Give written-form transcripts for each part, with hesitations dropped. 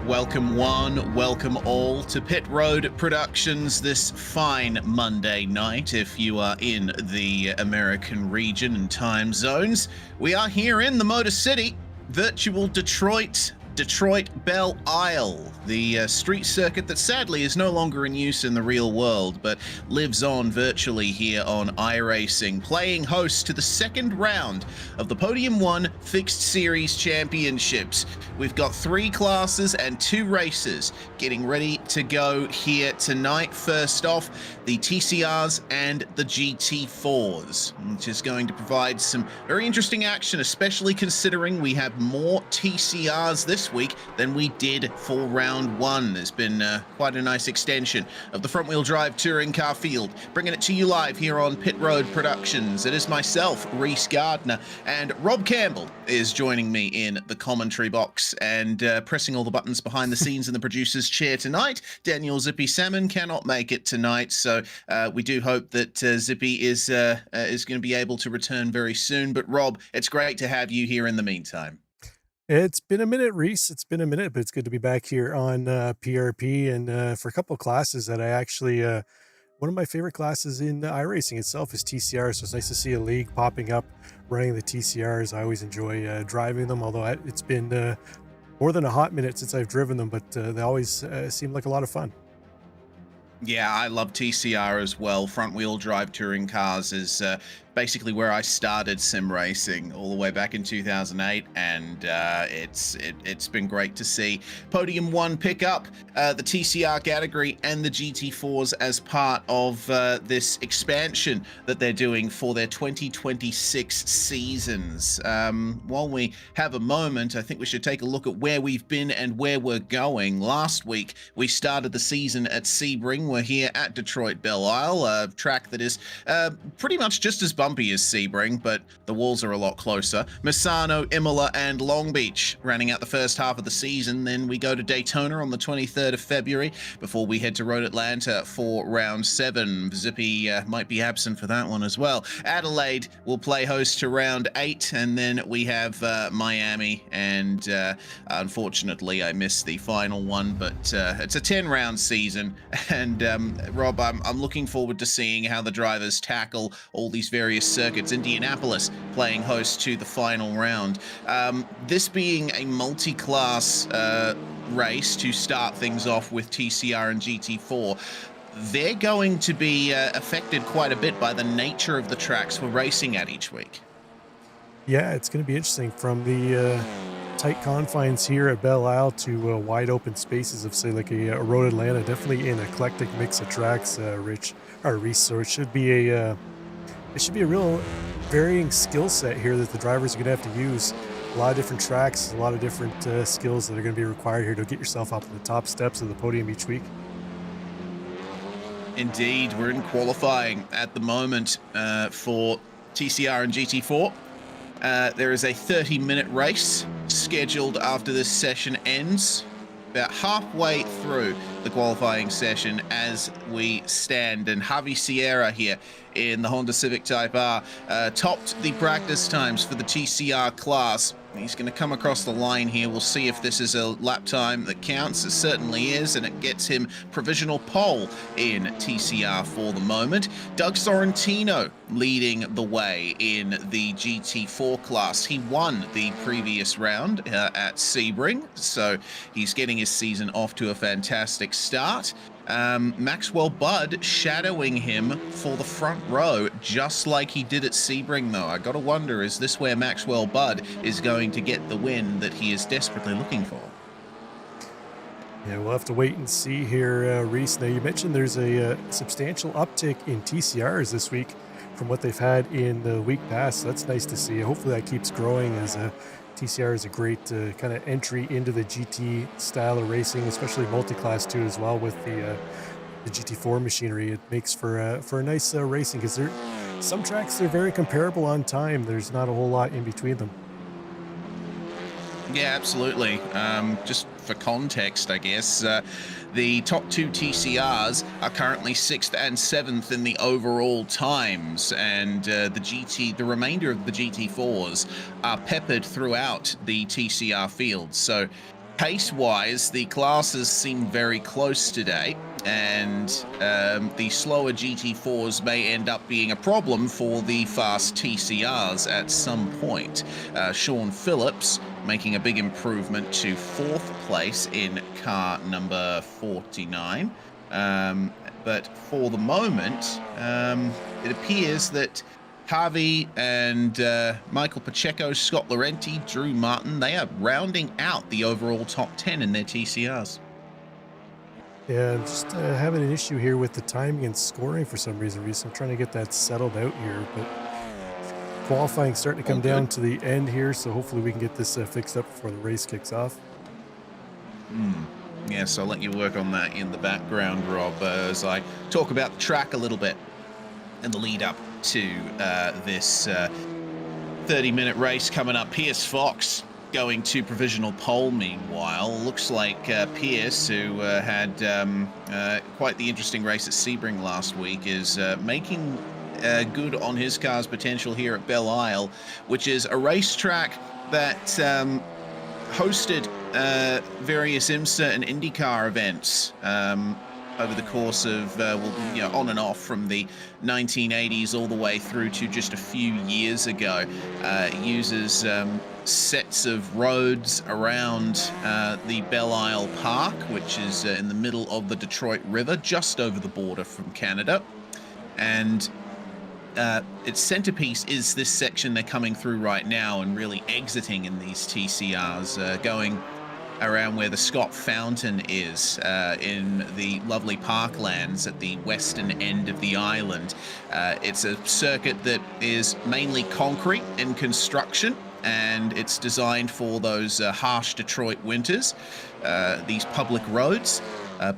Welcome one, welcome all to Pit Road Productions this fine Monday night. If you are in the American region and time zones, we are here in the Motor City, virtual Detroit Belle Isle, the street circuit that sadly is no longer in use in the real world, but lives on virtually here on iRacing, playing host to the second round of the Podium 1 Fixed Series Championships. We've got 3 classes and 2 races getting ready to go here tonight. First off, the TCRs and the GT4s, which is going to provide some very interesting action, especially considering we have more TCRs this week than we did for round 1. There's been quite a nice extension of the front-wheel drive touring car field. Bringing it to you live here on Pit Road Productions. It is myself, Reese Gardner, and Rob Campbell is joining me in the commentary box and pressing all the buttons behind the scenes in the producer's chair tonight. Daniel Zippy Salmon cannot make it tonight, so we do hope that Zippy is going to be able to return very soon. But Rob, it's great to have you here in the meantime. It's been a minute, Reese. It's been a minute, but it's good to be back here on PRP and for a couple of classes that I actually, one of my favorite classes in iRacing itself is TCR. So it's nice to see a league popping up, running the TCRs. I always enjoy driving them, although it's been more than a hot minute since I've driven them, but they always seem like a lot of fun. Yeah, I love TCR as well. Front wheel drive touring cars is basically where I started sim racing all the way back in 2008, and it's been great to see Podium 1 pick up the TCR category and the GT4s as part of this expansion that they're doing for their 2026 seasons. While we have a moment, I think we should take a look at where we've been and where we're going. Last week, we started the season at Sebring. We're here at Detroit Belle Isle, a track that is pretty much just as bumpy as Sebring, but the walls are a lot closer. Misano, Imola, and Long Beach rounding out the first half of the season. Then we go to Daytona on the 23rd of February before we head to Road Atlanta for round 7. Zippy might be absent for that one as well. Adelaide will play host to round 8, and then we have Miami, and unfortunately I missed the final one, but it's a 10-round season, and Rob, I'm looking forward to seeing how the drivers tackle all these various circuits. Indianapolis playing host to the final round. This being a multi-class race to start things off with TCR and GT4, they're going to be affected quite a bit by the nature of the tracks we're racing at each week. Yeah, it's going to be interesting from the tight confines here at Belle Isle to wide open spaces of, say, like a Road Atlanta. Definitely an eclectic mix of tracks, Reese. So it should be a real varying skill set here that the drivers are going to have to use. A lot of different tracks, a lot of different skills that are going to be required here to get yourself up to the top steps of the podium each week. Indeed, we're in qualifying at the moment for TCR and GT4. There is a 30-minute race scheduled after this session ends. About halfway through the qualifying session as we stand, and Javi Sierra here in the Honda Civic Type R topped the practice times for the TCR class. He's going to come across the line here. We'll see if this is a lap time that counts. It certainly is, and it gets him provisional pole in TCR for the moment. Doug Sorrentino leading the way in the GT4 class. He won the previous round at Sebring, so he's getting his season off to a fantastic start. Maxwell Budd shadowing him for the front row, just like he did at Sebring, though. I gotta wonder, is this where Maxwell Budd is going to get the win that he is desperately looking for? Yeah, we'll have to wait and see here, Reese. Now, you mentioned there's a substantial uptick in TCRs this week from what they've had in the week past. So that's nice to see. Hopefully that keeps growing, as TCR is a great kind of entry into the GT style of racing, especially multi-class too, as well, with the GT4 machinery. It makes for a nice racing, because some tracks, they're very comparable on time. There's not a whole lot in between them. Yeah, absolutely. Just for context, I guess, the top 2 TCRs are currently 6th and 7th in the overall times, and the remainder of the GT4s are peppered throughout the TCR field. So Pace-wise, the classes seem very close today, and the slower GT4s may end up being a problem for the fast TCRs at some point. Sean Phillips making a big improvement to 4th place in car number 49. But for the moment, it appears that Harvey and Michael Pacheco, Scott Laurenti, Drew Martin, they are rounding out the overall top 10 in their TCRs. Yeah, I'm just having an issue here with the timing and scoring for some reason, Reese. I'm trying to get that settled out here, but qualifying starting to come down to the end here, so hopefully we can get this fixed up before the race kicks off. Yeah, so I'll let you work on that in the background, Rob, as I talk about the track a little bit and the lead up to this 30-minute race coming up. Pierce Fox going to provisional pole. Meanwhile, looks like Pierce, who had quite the interesting race at Sebring last week, is making good on his car's potential here at Belle Isle, which is a racetrack that hosted various IMSA and IndyCar events over the course of, on and off from the 1980s all the way through to just a few years ago. It uses sets of roads around the Belle Isle Park, which is in the middle of the Detroit River, just over the border from Canada. And its centerpiece is this section they're coming through right now and really exiting in these TCRs, going around where the Scott Fountain is in the lovely parklands at the western end of the island. It's a circuit that is mainly concrete in construction, and it's designed for those harsh Detroit winters. These public roads,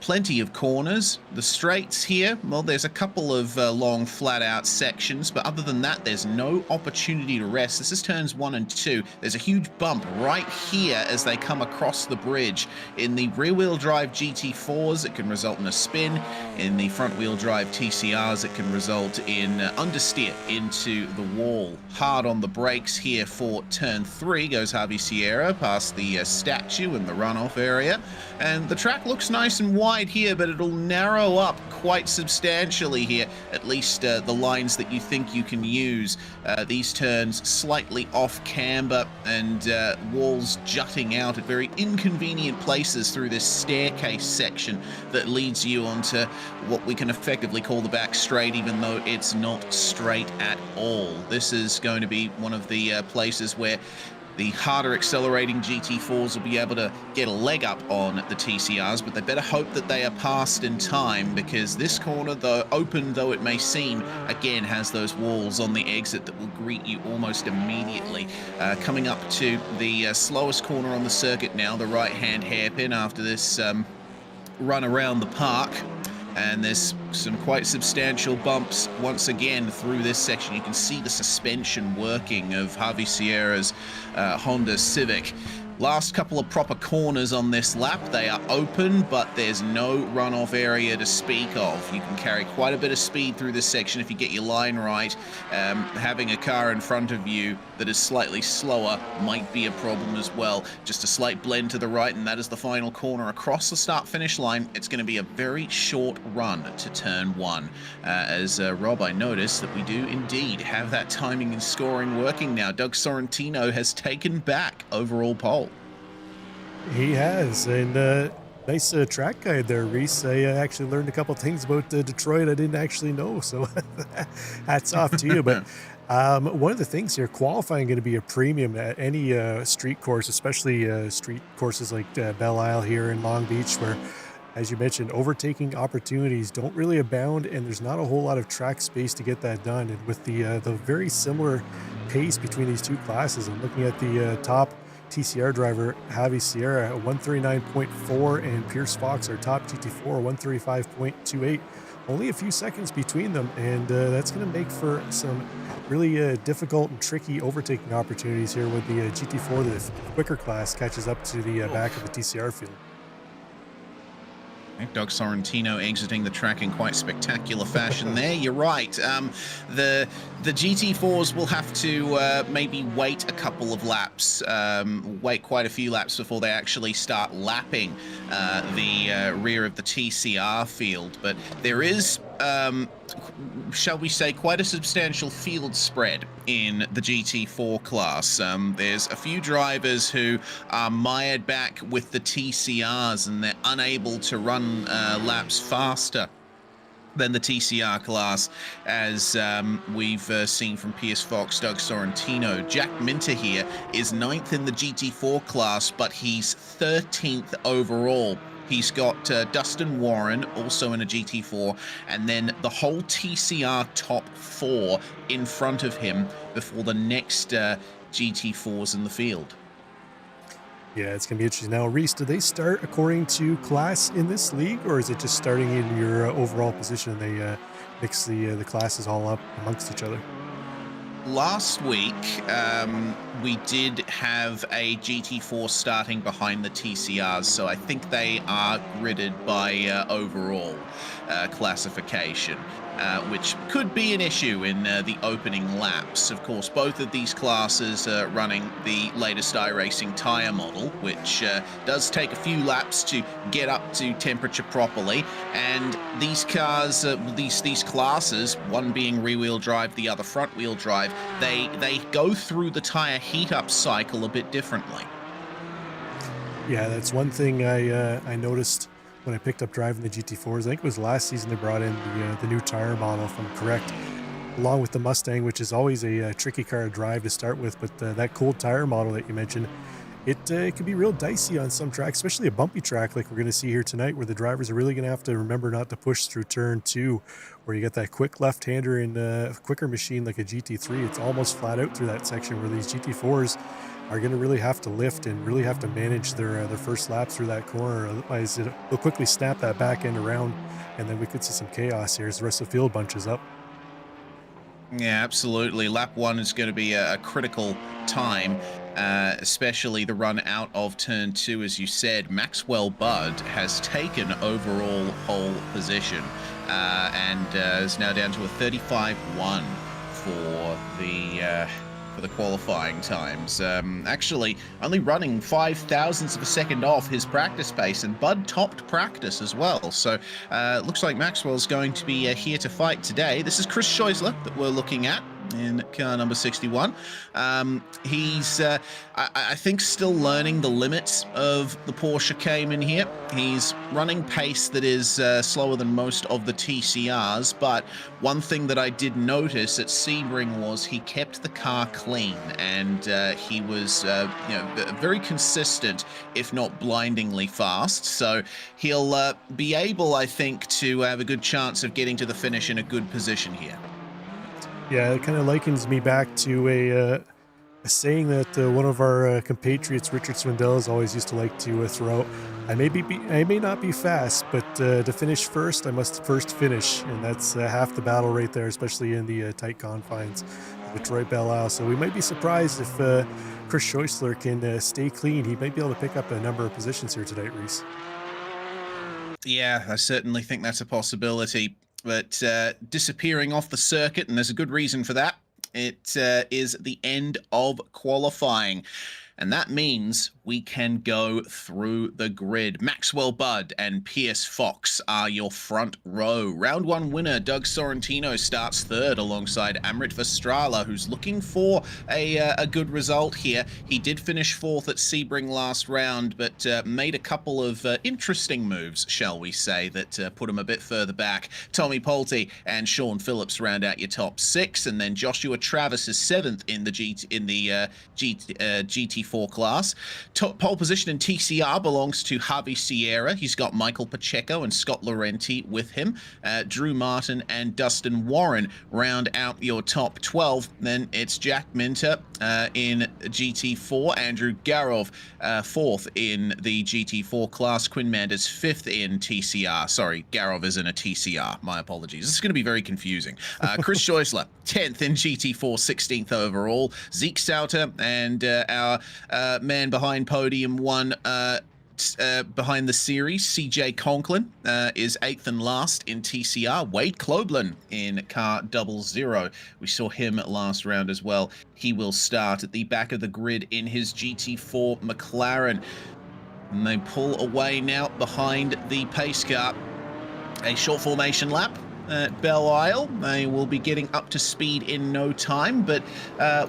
plenty of corners. The straights here, well, there's a couple of long flat out sections, but other than that, there's no opportunity to rest. This is turns 1 and 2. There's a huge bump right here as they come across the bridge. In the rear wheel drive GT4s, it can result in a spin. In the front wheel drive TCRs, it can result in understeer into the wall. Hard on the brakes here for turn 3 goes Harvey Sierra past the statue in the runoff area. And the track looks nice and wide here, but it'll narrow up quite substantially here, at least the lines that you think you can use. These turns slightly off camber and walls jutting out at very inconvenient places through this staircase section that leads you onto what we can effectively call the back straight, even though it's not straight at all. This is going to be one of the places where the harder accelerating GT4s will be able to get a leg up on the TCRs, but they better hope that they are passed in time, because this corner, though open though it may seem, again has those walls on the exit that will greet you almost immediately. Coming up to the slowest corner on the circuit now, the right-hand hairpin after this run around the park. And there's some quite substantial bumps once again through this section. You can see the suspension working of Harvey Sierra's Honda Civic. Last couple of proper corners on this lap. They are open, but there's no runoff area to speak of. You can carry quite a bit of speed through this section if you get your line right. Having a car in front of you that is slightly slower might be a problem as well. Just a slight blend to the right, and that is the final corner across the start-finish line. It's going to be a very short run to turn 1. As Rob, I noticed that we do indeed have that timing and scoring working now. Doug Sorrentino has taken back overall pole. He has, and nice track guide there, Reese. I actually learned a couple things about Detroit I didn't actually know, so hats off to you. But one of the things here, qualifying going to be a premium at any street course, especially street courses like Belle Isle here in Long Beach, where, as you mentioned, overtaking opportunities don't really abound, and there's not a whole lot of track space to get that done. And with the very similar pace between these two classes, I'm looking at the top TCR driver, Javi Sierra, 139.4, and Pierce Fox, our top GT4, 135.28. Only a few seconds between them, and that's going to make for some really difficult and tricky overtaking opportunities here when the GT4, the quicker class, catches up to the back of the TCR field. Doug Sorrentino exiting the track in quite spectacular fashion there. You're right. The GT4s will have to maybe wait a couple of laps, wait quite a few laps before they actually start lapping the rear of the TCR field. But there is, shall we say, quite a substantial field spread in the GT4 class. There's a few drivers who are mired back with the TCRs, and they're unable to run laps faster than the TCR class, as we've seen from Pierce Fox, Doug Sorrentino. Jack Minter here is 9th in the GT4 class, but he's 13th overall. He's got Dustin Warren, also in a GT4, and then the whole TCR top 4 in front of him before the next GT4s in the field. Yeah, it's going to be interesting. Now, Reese, do they start according to class in this league, or is it just starting in your overall position? They mix the classes all up amongst each other? Last week, we did have a GT4 starting behind the TCRs, so I think they are gridded by overall classification, which could be an issue in the opening laps. Of course, both of these classes are running the latest iRacing tire model, which does take a few laps to get up to temperature properly. And these cars, these classes, one being rear-wheel drive, the other front-wheel drive, they go through the tire heat-up cycle a bit differently. Yeah, that's one thing I noticed when I picked up driving the GT4s. I think it was last season they brought in the new tire model, if I'm correct, along with the Mustang, which is always a tricky car to drive to start with. But that cold tire model that you mentioned, it can be real dicey on some tracks, especially a bumpy track like we're going to see here tonight, where the drivers are really going to have to remember not to push through turn 2, where you get that quick left-hander in a quicker machine like a GT3. It's almost flat out through that section, where these GT4s are going to really have to lift and really have to manage their first lap through that corner. Otherwise, they'll quickly snap that back end around, and then we could see some chaos here as the rest of the field bunches up. Yeah, absolutely. Lap 1 is going to be a critical time, especially the run out of turn 2, as you said. Maxwell Budd has taken overall pole position and is now down to a 35-1 for the qualifying times. Actually, only running 0.05 of a second off his practice pace, and Bud topped practice as well. So looks like Maxwell's going to be here to fight today. This is Chris Scheusler that we're looking at in car number 61. He's, I think, still learning the limits of the Porsche Cayman here. He's running pace that is slower than most of the TCRs, but one thing that I did notice at Sebring was he kept the car clean, and he was very consistent, if not blindingly fast. So he'll be able, I think, to have a good chance of getting to the finish in a good position here. Yeah, it kind of likens me back to a saying that one of our compatriots, Richard Swindells, always used to like to throw out. I may not be fast, but to finish first, I must first finish, and that's half the battle right there, especially in the tight confines of Detroit Belle Isle. So we might be surprised if Chris Scheusler can stay clean. He might be able to pick up a number of positions here tonight, Reese. Yeah, I certainly think that's a possibility. But disappearing off the circuit, and there's a good reason for that. It is the end of qualifying. And that means we can go through the grid. Maxwell Budd and Pierce Fox are your front row. Round 1 winner Doug Sorrentino starts third alongside Amrit Vestrala, who's looking for a good result here. He did finish fourth at Sebring last round, but made a couple of interesting moves, shall we say, that put him a bit further back. Tommy Polte and Sean Phillips round out your top 6, and then Joshua Travis is 7th in the GT4 class. Top pole position in TCR belongs to Javi Sierra. He's got Michael Pacheco and Scott Laurenti with him. Drew Martin and Dustin Warren round out your top 12. Then it's Jack Minter in GT4, Andrew Garov 4th in the GT4 class, Quinn Manders 5th in TCR. Sorry, Garov is in a TCR. My apologies. This is going to be very confusing. Chris Scheusler 10th in GT4, 16th overall. Zeke Sauter and our man behind Podium 1, out behind the series, CJ Conklin is 8th and last in TCR. Wade Kloblin in car 00. We saw him last round as well. He will start at the back of the grid in his GT4 McLaren. And they pull away now behind the pace car. A short formation lap at Belle Isle. They will be getting up to speed in no time, but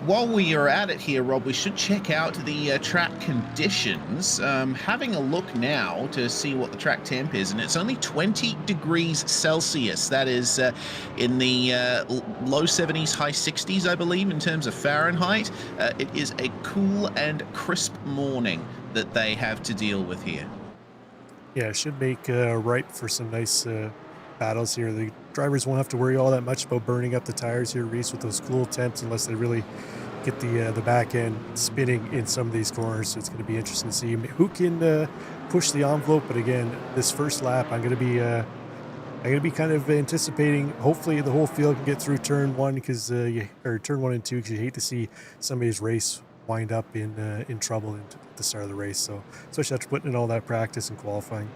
while we are at it here, Rob, we should check out the track conditions. Having a look now to see what the track temp is, and it's only 20 degrees Celsius. That is in the low 70s, high 60s, I believe, in terms of Fahrenheit. It is a cool and crisp morning that they have to deal with here. Yeah, it should make ripe for some nice battles here. The drivers won't have to worry all that much about burning up the tires here, Reese, with those cool temps, unless they really get the back end spinning in some of these corners. So it's going to be interesting to see who can push the envelope. But again, this first lap, I'm going to be kind of anticipating. Hopefully, the whole field can get through turn one, or turn 1 and 2, because you hate to see somebody's race wind up in trouble at the start of the race. So especially after putting in all that practice and qualifying.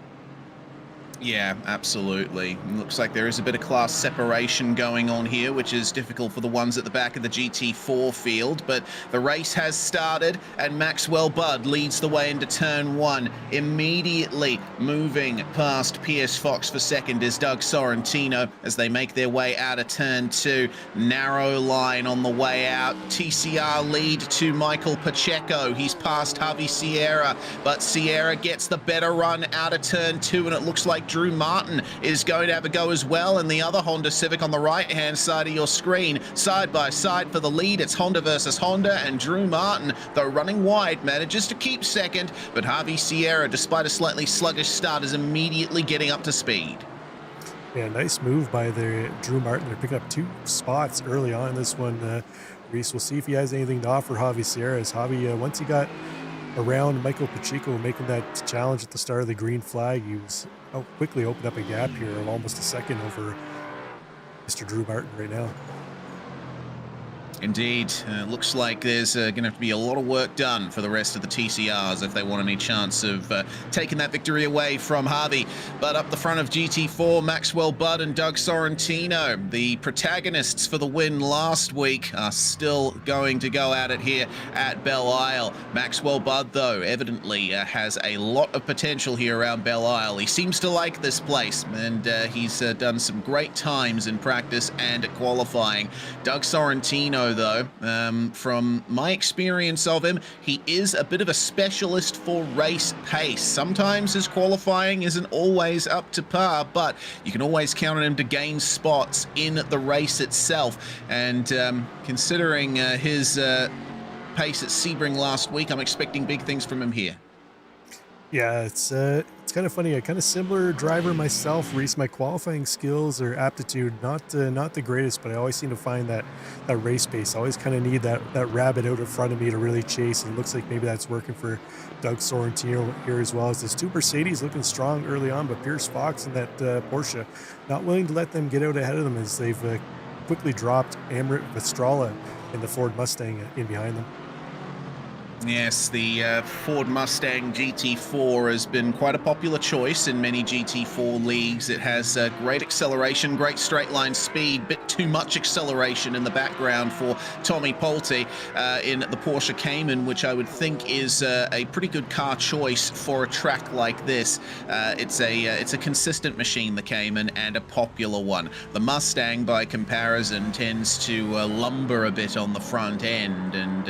Yeah, absolutely. Looks like there is a bit of class separation going on here, which is difficult for the ones at the back of the GT4 field, but the race has started, and Maxwell Budd leads the way into turn 1. Immediately moving past Pierce Fox for second is Doug Sorrentino as they make their way out of turn 2. Narrow line on the way out. TCR lead to Michael Pacheco. He's past Javi Sierra, but Sierra gets the better run out of turn 2, and it looks like Drew Martin is going to have a go as well, and the other Honda Civic on the right-hand side of your screen, side by side for the lead. It's Honda versus Honda, and Drew Martin, though running wide, manages to keep second, but Javi Sierra, despite a slightly sluggish start, is immediately getting up to speed. Yeah, nice move by Drew Martin. They're picking up 2 spots early on in this one. Reese, we'll see if he has anything to offer Javi Sierra, as Javi, once he got around Michael Pacheco making that challenge at the start of the green flag, he was quickly opened up a gap here of almost a second over Mr. Drew Martin right now. Indeed. Looks like there's going to have to be a lot of work done for the rest of the TCRs if they want any chance of taking that victory away from Harvey. But up the front of GT4, Maxwell Budd and Doug Sorrentino, the protagonists for the win last week, are still going to go at it here at Belle Isle. Maxwell Budd, though, evidently has a lot of potential here around Belle Isle. He seems to like this place, and he's done some great times in practice and at qualifying. Doug Sorrentino, though, from my experience of him, he is a bit of a specialist for race pace. Sometimes his qualifying isn't always up to par, but you can always count on him to gain spots in the race itself. And considering his pace at Sebring last week, I'm expecting big things from him here. Yeah, it's kind of funny. A kind of similar driver myself, Reese. My qualifying skills or aptitude, not the greatest, but I always seem to find that race pace. I always kind of need that rabbit out in front of me to really chase, and it looks like maybe that's working for Doug Sorrentino here as well. As this 2 Mercedes looking strong early on, but Pierce Fox and that Porsche not willing to let them get out ahead of them, as they've quickly dropped Amrit Vestrala in the Ford Mustang in behind them. Yes, the Ford Mustang GT4 has been quite a popular choice in many GT4 leagues. It has great acceleration, great straight line speed, bit too much acceleration in the background for Tommy Polte in the Porsche Cayman, which I would think is a pretty good car choice for a track like this. It's a consistent machine, the Cayman, and a popular one. The Mustang, by comparison, tends to lumber a bit on the front end and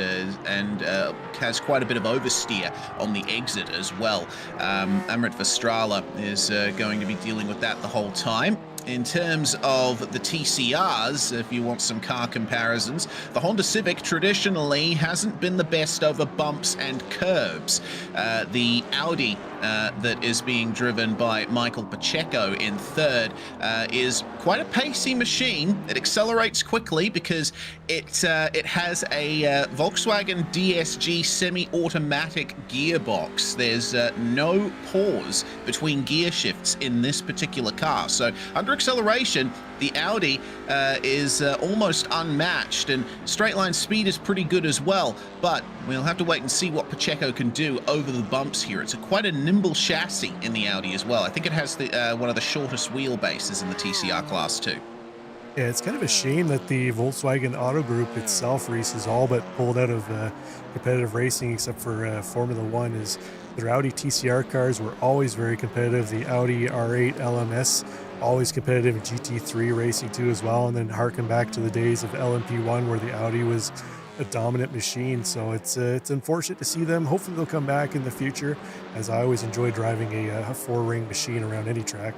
has quite a bit of oversteer on the exit as well. Amrit Vestrala is going to be dealing with that the whole time. In terms of the TCRs, if you want some car comparisons, the Honda Civic traditionally hasn't been the best over bumps and curbs. The Audi that is being driven by Michael Pacheco in third is quite a pacey machine. It accelerates quickly because it has a Volkswagen DSG semi-automatic gearbox. There's no pause between gear shifts in this particular car. So under acceleration, the Audi is almost unmatched, and straight line speed is pretty good as well, but we'll have to wait and see what Pacheco can do over the bumps here. It's quite a nimble chassis in the Audi as well. I think it has one of the shortest wheelbases in the TCR class too. Yeah, it's kind of a shame that the Volkswagen Auto Group itself, Reese, is all but pulled out of competitive racing except for Formula One. Is their Audi TCR cars were always very competitive. The Audi R8 LMS, always competitive in GT3 racing too as well. And then harken back to the days of LMP1 where the Audi was a dominant machine. So it's unfortunate to see them. Hopefully they'll come back in the future, as I always enjoy driving a four-ring machine around any track.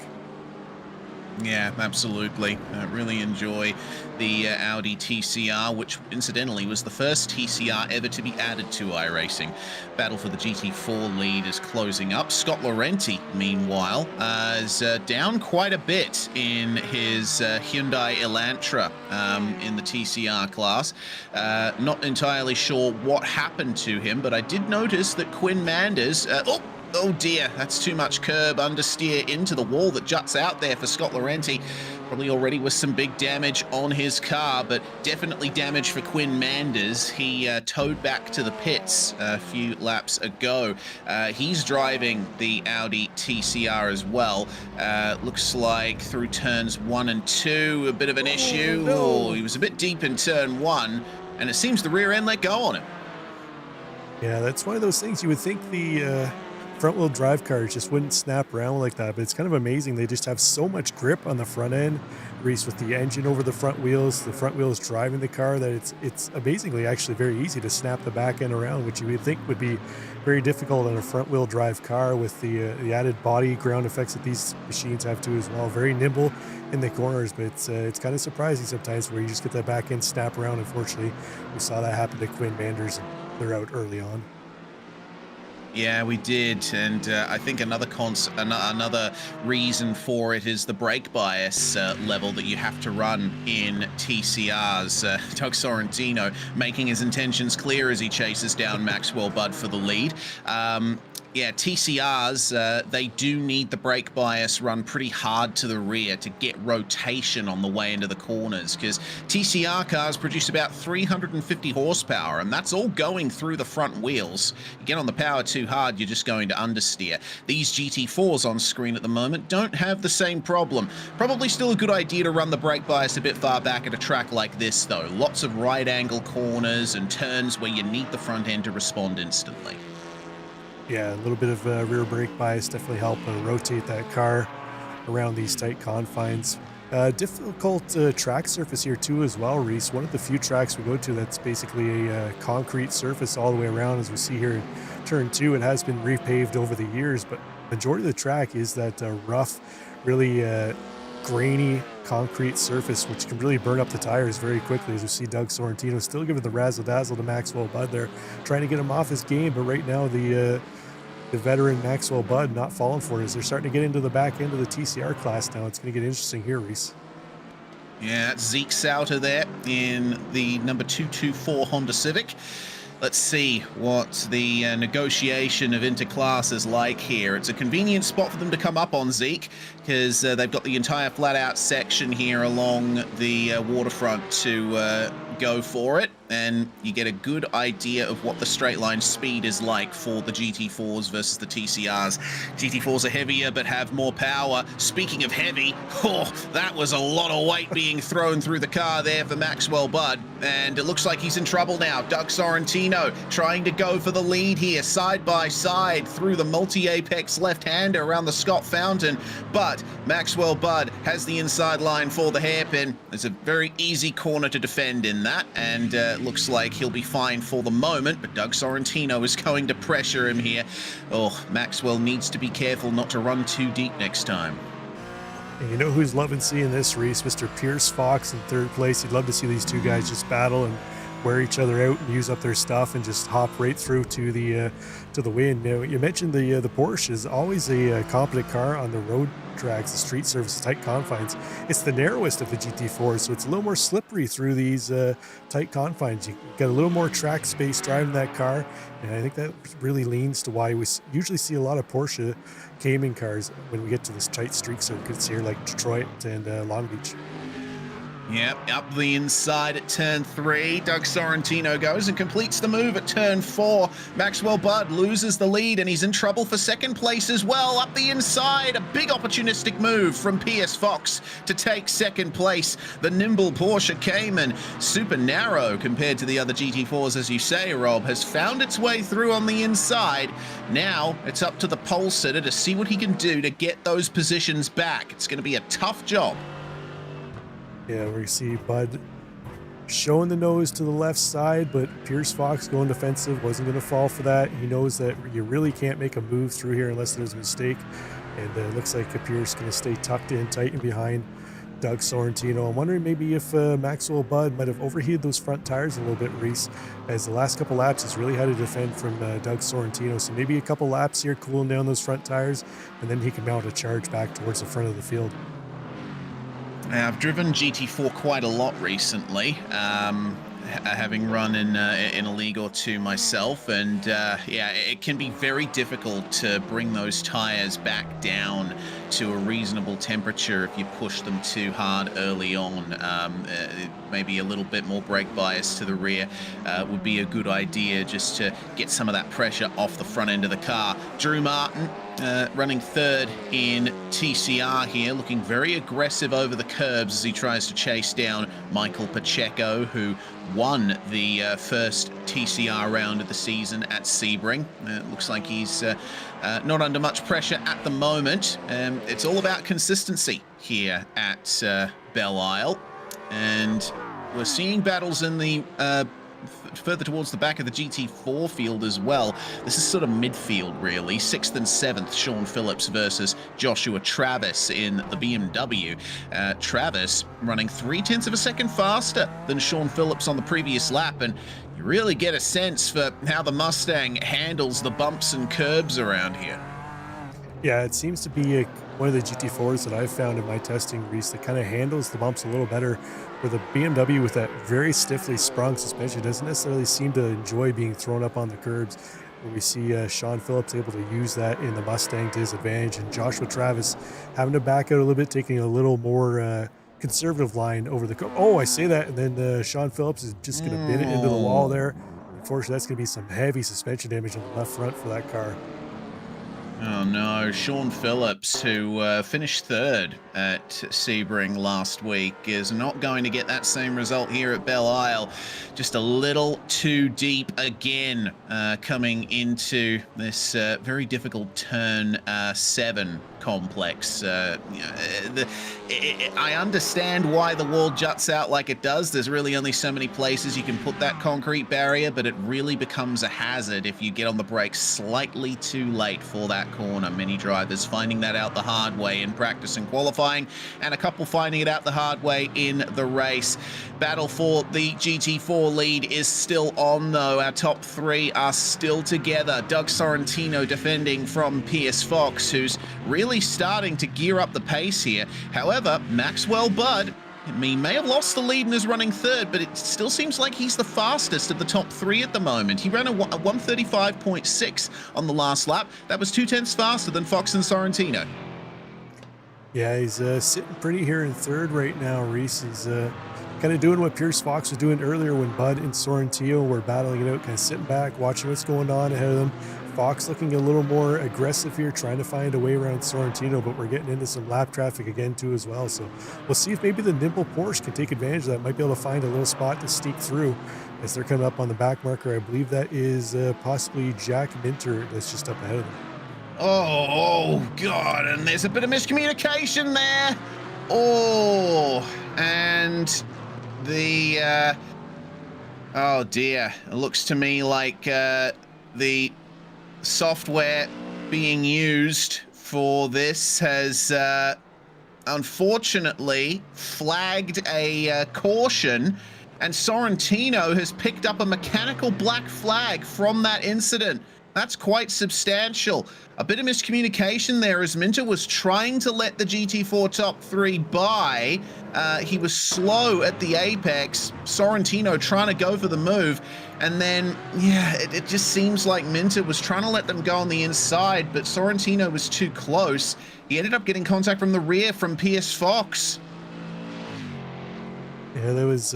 Yeah, absolutely. I really enjoy the Audi TCR, which incidentally was the first TCR ever to be added to iRacing. Battle for the GT4 lead is closing up. Scott Laurenti, meanwhile, is down quite a bit in his Hyundai Elantra in the TCR class. Not entirely sure what happened to him, but I did notice that Quinn Manders... Oh dear, that's too much curb understeer into the wall that juts out there for Scott Laurenti. Probably already with some big damage on his car, but definitely damage for Quinn Manders. He towed back to the pits a few laps ago. He's driving the Audi TCR as well. Looks like through turns 1 and 2, a bit of an issue. No. Oh, he was a bit deep in turn 1, and it seems the rear end let go on him. Yeah, that's one of those things you would think the front-wheel drive cars just wouldn't snap around like that, but it's kind of amazing. They just have so much grip on the front end, Reese, with the engine over the front wheels driving the car, that it's amazingly actually very easy to snap the back end around, which you would think would be very difficult on a front-wheel drive car with the added body ground effects that these machines have too as well. Very nimble in the corners, but it's kind of surprising sometimes where you just get that back end snap around. Unfortunately, we saw that happen to Quinn Manders, and they're out early on. Yeah, we did, and I think another reason for it is the brake bias level that you have to run in TCRs. Doug Sorrentino making his intentions clear as he chases down Maxwell Budd for the lead. Yeah, TCRs, they do need the brake bias run pretty hard to the rear to get rotation on the way into the corners, because TCR cars produce about 350 horsepower, and that's all going through the front wheels. You get on the power too hard, you're just going to understeer. These GT4s on screen at the moment don't have the same problem. Probably still a good idea to run the brake bias a bit far back at a track like this, though. Lots of right angle corners and turns where you need the front end to respond instantly. Yeah, a little bit of rear brake bias definitely help rotate that car around these tight confines. Difficult track surface here too as well, Reese. One of the few tracks we go to that's basically a concrete surface all the way around. As we see here in turn 2, it has been repaved over the years, but majority of the track is that rough, really grainy concrete surface, which can really burn up the tires very quickly. As we see Doug Sorrentino still giving the razzle-dazzle to Maxwell Budd there, trying to get him off his game, but right now the veteran Maxwell Budd not falling for it as they're starting to get into the back end of the TCR class now. It's going to get interesting here, Reese. Yeah, Zeke Sauter there in the number 224 Honda Civic. Let's see what the negotiation of interclass is like here. It's a convenient spot for them to come up on Zeke, because they've got the entire flat-out section here along the waterfront to go for it, and you get a good idea of what the straight line speed is like for the GT4s versus the TCRs. GT4s are heavier but have more power. Speaking of heavy, that was a lot of weight being thrown through the car there for Maxwell Budd, and it looks like he's in trouble now. Doug Sorrentino trying to go for the lead here, side by side through the multi-apex left-hander around the Scott Fountain, but Maxwell Budd has the inside line for the hairpin. There's a very easy corner to defend in that, and looks like he'll be fine for the moment, but Doug Sorrentino is going to pressure him here. Oh, Maxwell needs to be careful not to run too deep next time. And you know who's loving seeing this, Reese? Mr. Pierce Fox in third place. You'd love to see these two guys just battle, and wear each other out and use up their stuff and just hop right through to the win. Now, you mentioned the Porsche is always a competent car on the road tracks, the street surface, tight confines. It's the narrowest of the GT4s, so it's a little more slippery through these tight confines. You get a little more track space driving that car, and I think that really leans to why we usually see a lot of Porsche Cayman cars when we get to this tight street circuits here, like Detroit and Long Beach. Yep, up the inside at turn 3. Doug Sorrentino goes and completes the move at turn 4. Maxwell Budd loses the lead and he's in trouble for second place as well. Up the inside, a big opportunistic move from Pierce Fox to take second place. The nimble Porsche Cayman, super narrow compared to the other GT4s, as you say, Rob, has found its way through on the inside. Now it's up to the pole sitter to see what he can do to get those positions back. It's going to be a tough job. Yeah, we see Bud showing the nose to the left side, but Pierce Fox going defensive, wasn't going to fall for that. He knows that you really can't make a move through here unless there's a mistake. And it looks like Pierce going to stay tucked in tight and behind Doug Sorrentino. I'm wondering maybe if Maxwell Budd might have overheated those front tires a little bit, Reese, as the last couple laps he's really had to defend from Doug Sorrentino. So maybe a couple laps here cooling down those front tires, and then he can mount a charge back towards the front of the field. I've driven GT4 quite a lot recently, having run in a league or two myself, and yeah, it can be very difficult to bring those tires back down to a reasonable temperature if you push them too hard early on. Maybe a little bit more brake bias to the rear would be a good idea, just to get some of that pressure off the front end of the car. Drew Martin running third in TCR here, looking very aggressive over the curbs as he tries to chase down Michael Pacheco, who won the first TCR round of the season at Sebring. Looks like he's not under much pressure at the moment. It's all about consistency here at Belle Isle, and we're seeing battles in the further towards the back of the GT4 field as well. This is sort of midfield, really. 6th and 7th, Sean Phillips versus Joshua Travis in the BMW. Travis running 0.3 of a second faster than Sean Phillips on the previous lap, and you really get a sense for how the Mustang handles the bumps and curbs around here. Yeah, it seems to be one of the GT4s that I've found in my testing, Reese, that kind of handles the bumps a little better, where the BMW with that very stiffly sprung suspension doesn't necessarily seem to enjoy being thrown up on the curbs. Where we see Sean Phillips able to use that in the Mustang to his advantage, and Joshua Travis having to back out a little bit, taking a little more conservative line over the curb. Oh, I say that, and then Sean Phillips is just going to bin it into the wall there. Unfortunately, that's going to be some heavy suspension damage on the left front for that car. Oh no, Sean Phillips, who finished third at Sebring last week, is not going to get that same result here at Belle Isle. Just a little too deep again, coming into this very difficult turn 7 complex. I understand why the wall juts out like it does. There's really only so many places you can put that concrete barrier, but it really becomes a hazard if you get on the brakes slightly too late for that corner. Many drivers finding that out the hard way in practice and qualifying, and a couple finding it out the hard way in the race. Battle for the GT4 lead is still on, though. Our top 3 are still together. Doug Sorrentino defending from Pierce Fox, who's really starting to gear up the pace here. However, Maxwell Budd, he may have lost the lead and is running third, but it still seems like he's the fastest of the top 3 at the moment. He ran a 1:35.6 on the last lap. That was 0.2 faster than Fox and Sorrentino. Yeah, he's sitting pretty here in third right now, Reese. He's kind of doing what Pierce Fox was doing earlier when Bud and Sorrentino were battling it out, kind of sitting back, watching what's going on ahead of them. Fox looking a little more aggressive here, trying to find a way around Sorrentino, but we're getting into some lap traffic again too as well. So we'll see if maybe the nimble Porsche can take advantage of that. Might be able to find a little spot to sneak through as they're coming up on the back marker. I believe that is possibly Jack Minter that's just up ahead of them. Oh, God, and there's a bit of miscommunication there. Oh, and the, oh dear, it looks to me like the software being used for this has unfortunately flagged a caution and Sorrentino has picked up a mechanical black flag from that incident. That's quite substantial. A bit of miscommunication there as Minter was trying to let the GT4 top 3 by. He was slow at the apex. Sorrentino trying to go for the move. And then, yeah, it just seems like Minter was trying to let them go on the inside, but Sorrentino was too close. He ended up getting contact from the rear from Pierce Fox. Yeah, there was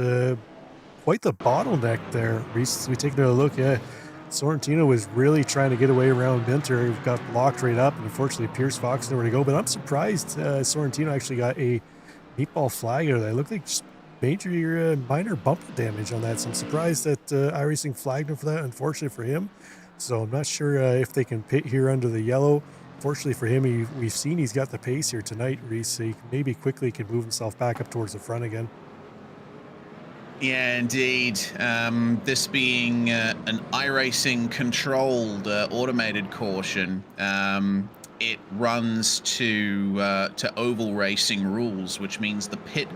quite the bottleneck there, Reese. We take another look. Yeah, Sorrentino was really trying to get away around Minter. He got blocked right up, and unfortunately, Pierce Fox nowhere to go. But I'm surprised Sorrentino actually got a meatball flag out of that. It looked like just major, minor bumper damage on that. So I'm surprised that iRacing flagged him for that. Unfortunately for him. So I'm not sure if they can pit here under the yellow. Fortunately for him, we've seen he's got the pace here tonight, Reese. So he maybe quickly can move himself back up towards the front again. Yeah, indeed. This being an iRacing controlled automated caution, it runs to oval racing rules, which means the pit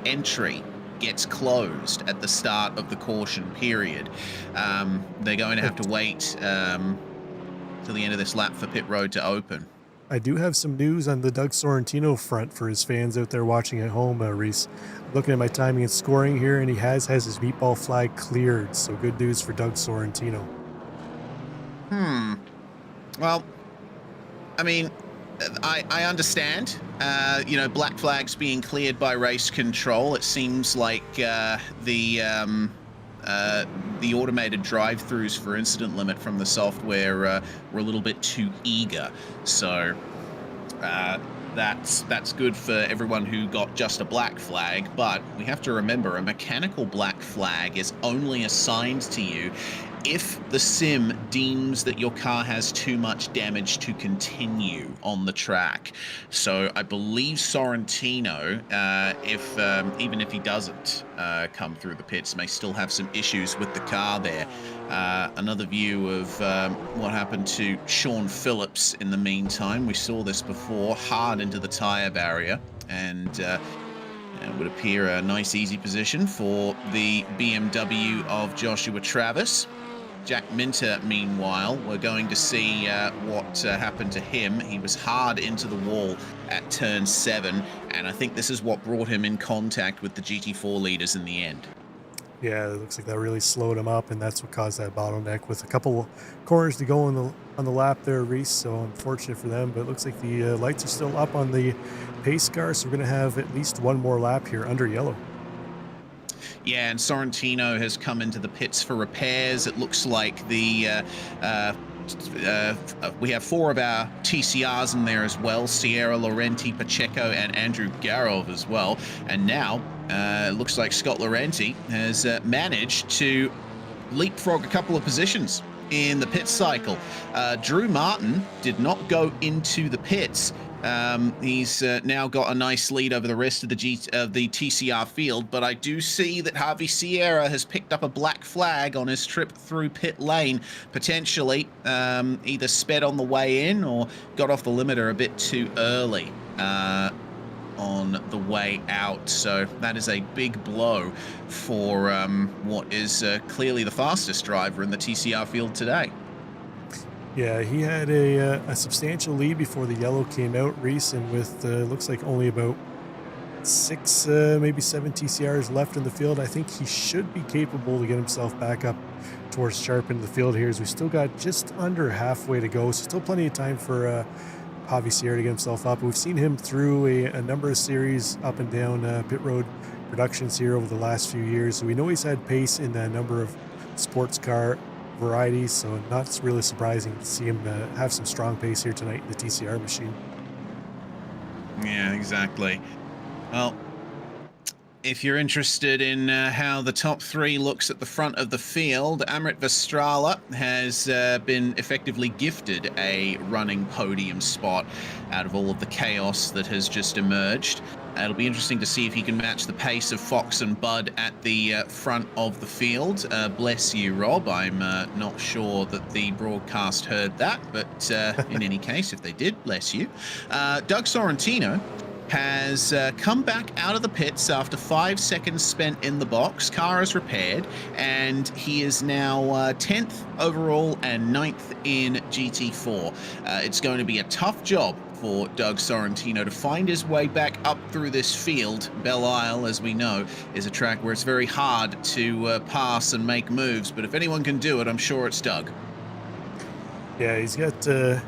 entry gets closed at the start of the caution period. They're going to have to wait till the end of this lap for pit road to open. I do have some news on the Doug Sorrentino front for his fans out there watching at home, Reese. Looking at my timing and scoring here, and he has his meatball flag cleared. So good news for Doug Sorrentino. Well, I mean, I understand, you know, black flags being cleared by race control. It seems like the automated drive-throughs for incident limit from the software were a little bit too eager. So that's good for everyone who got just a black flag, but we have to remember a mechanical black flag is only assigned to you if the sim deems that your car has too much damage to continue on the track. So I believe Sorrentino, even if he doesn't come through the pits, may still have some issues with the car there. Another view of what happened to Sean Phillips in the meantime. We saw this before, hard into the tire barrier, and it would appear a nice easy position for the BMW of Joshua Travis. Jack Minter, meanwhile, we're going to see what happened to him. He was hard into the wall at turn 7, and I think this is what brought him in contact with the GT4 leaders in the end. Yeah, it looks like that really slowed him up, and that's what caused that bottleneck with a couple corners to go on the lap there, Reese. So unfortunate for them, but it looks like the lights are still up on the pace car, so we're going to have at least one more lap here under yellow. Yeah, and Sorrentino has come into the pits for repairs. It looks like we have 4 of our TCRs in there as well: Sierra, Laurenti, Pacheco, and Andrew Garov as well. And now it looks like Scott Laurenti has managed to leapfrog a couple of positions in the pit cycle. Drew Martin did not go into the pits. He's now got a nice lead over the rest of the TCR field, but I do see that Harvey Sierra has picked up a black flag on his trip through pit lane, potentially either sped on the way in or got off the limiter a bit too early on the way out. So that is a big blow for what is clearly the fastest driver in the TCR field today. Yeah, he had a substantial lead before the yellow came out, Reese, and with looks like only about 6, maybe 7 TCRs left in the field, I think he should be capable to get himself back up towards sharp into the field here, as we still got just under halfway to go, so still plenty of time for Javi Sierra to get himself up. We've seen him through a number of series up and down pit road productions here over the last few years, so we know he's had pace in a number of sports car varieties, so not really surprising to see him have some strong pace here tonight in the TCR machine. Yeah, exactly. Well, if you're interested in how the top 3 looks at the front of the field, Amrit Vestrala has been effectively gifted a running podium spot out of all of the chaos that has just emerged. It'll be interesting to see if he can match the pace of Fox and Bud at the front of the field. Bless you, Rob. I'm not sure that the broadcast heard that, but in any case, if they did, bless you. Doug Sorrentino has come back out of the pits after 5 seconds spent in the box. Car is repaired, and he is now 10th overall and 9th in GT4. It's going to be a tough job for Doug Sorrentino to find his way back up through this field. Belle Isle, as we know, is a track where it's very hard to pass and make moves, but if anyone can do it, I'm sure it's Doug. Yeah, he's got a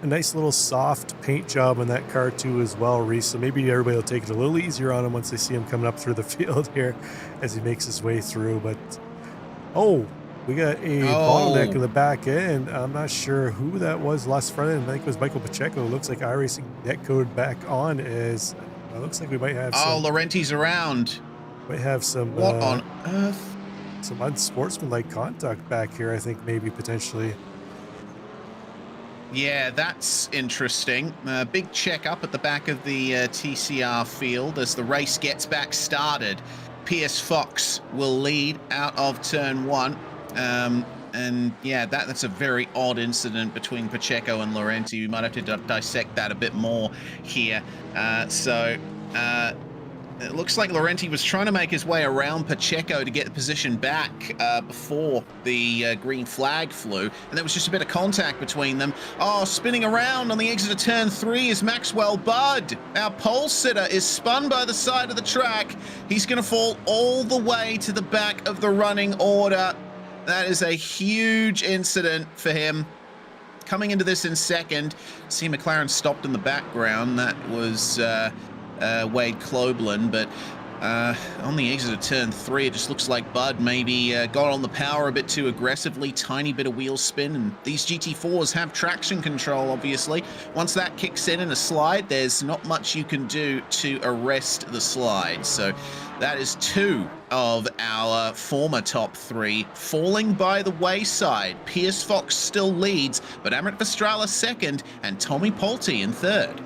nice little soft paint job on that car too as well, Reese, so maybe everybody will take it a little easier on him once they see him coming up through the field here as he makes his way through. But oh, we got a bottleneck in the back end. I'm not sure who that was last front end. I think it was Michael Pacheco. It looks like iRacing netcode back on as it looks like we might have some... Laurenti's around. Might have some... What on earth? Some unsportsmanlike conduct back here, I think, maybe, potentially. Yeah, that's interesting. Big check up at the back of the TCR field as the race gets back started. Pierce Fox will lead out of turn 1. And yeah, that's a very odd incident between Pacheco and Laurenti. We might have to dissect that a bit more here. It looks like Laurenti was trying to make his way around Pacheco to get the position back before the green flag flew, and there was just a bit of contact between them. Oh, spinning around on the exit of turn 3 is Maxwell Budd. Our pole sitter is spun by the side of the track. He's going to fall all the way to the back of the running order. That is a huge incident for him. Coming into this in second, see McLaren stopped in the background. That was... Wade Kloblin, but on the exit of turn 3, it just looks like Bud maybe got on the power a bit too aggressively, tiny bit of wheel spin, and these GT4s have traction control, obviously. Once that kicks in a slide, there's not much you can do to arrest the slide. So that is 2 of our former top 3 falling by the wayside. Pierce Fox still leads, but Amrit Vestrala second and Tommy Polte in third.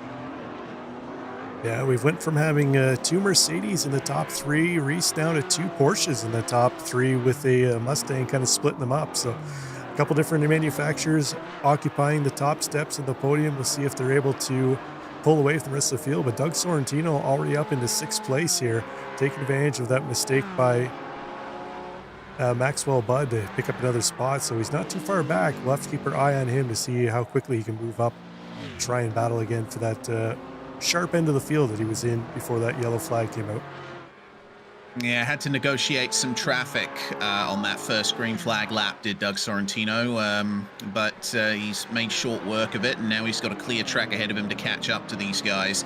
Yeah, we've went from having 2 Mercedes in the top 3, Reese, down to 2 Porsches in the top 3 with a Mustang kind of splitting them up. So a couple different manufacturers occupying the top steps of the podium. We'll see if they're able to pull away from the rest of the field. But Doug Sorrentino already up into 6th place here, taking advantage of that mistake by Maxwell Budd to pick up another spot. So he's not too far back. We'll have to keep our eye on him to see how quickly he can move up, try and battle again for that sharp end of the field that he was in before that yellow flag came out. Yeah, had to negotiate some traffic on that first green flag lap, did Doug Sorrentino, but he's made short work of it, and now he's got a clear track ahead of him to catch up to these guys.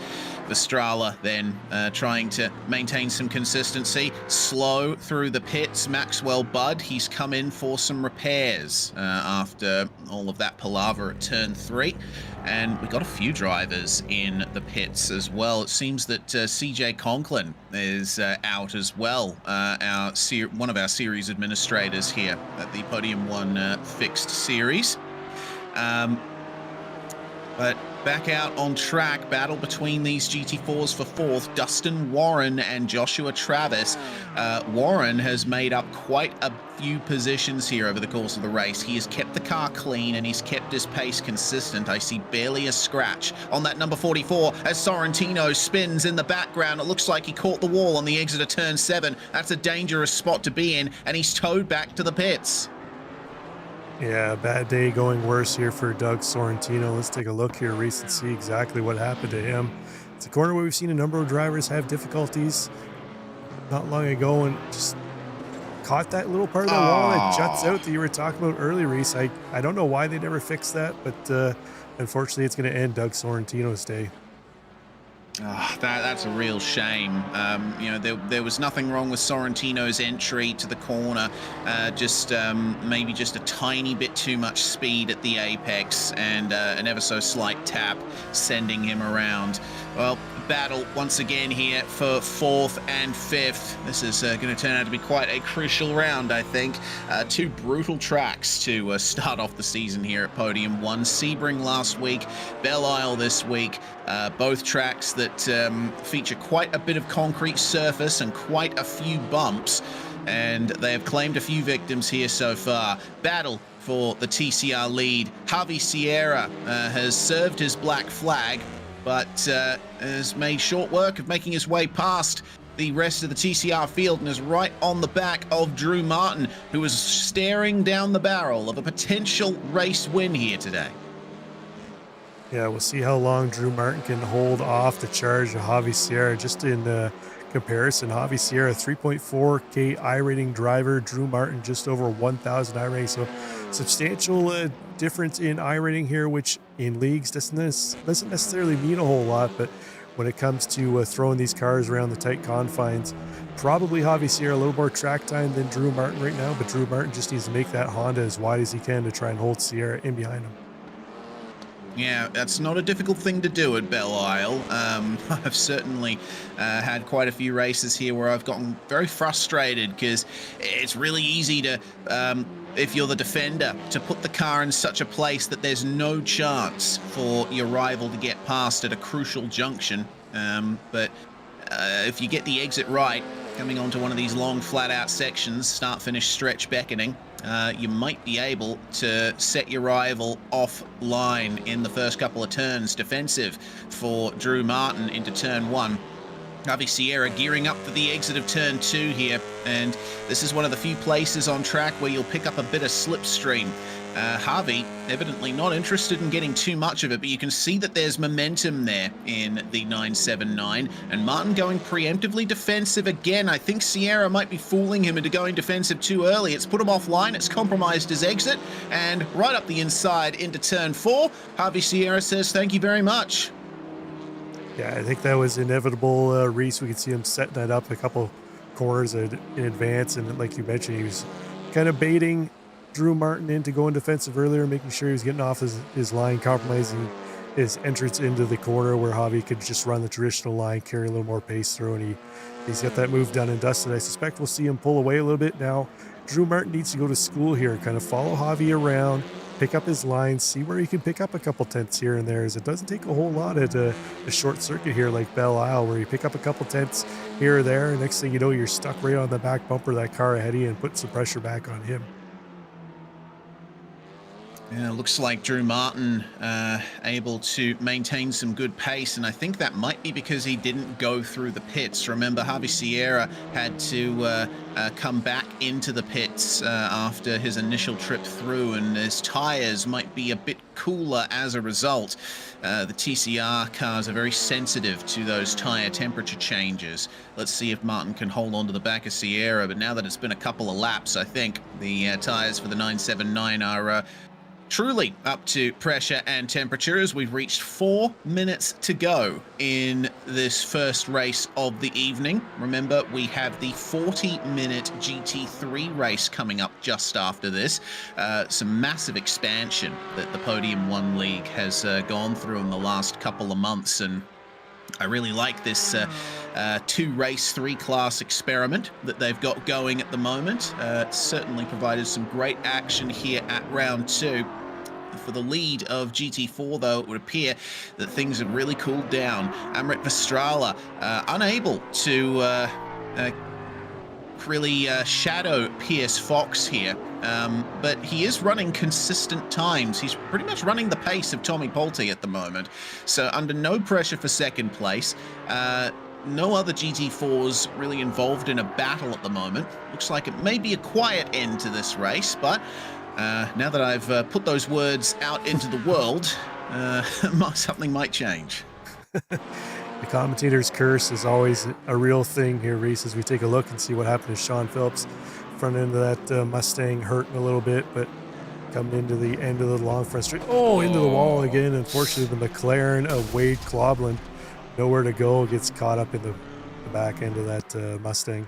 Vestrala then trying to maintain some consistency, slow through the pits. Maxwell Budd, he's come in for some repairs after all of that palaver at turn 3. And we got a few drivers in the pits as well. It seems that CJ Conklin is out as well, one of our series administrators here at the Podium 1 fixed series. But back out on track, battle between these GT4s for 4th, Dustin Warren and Joshua Travis. Warren has made up quite a few positions here over the course of the race. He has kept the car clean and he's kept his pace consistent. I see barely a scratch on that number 44 as Sorrentino spins in the background. It looks like he caught the wall on the exit of turn 7. That's a dangerous spot to be in, and he's towed back to the pits. Yeah, bad day going worse here for Doug Sorrentino. Let's take a look here, Reese, and see exactly what happened to him. It's a corner where we've seen a number of drivers have difficulties not long ago and just caught that little part of the wall that juts out that you were talking about earlier, Reese. I don't know why they never fixed that, but unfortunately it's going to end Doug Sorrentino's day. That's a real shame. You know, there was nothing wrong with Sorrentino's entry to the corner. Maybe just a tiny bit too much speed at the apex and an ever so slight tap sending him around. Well, battle once again here for 4th and 5th. This is going to turn out to be quite a crucial round, I think. 2 brutal tracks to start off the season here at Podium 1. Sebring last week, Belle Isle this week. Both tracks that feature quite a bit of concrete surface and quite a few bumps, and they have claimed a few victims here so far. Battle for the TCR lead. Javi Sierra has served his black flag. but has made short work of making his way past the rest of the TCR field and is right on the back of Drew Martin, who is staring down the barrel of a potential race win here today. Yeah, we'll see how long Drew Martin can hold off the charge of Javi Sierra. Just in comparison, Javi Sierra, 3.4K iRating driver, Drew Martin just over 1,000 iRating. So substantial difference in iRating here, which in leagues doesn't necessarily mean a whole lot, but when it comes to throwing these cars around the tight confines, probably Javi Sierra a little more track time than Drew Martin right now, but Drew Martin just needs to make that Honda as wide as he can to try and hold Sierra in behind him. Yeah, that's not a difficult thing to do at Belle Isle. I've certainly had quite a few races here where I've gotten very frustrated because it's really easy to, if you're the defender, to put the car in such a place that there's no chance for your rival to get past at a crucial junction. But if you get the exit right, coming onto one of these long flat-out sections, start-finish stretch beckoning, you might be able to set your rival offline in the first couple of turns. Defensive for Drew Martin into turn 1. Javi Sierra gearing up for the exit of turn 2 here, and this is one of the few places on track where you'll pick up a bit of slipstream. Javi evidently not interested in getting too much of it, but you can see that there's momentum there in the 979, and Martin going preemptively defensive again. I think Sierra might be fooling him into going defensive too early. It's put him offline, it's compromised his exit, and right up the inside into turn 4, Javi Sierra says thank you very much. Yeah, I think that was inevitable, Reese. We could see him setting that up a couple corners in advance, and like you mentioned, he was kind of baiting Drew Martin into going defensive earlier, making sure he was getting off his line, compromising his entrance into the corner where Javi could just run the traditional line, carry a little more pace through, and he's got that move done and dusted. I suspect we'll see him pull away a little bit now. Drew Martin needs to go to school here, kind of follow Javi around, pick up his lines, see where he can pick up a couple tenths here and there, as it doesn't take a whole lot at a short circuit here like Belle Isle, where you pick up a couple tenths here or there, and next thing you know, you're stuck right on the back bumper of that car ahead of you and put some pressure back on him. Yeah, looks like Drew Martin able to maintain some good pace, and I think that might be because he didn't go through the pits. Remember, Javi Sierra had to come back into the pits after his initial trip through, and his tires might be a bit cooler as a result. The TCR cars are very sensitive to those tire temperature changes. Let's see if Martin can hold on to the back of Sierra, but now that it's been a couple of laps, I think the tires for the 979 are truly up to pressure and temperature, as we've reached 4 minutes to go in this first race of the evening. Remember, we have the 40-minute GT3 race coming up just after this. Some massive expansion that the Podium 1 League has gone through in the last couple of months, and I really like this 2-race, 3-class experiment that they've got going at the moment. It's certainly provided some great action here at round 2. For the lead of GT4, though, it would appear that things have really cooled down. Amrit Vestrala unable to really shadow Pierce Fox here, but he is running consistent times. He's pretty much running the pace of Tommy Polte at the moment, so under no pressure for second place. No other GT4s really involved in a battle at the moment. Looks like it may be a quiet end to this race, but now that I've put those words out into the world, something might change. The commentator's curse is always a real thing here, Reese, as we take a look and see what happened to Sean Phillips. Front end of that Mustang hurting a little bit, but coming into the end of the long front straight. Oh, into the wall again. Unfortunately, the McLaren of Wade Cloblin, nowhere to go, gets caught up in the back end of that Mustang.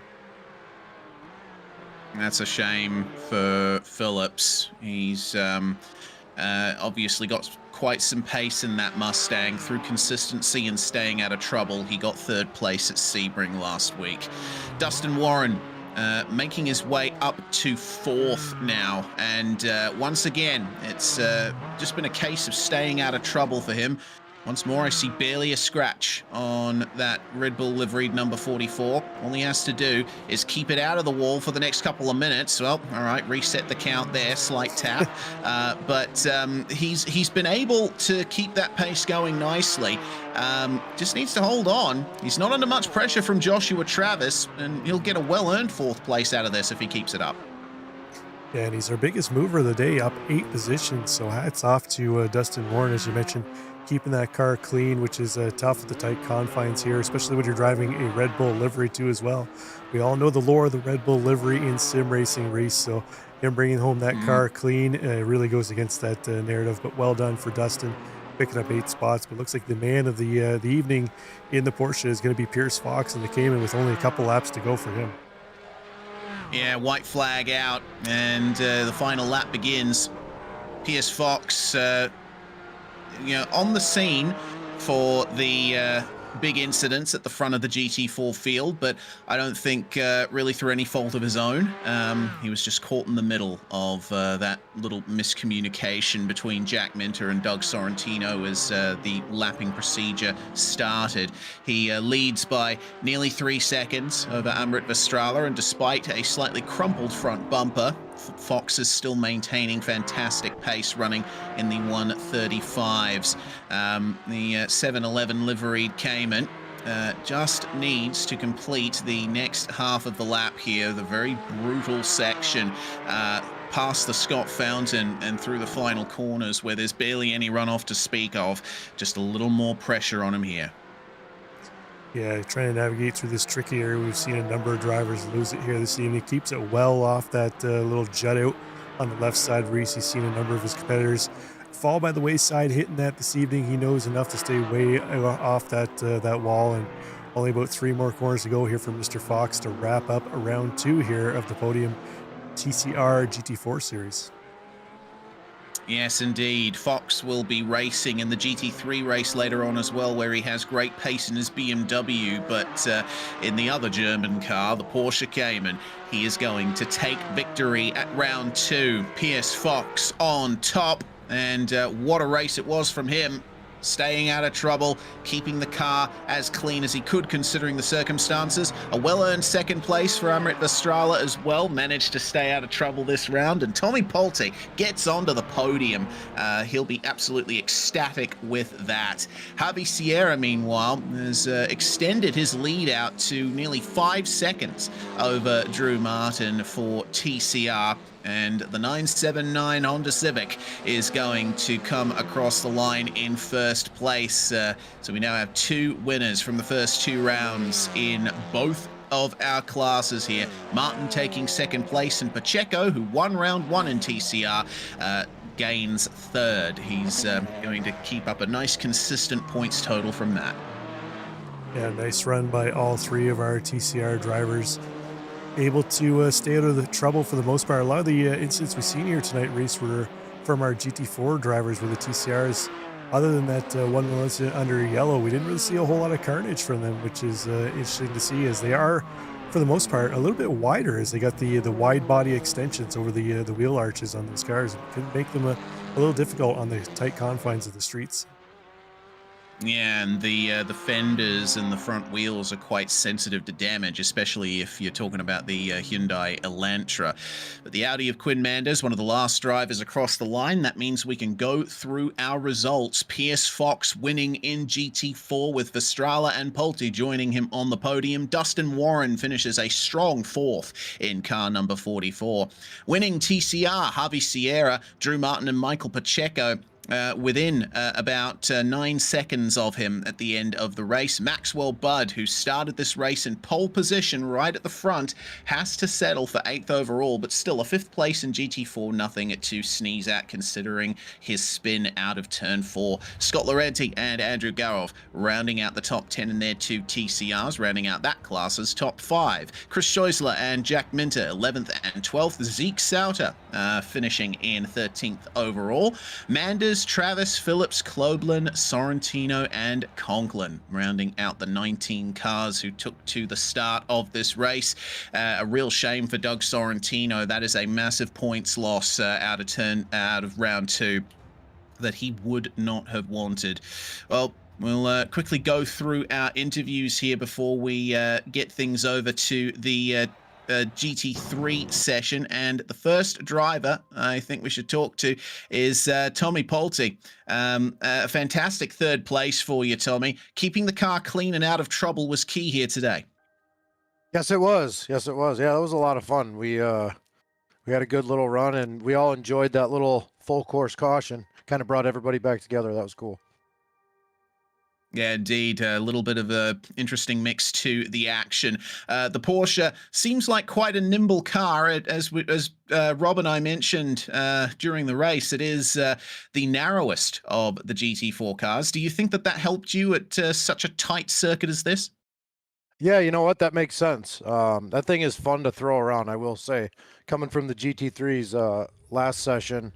That's a shame for Phillips. He's obviously got quite some pace in that Mustang. Through consistency and staying out of trouble, he got 3rd place at Sebring last week. Dustin Warren making his way up to 4th now, and once again, it's just been a case of staying out of trouble for him. Once more, I see barely a scratch on that Red Bull liveried number 44. All he has to do is keep it out of the wall for the next couple of minutes. Well, all right, reset the count there, slight tap. But he's been able to keep that pace going nicely. Just needs to hold on. He's not under much pressure from Joshua Travis, and he'll get a well-earned 4th place out of this if he keeps it up. Yeah, and he's our biggest mover of the day, up 8 positions. So hats off to Dustin Warren, as you mentioned, keeping that car clean, which is tough with the tight confines here, especially when you're driving a Red Bull livery too as well. We all know the lore of the Red Bull livery in sim racing race, so him bringing home that car clean really goes against that narrative. But well done for Dustin, picking up 8 spots. But looks like the man of the evening in the Porsche is going to be Pierce Fox in the Cayman with only a couple laps to go for him. Yeah, white flag out, and the final lap begins. Pierce Fox, on the scene for the big incidents at the front of the GT4 field, but I don't think really through any fault of his own. He was just caught in the middle of that little miscommunication between Jack Minter and Doug Sorrentino as the lapping procedure started. He leads by nearly 3 seconds over Amrit Vestrala, and despite a slightly crumpled front bumper, Fox is still maintaining fantastic pace, running in the 135s. The 711 liveried Cayman just needs to complete the next half of the lap here, the very brutal section past the Scott Fountain and through the final corners where there's barely any runoff to speak of. Just a little more pressure on him here. Yeah, trying to navigate through this tricky area. We've seen a number of drivers lose it here this evening. Keeps it well off that little jut out on the left side. Reese, he's seen a number of his competitors fall by the wayside, hitting that this evening. He knows enough to stay way off that wall, and only about 3 more corners to go here for Mr. Fox to wrap up round 2 here of the Podium TCR GT4 series. Yes, indeed. Fox will be racing in the GT3 race later on as well, where he has great pace in his BMW, but in the other German car, the Porsche Cayman, he is going to take victory at round 2. Pierce Fox on top, and what a race it was from him. Staying out of trouble, keeping the car as clean as he could considering the circumstances. A well-earned 2nd place for Amrit Vestrala as well, managed to stay out of trouble this round. And Tommy Polte gets onto the podium. He'll be absolutely ecstatic with that. Javi Sierra, meanwhile, has extended his lead out to nearly 5 seconds over Drew Martin for TCR. And the 979 Honda Civic is going to come across the line in 1st place. So we now have 2 winners from the first 2 rounds in both of our classes here. Martin taking 2nd place, and Pacheco, who won round 1 in TCR, gains 3rd. He's going to keep up a nice consistent points total from that. Yeah, nice run by all 3 of our TCR drivers. Able to stay out of the trouble for the most part. A lot of the incidents we've seen here tonight, Reese, were from our GT4 drivers with the TCRs. Other than that one incident under yellow, we didn't really see a whole lot of carnage from them, which is interesting to see, as they are, for the most part, a little bit wider, as they got the wide body extensions over the wheel arches on those cars. It could make them a little difficult on the tight confines of the streets. Yeah, and the fenders and the front wheels are quite sensitive to damage, especially if you're talking about the Hyundai Elantra. But the Audi of Quinn Manders, one of the last drivers across the line, that means we can go through our results. Pierce Fox winning in GT4 with Vestrala and Polte joining him on the podium. Dustin Warren finishes a strong 4th in car number 44. Winning TCR, Javi Sierra, Drew Martin and Michael Pacheco. Within about 9 seconds of him at the end of the race. Maxwell Budd, who started this race in pole position right at the front, has to settle for 8th overall, but still a 5th place in GT4, nothing to sneeze at considering his spin out of turn 4. Scott Laurenti and Andrew Garov rounding out the top 10 in their 2 TCRs, rounding out that class's top 5. Chris Scheusler and Jack Minter 11th and 12th. Zeke Sauter finishing in 13th overall. Manders, Travis, Phillips, Kloblin, Sorrentino, and Conklin, rounding out the 19 cars who took to the start of this race. A real shame for Doug Sorrentino. That is a massive points loss out of round 2. that he would not have wanted. Well, we'll quickly go through our interviews here before we get things over to the GT3 session. And the first driver I think we should talk to is Tommy Polte. A fantastic third place for you, Tommy. Keeping the car clean and out of trouble was key here today. Yes, it was. Yes, it was. Yeah, it was a lot of fun. We had a good little run, and we all enjoyed that little full course caution. Kind of brought everybody back together. That was cool. Yeah, indeed. A little bit of a interesting mix to the action. The Porsche seems like quite a nimble car. As Rob and I mentioned during the race, it is the narrowest of the GT4 cars. Do you think that helped you at such a tight circuit as this? Yeah, you know what? That makes sense. That thing is fun to throw around, I will say. Coming from the GT3s last session,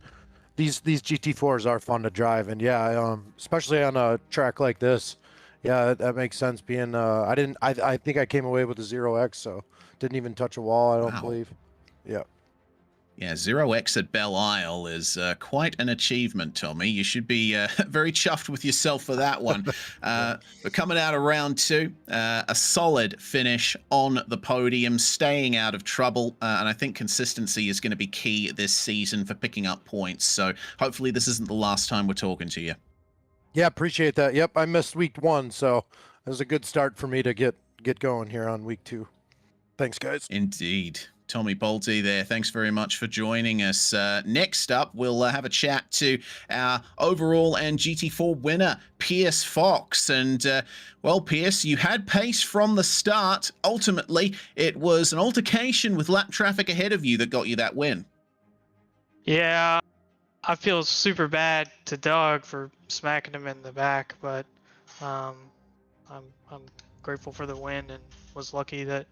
these GT4s are fun to drive, and yeah, especially on a track like this. Yeah, that makes sense. Being I think I came away with a 0x, so didn't even touch a wall. I don't believe. Yeah. Yeah, 0x at Belle Isle is quite an achievement, Tommy. You should be very chuffed with yourself for that one. But coming out of round two, a solid finish on the podium, staying out of trouble. And I think consistency is going to be key this season for picking up points. So hopefully this isn't the last time we're talking to you. Yeah, appreciate that. Yep, I missed week one, so it was a good start for me to get going here on week two. Thanks, guys. Indeed. Tommy Polte there. Thanks very much for joining us. Next up, we'll have a chat to our overall and GT4 winner, Pierce Fox. And, well, Pierce, you had pace from the start. Ultimately, it was an altercation with lap traffic ahead of you that got you that win. Yeah, I feel super bad to Doug for smacking him in the back, but I'm grateful for the win and was lucky that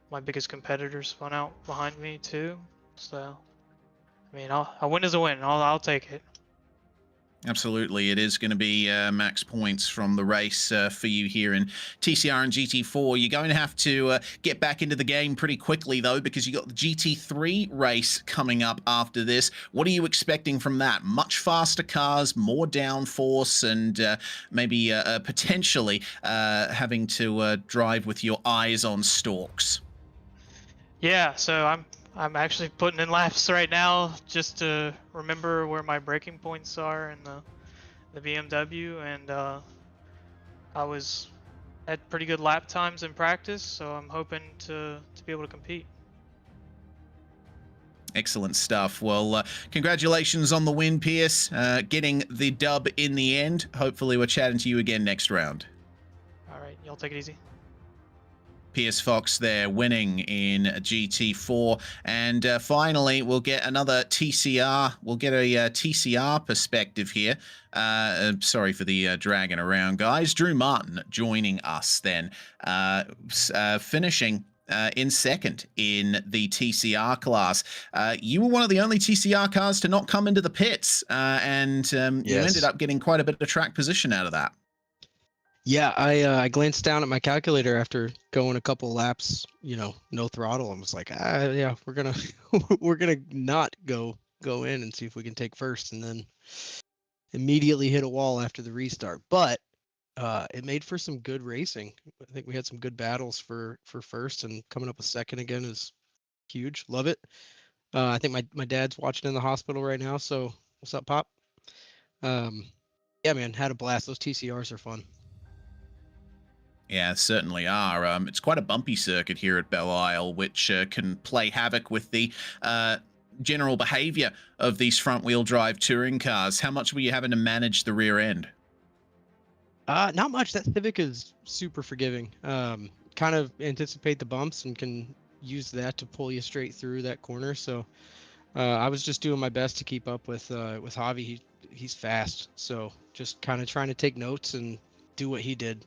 my biggest competitor spun out behind me too. So, I mean, a win is a win. I'll take it. Absolutely. It is going to be max points from the race for you here in TCR and GT4. You're going to have to get back into the game pretty quickly, though, because you got the GT3 race coming up after this. What are you expecting from that? Much faster cars, more downforce, and maybe potentially having to drive with your eyes on stalks. Yeah, so I'm actually putting in laps right now just to remember where my braking points are in the BMW, and I was at pretty good lap times in practice, so I'm hoping to be able to compete. Excellent stuff. Well, congratulations on the win, Pierce. Getting the dub in the end. Hopefully we're chatting to you again next round. All right, y'all take it easy. Pierce Fox there winning in GT4. And finally, we'll get another TCR. We'll get a TCR perspective here. Sorry for the dragging around, guys. Drew Martin joining us then, finishing in second in the TCR class. You were one of the only TCR cars to not come into the pits, and you ended up getting quite a bit of track position out of that. Yeah, I glanced down at my calculator after going a couple laps, no throttle, and was like, yeah, we're gonna not go in and see if we can take first, and then immediately hit a wall after the restart. But it made for some good racing. I think we had some good battles for first, and coming up with second again is huge. Love it. I think my dad's watching in the hospital right now, so what's up, Pop? Yeah, man, had a blast. Those TCRs are fun. Yeah, certainly are. It's quite a bumpy circuit here at Belle Isle, which can play havoc with the general behavior of these front-wheel drive touring cars. How much were you having to manage the rear end? Not much. That Civic is super forgiving. Kind of anticipate the bumps and can use that to pull you straight through that corner. So I was just doing my best to keep up with Javi. He's fast, so just kind of trying to take notes and do what he did.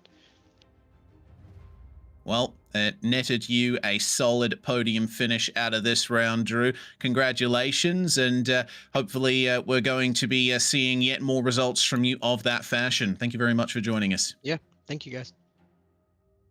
Well, it netted you a solid podium finish out of this round, Drew. Congratulations, and hopefully we're going to be seeing yet more results from you of that fashion. Thank you very much for joining us. Yeah, thank you, guys.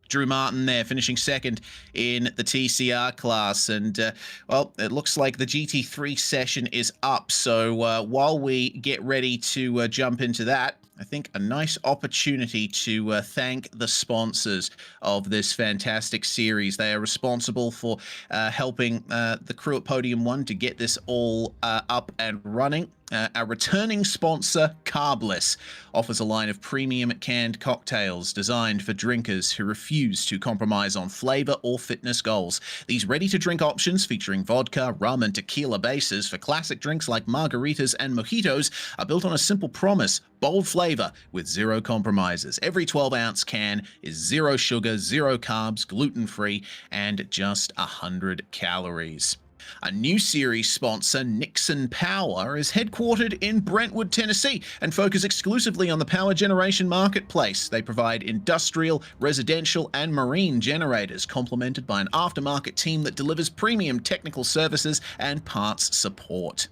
Drew Martin there finishing second in the TCR class. And, well, it looks like the GT3 session is up. So while we get ready to jump into that, I think a nice opportunity to thank the sponsors of this fantastic series. They are responsible for helping the crew at Podium 1 to get this all up and running. Our returning sponsor, Carbless, offers a line of premium canned cocktails designed for drinkers who refuse to compromise on flavor or fitness goals. These ready-to-drink options featuring vodka, rum, and tequila bases for classic drinks like margaritas and mojitos are built on a simple promise: bold flavor with zero compromises. Every 12-ounce can is 0 sugar, 0 carbs, gluten-free, and just 100 calories. A new series sponsor, Nixon Power, is headquartered in Brentwood, Tennessee, and focus exclusively on the power generation marketplace. They provide industrial, residential, and marine generators, complemented by an aftermarket team that delivers premium technical services and parts support.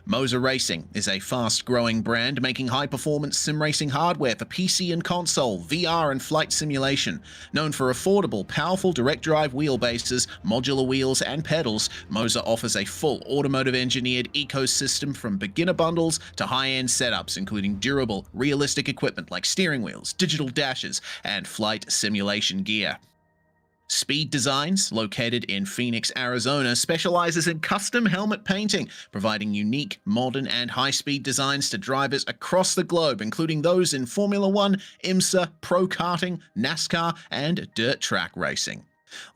Moser Racing is a fast-growing brand making high-performance sim racing hardware for PC and console, VR and flight simulation. Known for affordable, powerful direct-drive wheelbases, modular wheels and pedals, Moser offers a full automotive-engineered ecosystem from beginner bundles to high-end setups, including durable, realistic equipment like steering wheels, digital dashes, and flight simulation gear. Speed Designs, located in Phoenix, Arizona, specializes in custom helmet painting, providing unique, modern, and high-speed designs to drivers across the globe, including those in Formula One, IMSA, pro karting, NASCAR, and dirt track racing.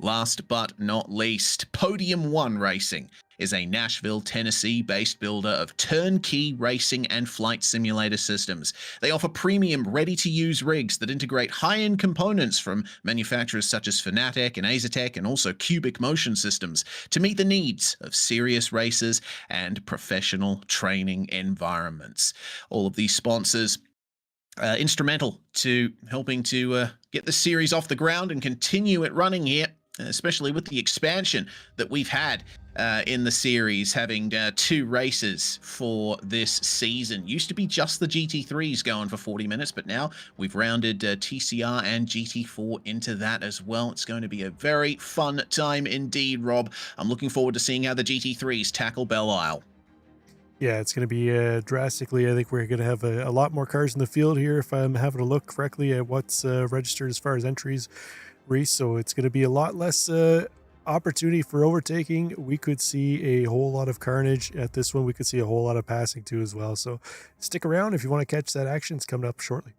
Last but not least, Podium 1 Racing is a Nashville, Tennessee-based builder of turnkey racing and flight simulator systems. They offer premium, ready-to-use rigs that integrate high-end components from manufacturers such as Fanatec and Azatek, and also Cubic Motion Systems, to meet the needs of serious racers and professional training environments. All of these sponsors instrumental to helping to get the series off the ground and continue it running here, especially with the expansion that we've had in the series, having 2 races for this season. Used to be just the GT3s going for 40 minutes, but now we've rounded TCR and GT4 into that as well. It's going to be a very fun time indeed, Rob. I'm looking forward to seeing how the GT3s tackle Belle Isle. Yeah, it's going to be drastically. I think we're going to have a lot more cars in the field here if I'm having a look correctly at what's registered as far as entries, Reese. So it's going to be a lot less opportunity for overtaking. We could see a whole lot of carnage at this one. We could see a whole lot of passing too as well. So stick around if you want to catch that action. It's coming up shortly.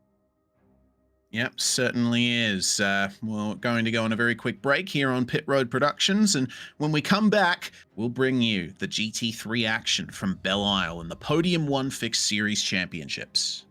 Yep, certainly is. We're going to go on a very quick break here on Pit Road Productions, and when we come back, we'll bring you the GT3 action from Belle Isle and the Podium 1 Fixed Series Championships.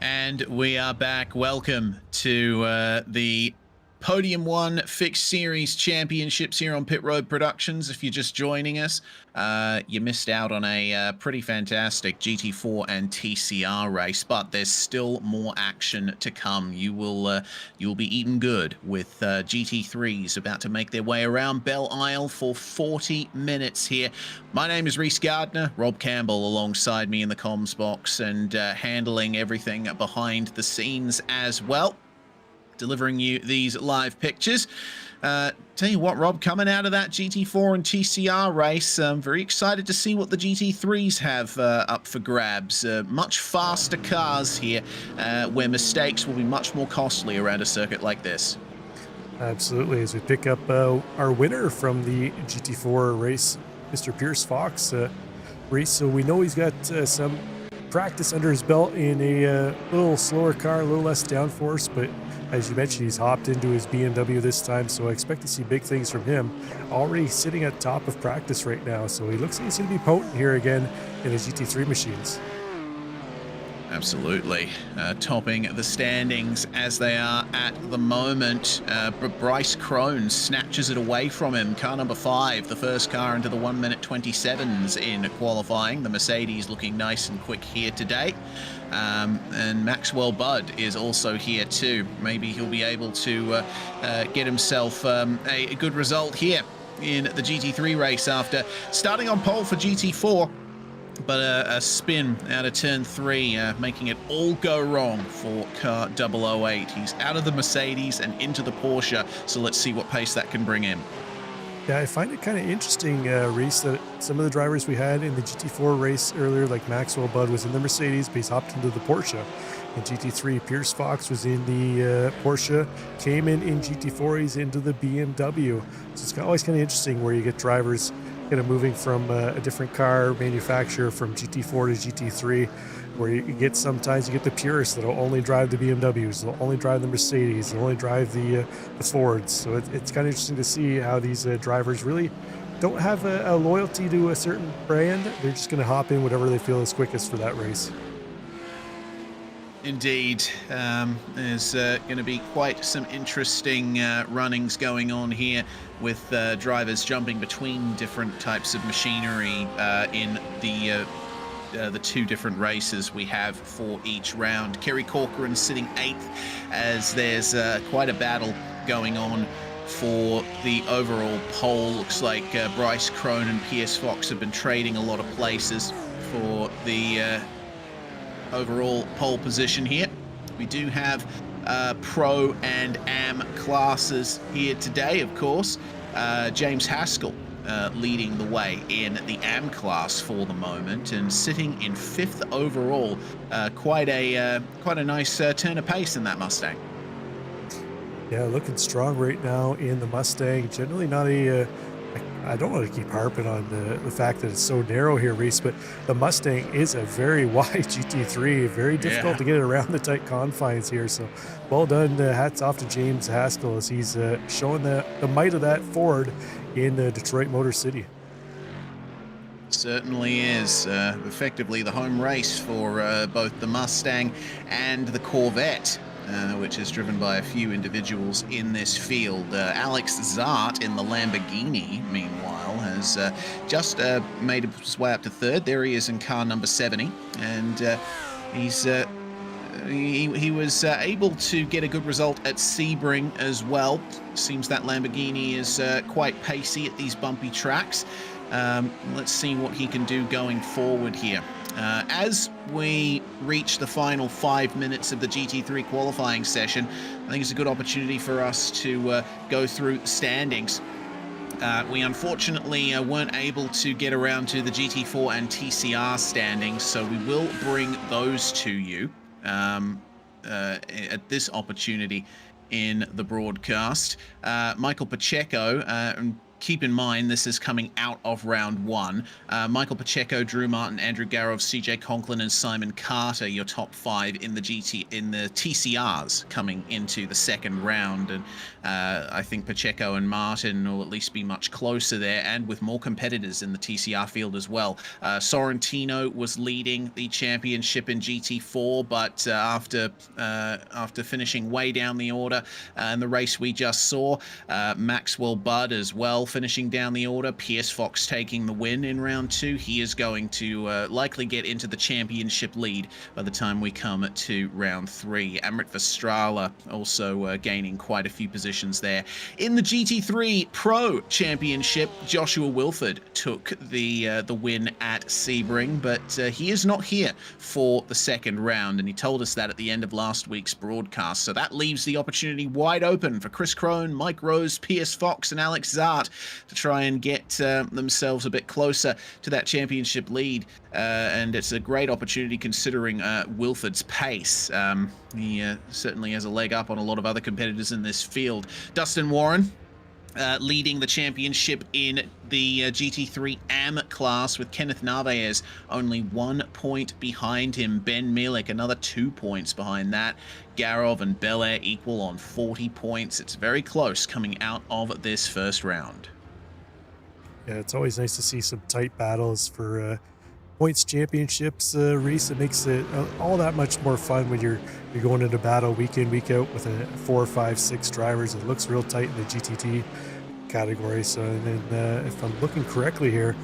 And we are back. Welcome to the Podium 1 Fixed Series Championships here on Pit Road Productions. If you're just joining us, you missed out on a pretty fantastic GT4 and TCR race, but there's still more action to come. You'll be eating good with GT3s about to make their way around Belle Isle for 40 minutes here. My name is Reese Gardner, Rob Campbell alongside me in the comms box and handling everything behind the scenes as well, delivering you these live pictures. Tell you what, Rob, coming out of that GT4 and TCR race, I'm very excited to see what the GT3s have up for grabs. Much faster cars here, where mistakes will be much more costly around a circuit like this. Absolutely. As we pick up our winner from the GT4 race, Mr. Pierce Fox race. So we know he's got some practice under his belt in a little slower car, a little less downforce, but as you mentioned, he's hopped into his BMW this time, so I expect to see big things from him. Already sitting at top of practice right now, so he looks like he's going to be potent here again in his GT3 machines. Absolutely. Topping the standings as they are at the moment. Bryce Crone snatches it away from him. Car number 5, the first car into the 1 minute 27s in qualifying. The Mercedes looking nice and quick here today. And Maxwell Budd is also here too. Maybe he'll be able to get himself a good result here in the GT3 race after starting on pole for GT4. But a spin out of turn 3, making it all go wrong for car 008. He's out of the Mercedes and into the Porsche, so let's see what pace that can bring him. Yeah, I find it kind of interesting, Reese, that some of the drivers we had in the GT4 race earlier, like Maxwell Budd, was in the Mercedes, but he's hopped into the Porsche. In GT3, Pierce Fox was in the Porsche, came in GT4, he's into the BMW. So it's always kind of interesting where you get drivers kind of moving from a different car manufacturer from GT4 to GT3, where you get sometimes you get the purists that'll only drive the BMWs, they'll only drive the Mercedes, they'll only drive the Fords. So it's kind of interesting to see how these drivers really don't have a loyalty to a certain brand. They're just going to hop in whatever they feel is quickest for that race. Indeed. There's going to be quite some interesting runnings going on here with drivers jumping between different types of machinery in the 2 different races we have for each round. Kerry Corcoran sitting 8th as there's quite a battle going on for the overall pole. Looks like Bryce Crone and Pierce Fox have been trading a lot of places for the overall pole position here. We do have Pro and Am classes here today, of course. James Haskell leading the way in the Am class for the moment and sitting in 5th overall. Quite a nice turn of pace in that Mustang. Yeah, looking strong right now in the Mustang. Generally not I don't want to keep harping on the fact that it's so narrow here, Reese, but the Mustang is a very wide GT3, very difficult to get it around the tight confines here. So well done. Hats off to James Haskell as he's showing the might of that Ford in Detroit Motor City. Certainly is. Effectively the home race for both the Mustang and the Corvette. Which is driven by a few individuals in this field. Alex Zart in the Lamborghini, meanwhile, has just made his way up to 3rd. There he is in car number 70, and he was able to get a good result at Sebring as well. Seems that Lamborghini is quite pacey at these bumpy tracks. Let's see what he can do going forward here. As we reach the final 5 minutes of the GT3 qualifying session, I think it's a good opportunity for us to go through the standings. We unfortunately weren't able to get around to the GT4 and TCR standings, so we will bring those to you at this opportunity in the broadcast. Michael Pacheco, and keep in mind this is coming out of round one. Michael Pacheco, Drew Martin, Andrew Garov, CJ Conklin, and Simon Carter, your top 5 in the TCRs coming into the second round. And I think Pacheco and Martin will at least be much closer there, and with more competitors in the TCR field as well. Sorrentino was leading the championship in GT4, but after finishing way down the order in the race we just saw, Maxwell Budd as well finishing down the order. Pierce Fox taking the win in round 2. He is going to likely get into the championship lead by the time we come to round 3. Amrit Vestrala also gaining quite a few positions there. In the GT3 Pro Championship, Joshua Wilford took the win at Sebring, but he is not here for the second round, and he told us that at the end of last week's broadcast. So that leaves the opportunity wide open for Chris Crone, Mike Rose, Pierce Fox, and Alex Zart to try and get themselves a bit closer to that championship lead. And it's a great opportunity considering Wilford's pace. He certainly has a leg up on a lot of other competitors in this field. Dustin Warren leading the championship in the GT3 AM class, with Kenneth Narvaez only 1 point behind him. Ben Milik another 2 points behind that. Garov and Belair equal on 40 points. It's very close coming out of this first round. Yeah, it's always nice to see some tight battles for points championships. Reese, it makes it all that much more fun when you're going into battle week in, week out with 4, 5, 6 drivers. It looks real tight in the GTT category. So, and then if I'm looking correctly here,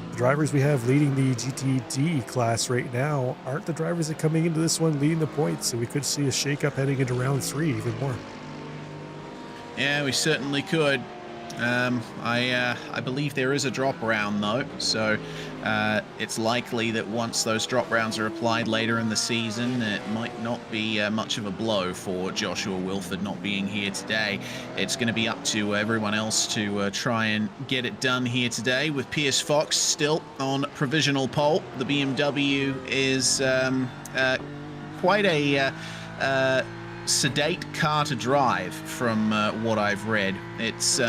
the drivers we have leading the GTD class right now aren't the drivers that coming into this one leading the points. So we could see a shakeup heading into round 3 even more. Yeah, we certainly could. I believe there is a drop round though, so it's likely that once those drop rounds are applied later in the season, it might not be much of a blow for Joshua Wilford not being here today. It's going to be up to everyone else to try and get it done here today, with Pierce Fox still on provisional pole. The BMW is quite a sedate car to drive from what I've read. It's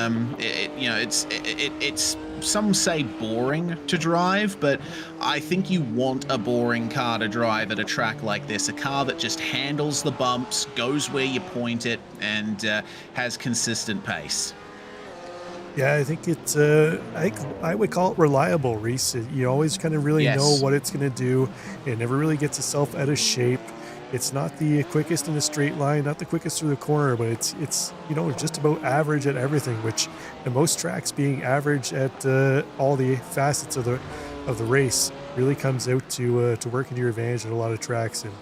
it's some say boring to drive, but I think you want a boring car to drive at a track like this, a car that just handles the bumps, goes where you point it, and has consistent pace. Yeah, I think it's I would call it reliable, Reese. You always kind of really know what it's going to do. It never really gets itself out of shape. It's not the quickest in a straight line, not the quickest through the corner, but it's just about average at everything, which in most tracks being average at all the facets of the race really comes out to work into your advantage at a lot of tracks. And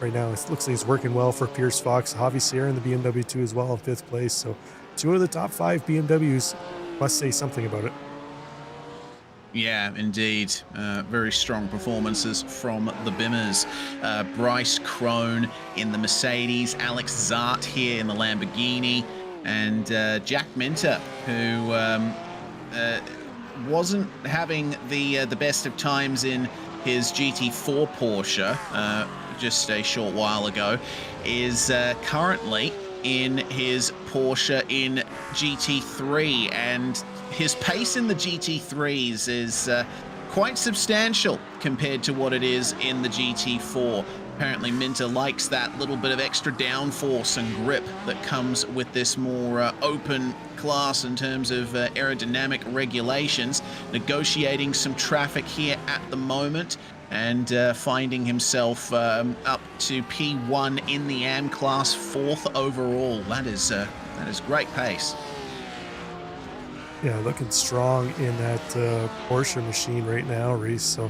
right now it looks like it's working well for Pierce Fox. Javi Sierra in the BMW 2 as well in 5th place. So 2 of the top 5 BMWs must say something about it. Yeah, indeed. Very strong performances from the Bimmers. Bryce Crone in the Mercedes, Alex Zart here in the Lamborghini, and Jack Minter, who wasn't having the best of times in his GT4 Porsche just a short while ago, is currently in his Porsche in GT3, and his pace in the GT3s is quite substantial compared to what it is in the GT4. Apparently Minter likes that little bit of extra downforce and grip that comes with this more open class in terms of aerodynamic regulations, negotiating some traffic here at the moment, and finding himself up to P1 in the AM class, 4th overall. That is great pace. Yeah, looking strong in that Porsche machine right now, Reese. So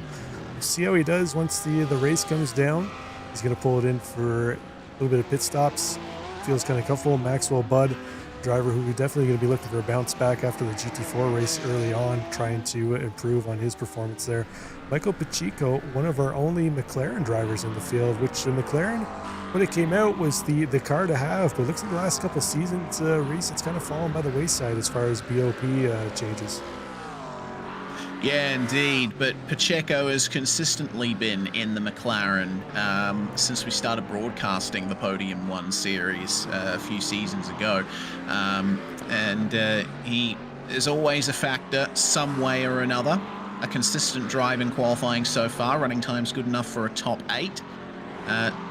we'll see how he does once the race comes down. He's going to pull it in for a little bit of pit stops. Feels kind of comfortable. Maxwell Budd, driver who we're definitely going to be looking for a bounce back after the GT4 race early on, trying to improve on his performance there. Michael Pacheco, one of our only McLaren drivers in the field, which McLaren, when it came out, was the car to have, but it looks like the last couple of seasons, Reese, it's kind of fallen by the wayside as far as BOP changes. Yeah, indeed. But Pacheco has consistently been in the McLaren since we started broadcasting the Podium 1 series a few seasons ago. And he is always a factor some way or another. A consistent drive in qualifying so far, running time's good enough for a top 8.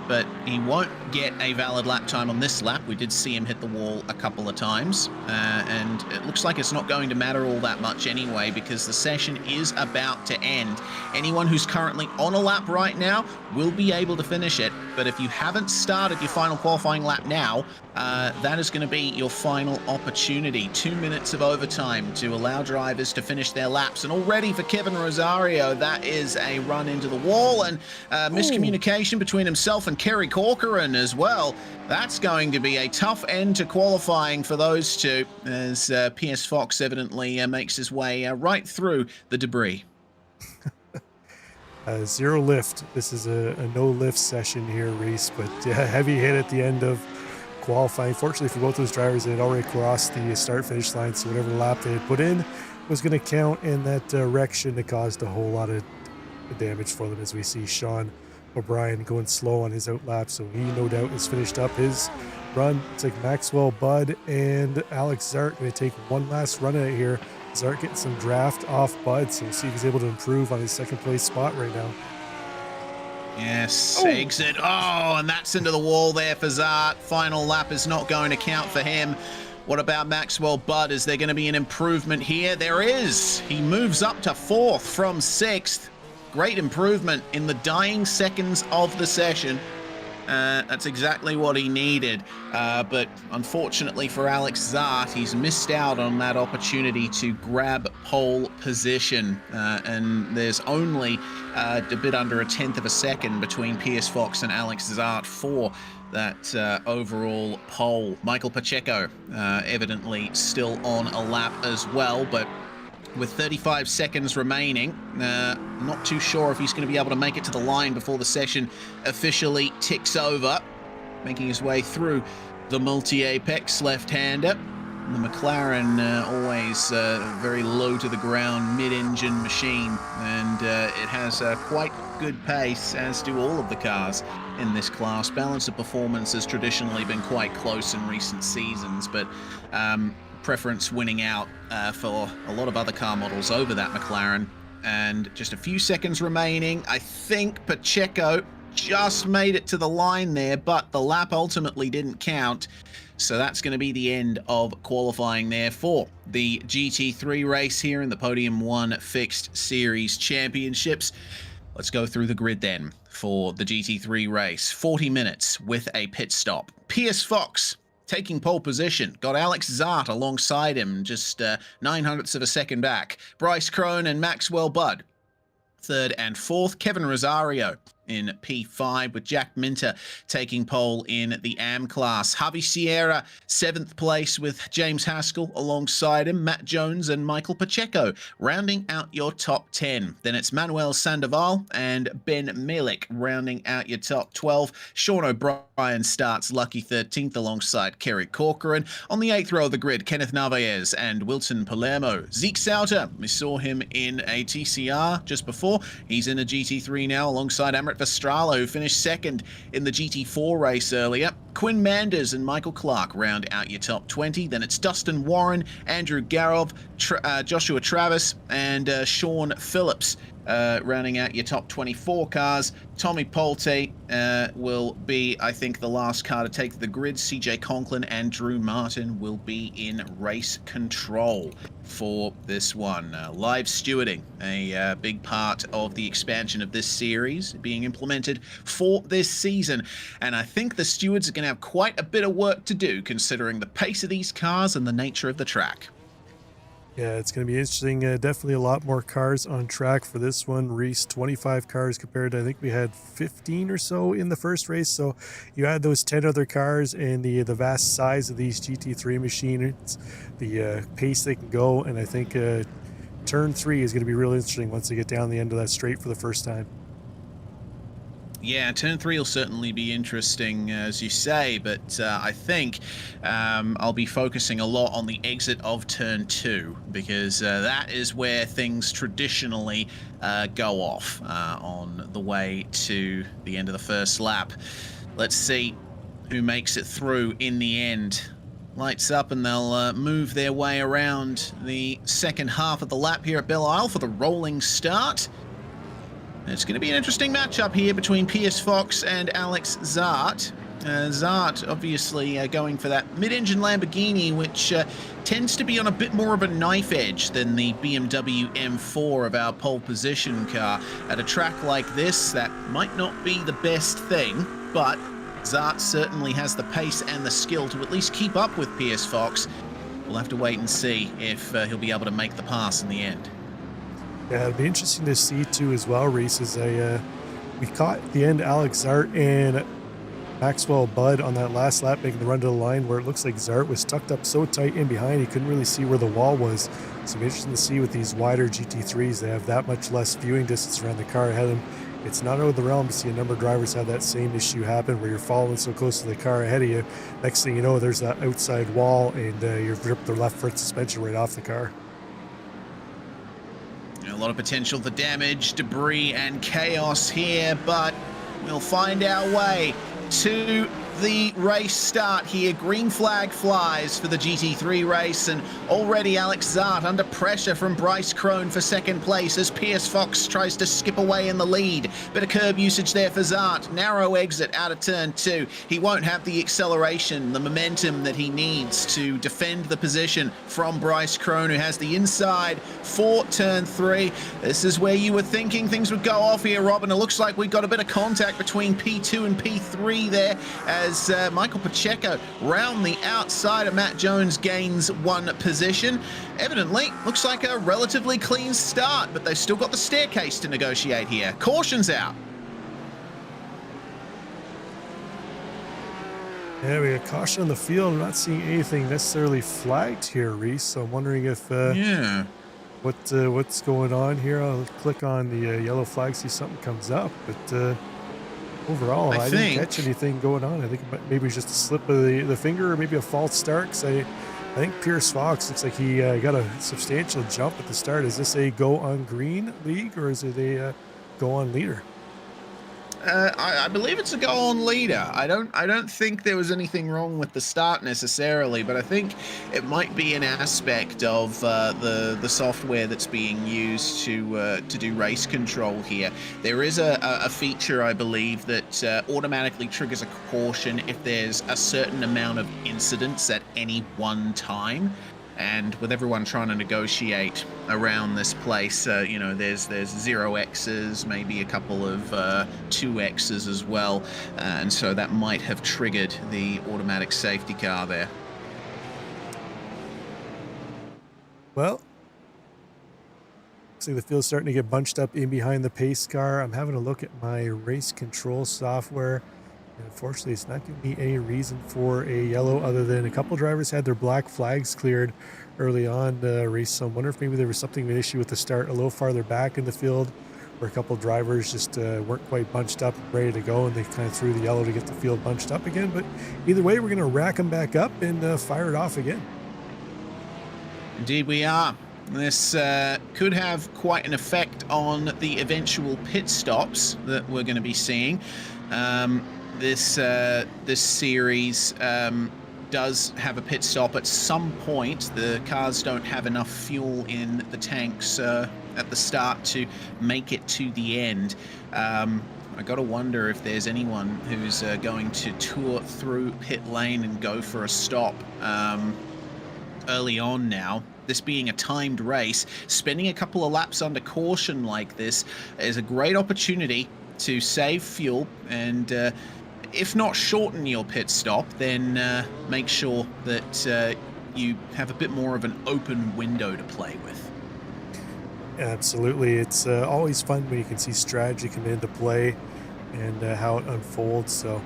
But he won't get a valid lap time on this lap. We did see him hit the wall a couple of times, and it looks like it's not going to matter all that much anyway, because the session is about to end. Anyone who's currently on a lap right now will be able to finish it, but if you haven't started your final qualifying lap now, that is going to be your final opportunity. 2 minutes of overtime to allow drivers to finish their laps, and already for Kevin Rosario, that is a run into the wall, and miscommunication between himself and Kerry Corcoran as well. That's going to be a tough end to qualifying for those two, as P.S. Fox evidently makes his way right through the debris. Zero lift. This is a no lift session here, Reese, but heavy hit at the end of qualifying. Fortunately for both those drivers, they had already crossed the start finish line, so whatever lap they had put in was going to count, and that wreck shouldn't have caused a whole lot of damage for them, as we see Sean O'Brien going slow on his out lap, so he no doubt has finished up his run. It's like Maxwell Budd and Alex Zart going to take one last run at it here. Zart getting some draft off Budd, so we'll see if he's able to improve on his second place spot right now. Yes, exit. Oh, and that's into the wall there for Zart. Final lap is not going to count for him. What about Maxwell Budd? Is there going to be an improvement here? There is. He moves up to 4th from 6th. Great improvement in the dying seconds of the session. That's exactly what he needed. But unfortunately for Alex Zart, he's missed out on that opportunity to grab pole position. And there's only a bit under a 1/10 of a second between P.S. Fox and Alex Zart for that overall pole. Michael Pacheco evidently still on a lap as well, but with 35 seconds remaining, not too sure if he's going to be able to make it to the line before the session officially ticks over. Making his way through the multi-apex left-hander. The McLaren always very low to the ground, mid-engine machine, and it has quite good pace, as do all of the cars in this class. Balance of performance has traditionally been quite close in recent seasons, but preference winning out for a lot of other car models over that McLaren. And just a few seconds remaining. I think Pacheco just made it to the line there, but the lap ultimately didn't count. So that's going to be the end of qualifying there for the GT3 race here in the Podium 1 Fixed Series Championships. Let's go through the grid then for the GT3 race. 40 minutes with a pit stop. P.S. Fox taking pole position, got Alex Zart alongside him, just 0.09 of a second back. Bryce Crone and Maxwell Budd, 3rd and 4th. Kevin Rosario in P5, with Jack Minter taking pole in the AM class. Javi Sierra, 7th place with James Haskell alongside him. Matt Jones and Michael Pacheco rounding out your top 10. Then it's Manuel Sandoval and Ben Milik rounding out your top 12. Sean O'Brien starts lucky 13th alongside Kerry Corcoran. On the 8th row of the grid, Kenneth Narvaez and Wilton Palermo. Zeke Sauter, we saw him in a TCR just before. He's in a GT3 now alongside Amrit Vestrala, who finished 2nd in the GT4 race earlier. Quinn Manders and Michael Clark round out your top 20. Then it's Dustin Warren, Andrew Garov, Joshua Travis, and Sean Phillips rounding out your top 24 cars. Tommy Polte will be, I think, the last car to take the grid. CJ Conklin and Drew Martin will be in race control for this one. Live stewarding, a big part of the expansion of this series being implemented for this season. And I think the stewards are going to have quite a bit of work to do, considering the pace of these cars and the nature of the track. Yeah, it's going to be interesting. Definitely a lot more cars on track for this one. Reese, 25 cars compared to, I think we had 15 or so in the first race. So you add those 10 other cars and the vast size of these GT3 machines, the pace they can go. And I think turn 3 is going to be really interesting once they get down the end of that straight for the first time. Yeah, turn 3 will certainly be interesting, as you say, but I think I'll be focusing a lot on the exit of turn 2, because that is where things traditionally go off on the way to the end of the first lap. Let's see who makes it through in the end. lights up and they'll move their way around the second half of the lap here at Belle Isle for the rolling start. It's going to be an interesting matchup here between Pierce Fox and Alex Zart. Zart obviously going for that mid-engine Lamborghini, which tends to be on a bit more of a knife edge than the BMW M4 of our pole position car. At a track like this, that might not be the best thing, but Zart certainly has the pace and the skill to at least keep up with Pierce Fox. We'll have to wait and see if he'll be able to make the pass in the end. Yeah, it'd be interesting to see too as well, Reese, as we caught at the end Alex Zart and Maxwell Budd on that last lap making the run to the line where it looks like Zart was tucked up so tight in behind he couldn't really see where the wall was. So it'll be interesting to see with these wider GT3s, they have that much less viewing distance around the car ahead of them. It's not out of the realm to see a number of drivers have that same issue happen where you're following so close to the car ahead of you. Next thing you know, there's that outside wall and you've ripped the left front suspension right off the car. A lot of potential for damage, debris, and chaos here, but we'll find our way to the race start here. Green flag flies for the GT3 race, and already Alex Zart under pressure from Bryce Crone for second place as Pierce Fox tries to skip away in the lead. Bit of curb usage there for Zart. Narrow exit out of turn 2. He won't have the acceleration, the momentum that he needs to defend the position from Bryce Crone, who has the inside for turn 3. This is where you were thinking things would go off here, Robin. It looks like we've got a bit of contact between P2 and P3 there as Michael Pacheco round the outside of Matt Jones gains 1 position. Evidently, looks like a relatively clean start, but they've still got the staircase to negotiate here. Caution's out. Yeah, we got caution on the field. I'm not seeing anything necessarily flagged here, Reese. So I'm wondering if what's going on here. I'll click on the yellow flag, see something comes up, but overall, I didn't catch anything going on. I think maybe it's just a slip of the finger or maybe a false start. Because I think Pierce Fox looks like he got a substantial jump at the start. Is this a go on green league or is it a go on leader? I believe it's a go on leader. I don't think there was anything wrong with the start necessarily, but I think it might be an aspect of the software that's being used to do race control here. There is a feature, I believe, that automatically triggers a caution if there's a certain amount of incidents at any one time. And with everyone trying to negotiate around this place, you know, there's 0x's, maybe a couple of 2x's as well, and so that might have triggered the automatic safety car there. Well, looks like the field's starting to get bunched up in behind the pace car. I'm having a look at my race control software. Unfortunately, it's not giving me any reason for a yellow other than a couple drivers had their black flags cleared early on the race. So I wonder if maybe there was something of an issue with the start a little farther back in the field where a couple drivers just weren't quite bunched up and ready to go and they kind of threw the yellow to get the field bunched up again. But either way, we're going to rack them back up and fire it off again. Indeed we are. This could have quite an effect on the eventual pit stops that we're going to be seeing. This series does have a pit stop at some point. The cars don't have enough fuel in the tanks at the start to make it to the end. I got to wonder if there's anyone who's going to tour through pit lane and go for a stop early on now. This being a timed race, spending a couple of laps under caution like this is a great opportunity to save fuel and if not shorten your pit stop, then make sure that you have a bit more of an open window to play with. Absolutely. It's always fun when you can see strategy come into play and how it unfolds. So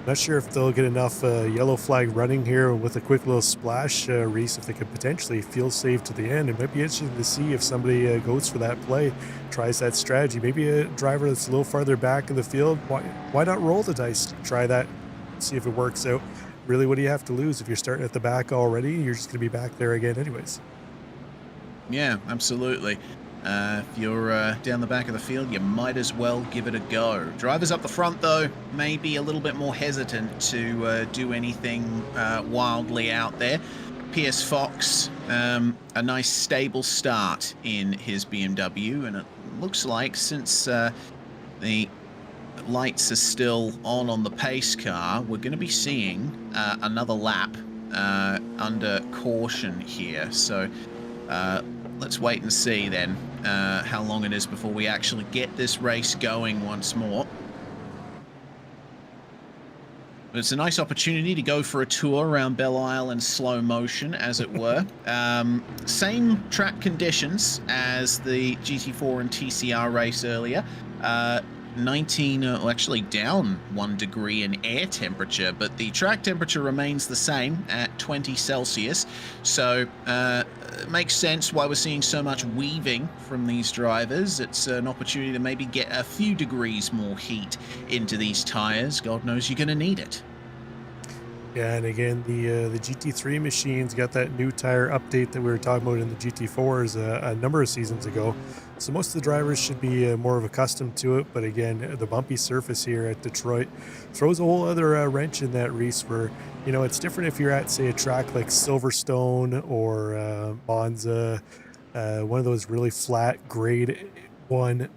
not sure if they'll get enough yellow flag running here with a quick little splash, Reese, if they could potentially field save to the end. It might be interesting to see if somebody goes for that play, tries that strategy. Maybe a driver that's a little farther back in the field, why not roll the dice? Try that, see if it works out. Really, what do you have to lose if you're starting at the back already? You're just going to be back there again anyways. Yeah, absolutely. If you're down the back of the field, you might as well give it a go. Drivers up the front, though, may be a little bit more hesitant to do anything wildly out there. Pierce Fox, a nice stable start in his BMW, and it looks like since the lights are still on the pace car, we're going to be seeing another lap under caution here. So let's wait and see then how long it is before we actually get this race going once more. But it's a nice opportunity to go for a tour around Belle Isle in slow motion, as it were. Same track conditions as the GT4 and TCR race earlier. 19, actually down 1 degree in air temperature, but the track temperature remains the same at 20 Celsius. So it makes sense why we're seeing so much weaving from these drivers. It's an opportunity to maybe get a few degrees more heat into these tires. God knows you're going to need it. Yeah, and again, the GT3 machines got that new tire update that we were talking about in the GT4s a number of seasons ago. So most of the drivers should be more of accustomed to it. But again, the bumpy surface here at Detroit throws a whole other wrench in that, Reese, where, you know, it's different if you're at, say, a track like Silverstone or Monza, one of those really flat grade 1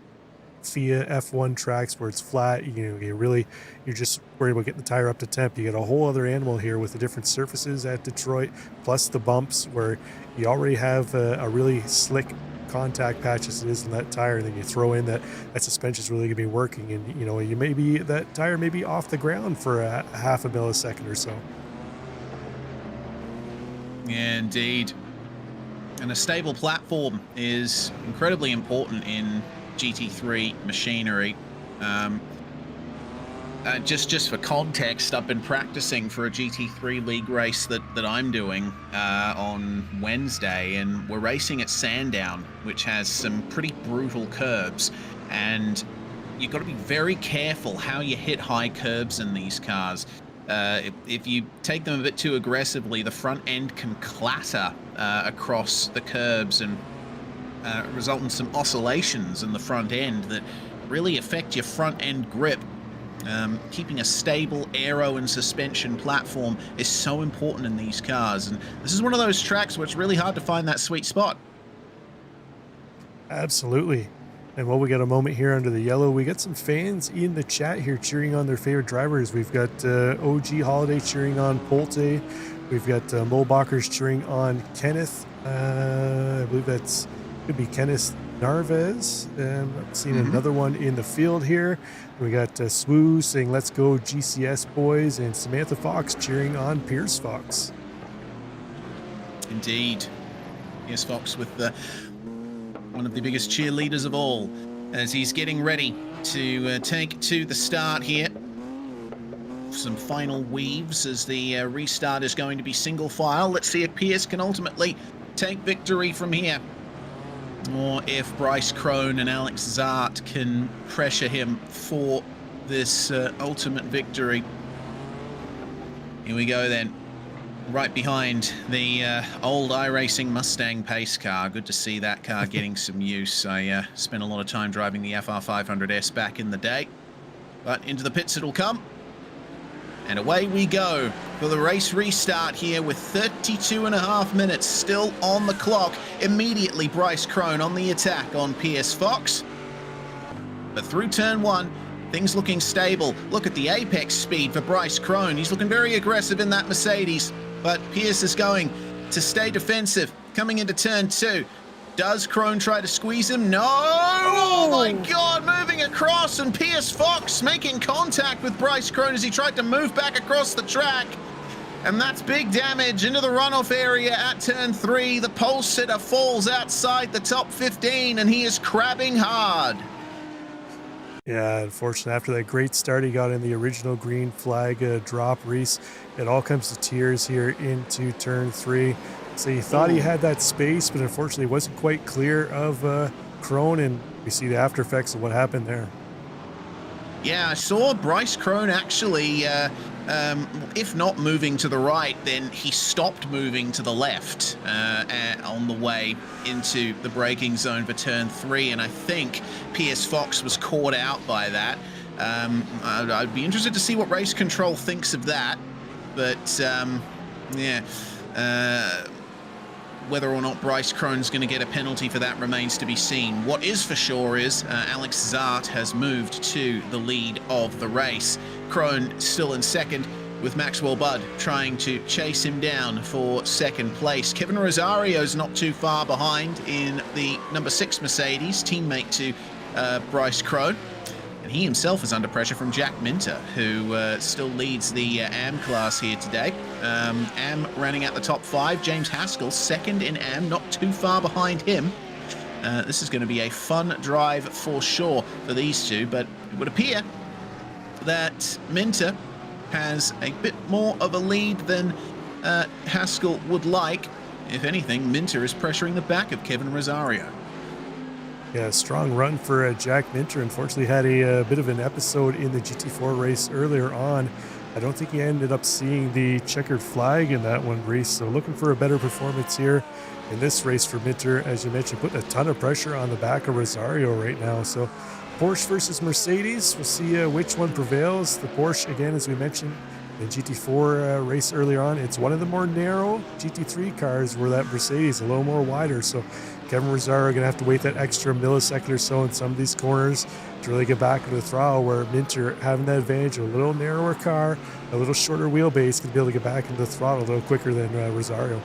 FIA F1 tracks where it's flat. You know, you're just worried about getting the tire up to temp. You get a whole other animal here with the different surfaces at Detroit, plus the bumps where you already have a really slick contact patch as it is in that tire, and then you throw in that suspension is really gonna be working, and you know, that tire may be off the ground for a half a millisecond or so. Yeah, indeed. And a stable platform is incredibly important in GT3 machinery. Just for context, I've been practicing for a GT3 league race that I'm doing on Wednesday, and we're racing at Sandown, which has some pretty brutal curbs, and you've got to be very careful how you hit high curbs in these cars. If you take them a bit too aggressively, the front end can clatter across the curbs and result in some oscillations in the front end that really affect your front end grip. Keeping a stable aero and suspension platform is so important in these cars, and this is one of those tracks where it's really hard to find that sweet spot. Absolutely. And while we got a moment here under the yellow, we got some fans in the chat here cheering on their favorite drivers. We've got OG Holiday cheering on Polte. We've got Mulbachers cheering on Kenneth. I believe that's could be Kenneth Narvez. I'm seeing another one in the field here. We got Swoo saying, "Let's go GCS boys," and Samantha Fox cheering on Pierce Fox. Indeed. Pierce Fox with one of the biggest cheerleaders of all, as he's getting ready to take to the start here. Some final weaves as the restart is going to be single file. Let's see if Pierce can ultimately take victory from here, or if Bryce Crone and Alex Zart can pressure him for this ultimate victory. Here we go then. Right behind the old iRacing Mustang pace car. Good to see that car getting some use. I spent a lot of time driving the FR500S back in the day. But into the pits it'll come. And away we go for the race restart here with 32.5 minutes still on the clock. Immediately Bryce Crone on the attack on Pierce Fox. But through turn 1, things looking stable. Look at the apex speed for Bryce Crone. He's looking very aggressive in that Mercedes. But Pierce is going to stay defensive. Coming into turn 2. Does Crone try to squeeze him? No! Oh my God, moving across, and Pierce Fox making contact with Bryce Crone as he tried to move back across the track. And that's big damage into the runoff area at turn 3. The pole sitter falls outside the top 15, and he is crabbing hard. Yeah, unfortunately, after that great start he got in the original green flag drop, Reese, it all comes to tears here into turn 3. So he thought he had that space, but unfortunately wasn't quite clear of Crone, and we see the after effects of what happened there. Yeah, I saw Bryce Crone actually if not moving to the right, then he stopped moving to the left on the way into the braking zone for turn 3, and I think Pierce Fox was caught out by that. I'd be interested to see what race control thinks of that, but yeah. Whether or not Bryce Krone's going to get a penalty for that remains to be seen. What is for sure is Alex Zart has moved to the lead of the race. Krone still in second, with Maxwell Budd trying to chase him down for second place. Kevin Rosario's not too far behind in the number 6 Mercedes, teammate to Bryce Krone. And he himself is under pressure from Jack Minter, who still leads the AM class here today. AM running at the top 5. James Haskell second in AM, not too far behind him. This is going to be a fun drive for sure for these two, but it would appear that Minter has a bit more of a lead than Haskell would like. If anything, Minter is pressuring the back of Kevin Rosario. Yeah, strong run for Jack Minter. Unfortunately, had a bit of an episode in the GT4 race earlier on. I don't think he ended up seeing the checkered flag in that one, Reese. So looking for a better performance here in this race for Minter. As you mentioned, putting a ton of pressure on the back of Rosario right now. So Porsche versus Mercedes. We'll see which one prevails. The Porsche, again, as we mentioned, the GT4 race earlier on, it's one of the more narrow GT3 cars, where that Mercedes a little more wider. So Kevin Rosario going to have to wait that extra millisecond or so in some of these corners to really get back into the throttle, where Minter having that advantage of a little narrower car, a little shorter wheelbase, can be able to get back into the throttle a little quicker than Rosario.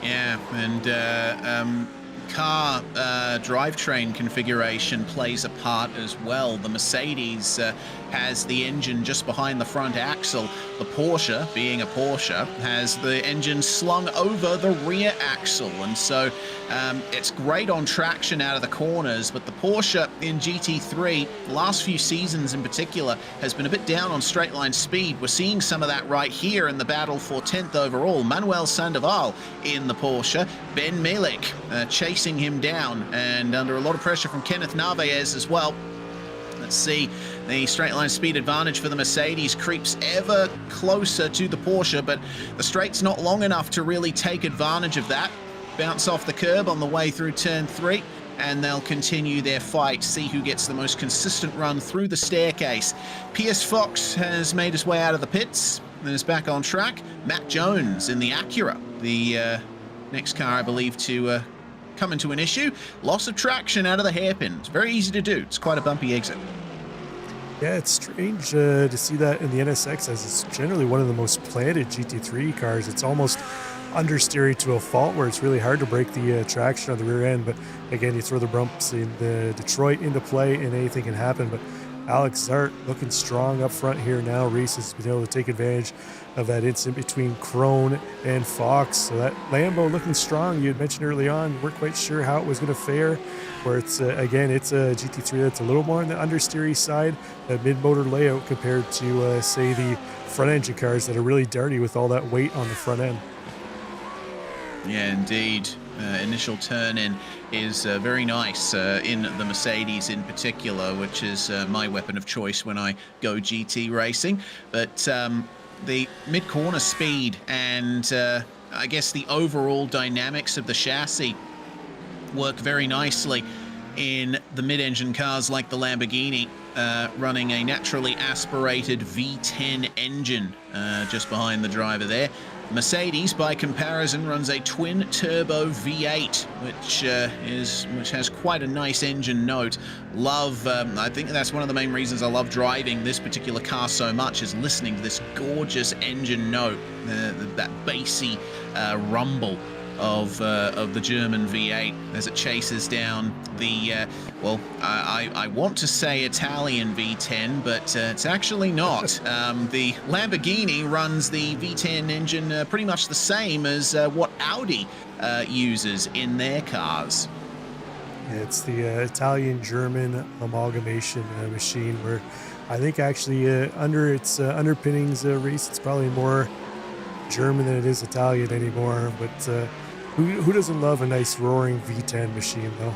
Yeah, and car drivetrain configuration plays a part as well. The Mercedes has the engine just behind the front axle. The Porsche, being a Porsche, has the engine slung over the rear axle, and so it's great on traction out of the corners, but the Porsche in GT3, the last few seasons in particular, has been a bit down on straight line speed. We're seeing some of that right here in the battle for 10th overall. Manuel Sandoval in the Porsche, Ben Milik chasing him down, and under a lot of pressure from Kenneth Narvaez as well. Let's see, the straight line speed advantage for the Mercedes creeps ever closer to the Porsche, but the straight's not long enough to really take advantage of that. Bounce off the curb on the way through turn 3, and they'll continue their fight, see who gets the most consistent run through the staircase. Pierce Fox has made his way out of the pits and is back on track. Matt Jones in the Acura, the next car, I believe, to come into an issue. Loss of traction out of the hairpin. It's very easy to do. It's quite a bumpy exit. Yeah, it's strange to see that in the NSX, as it's generally one of the most planted GT3 cars. It's almost understeery to a fault, where it's really hard to break the traction on the rear end. But again, you throw the bumps in the Detroit into play and anything can happen. But Alex Zart looking strong up front here now. Reese has been able to take advantage of that incident between Krone and Fox. So that Lambo looking strong. You had mentioned early on, we're quite sure how it was going to fare, where it's again, it's a GT3 that's a little more on the understeery side, that mid-motor layout, compared to say the front engine cars that are really dirty with all that weight on the front end. Yeah, indeed. Initial turn-in is very nice in the Mercedes in particular, which is my weapon of choice when I go GT racing. But the mid-corner speed and I guess the overall dynamics of the chassis work very nicely in the mid-engine cars like the Lamborghini, running a naturally aspirated V10 engine just behind the driver there. Mercedes, by comparison, runs a twin-turbo V8, which has quite a nice engine note. I think that's one of the main reasons I love driving this particular car so much, is listening to this gorgeous engine note, that bassy rumble of the German V8 as it chases down the I want to say Italian V10, but it's actually not. The Lamborghini runs the V10 engine pretty much the same as what Audi uses in their cars. It's the Italian-German amalgamation machine, where I think actually under its underpinnings, Reese, it's probably more German than it is Italian anymore. But who doesn't love a nice roaring V10 machine, though?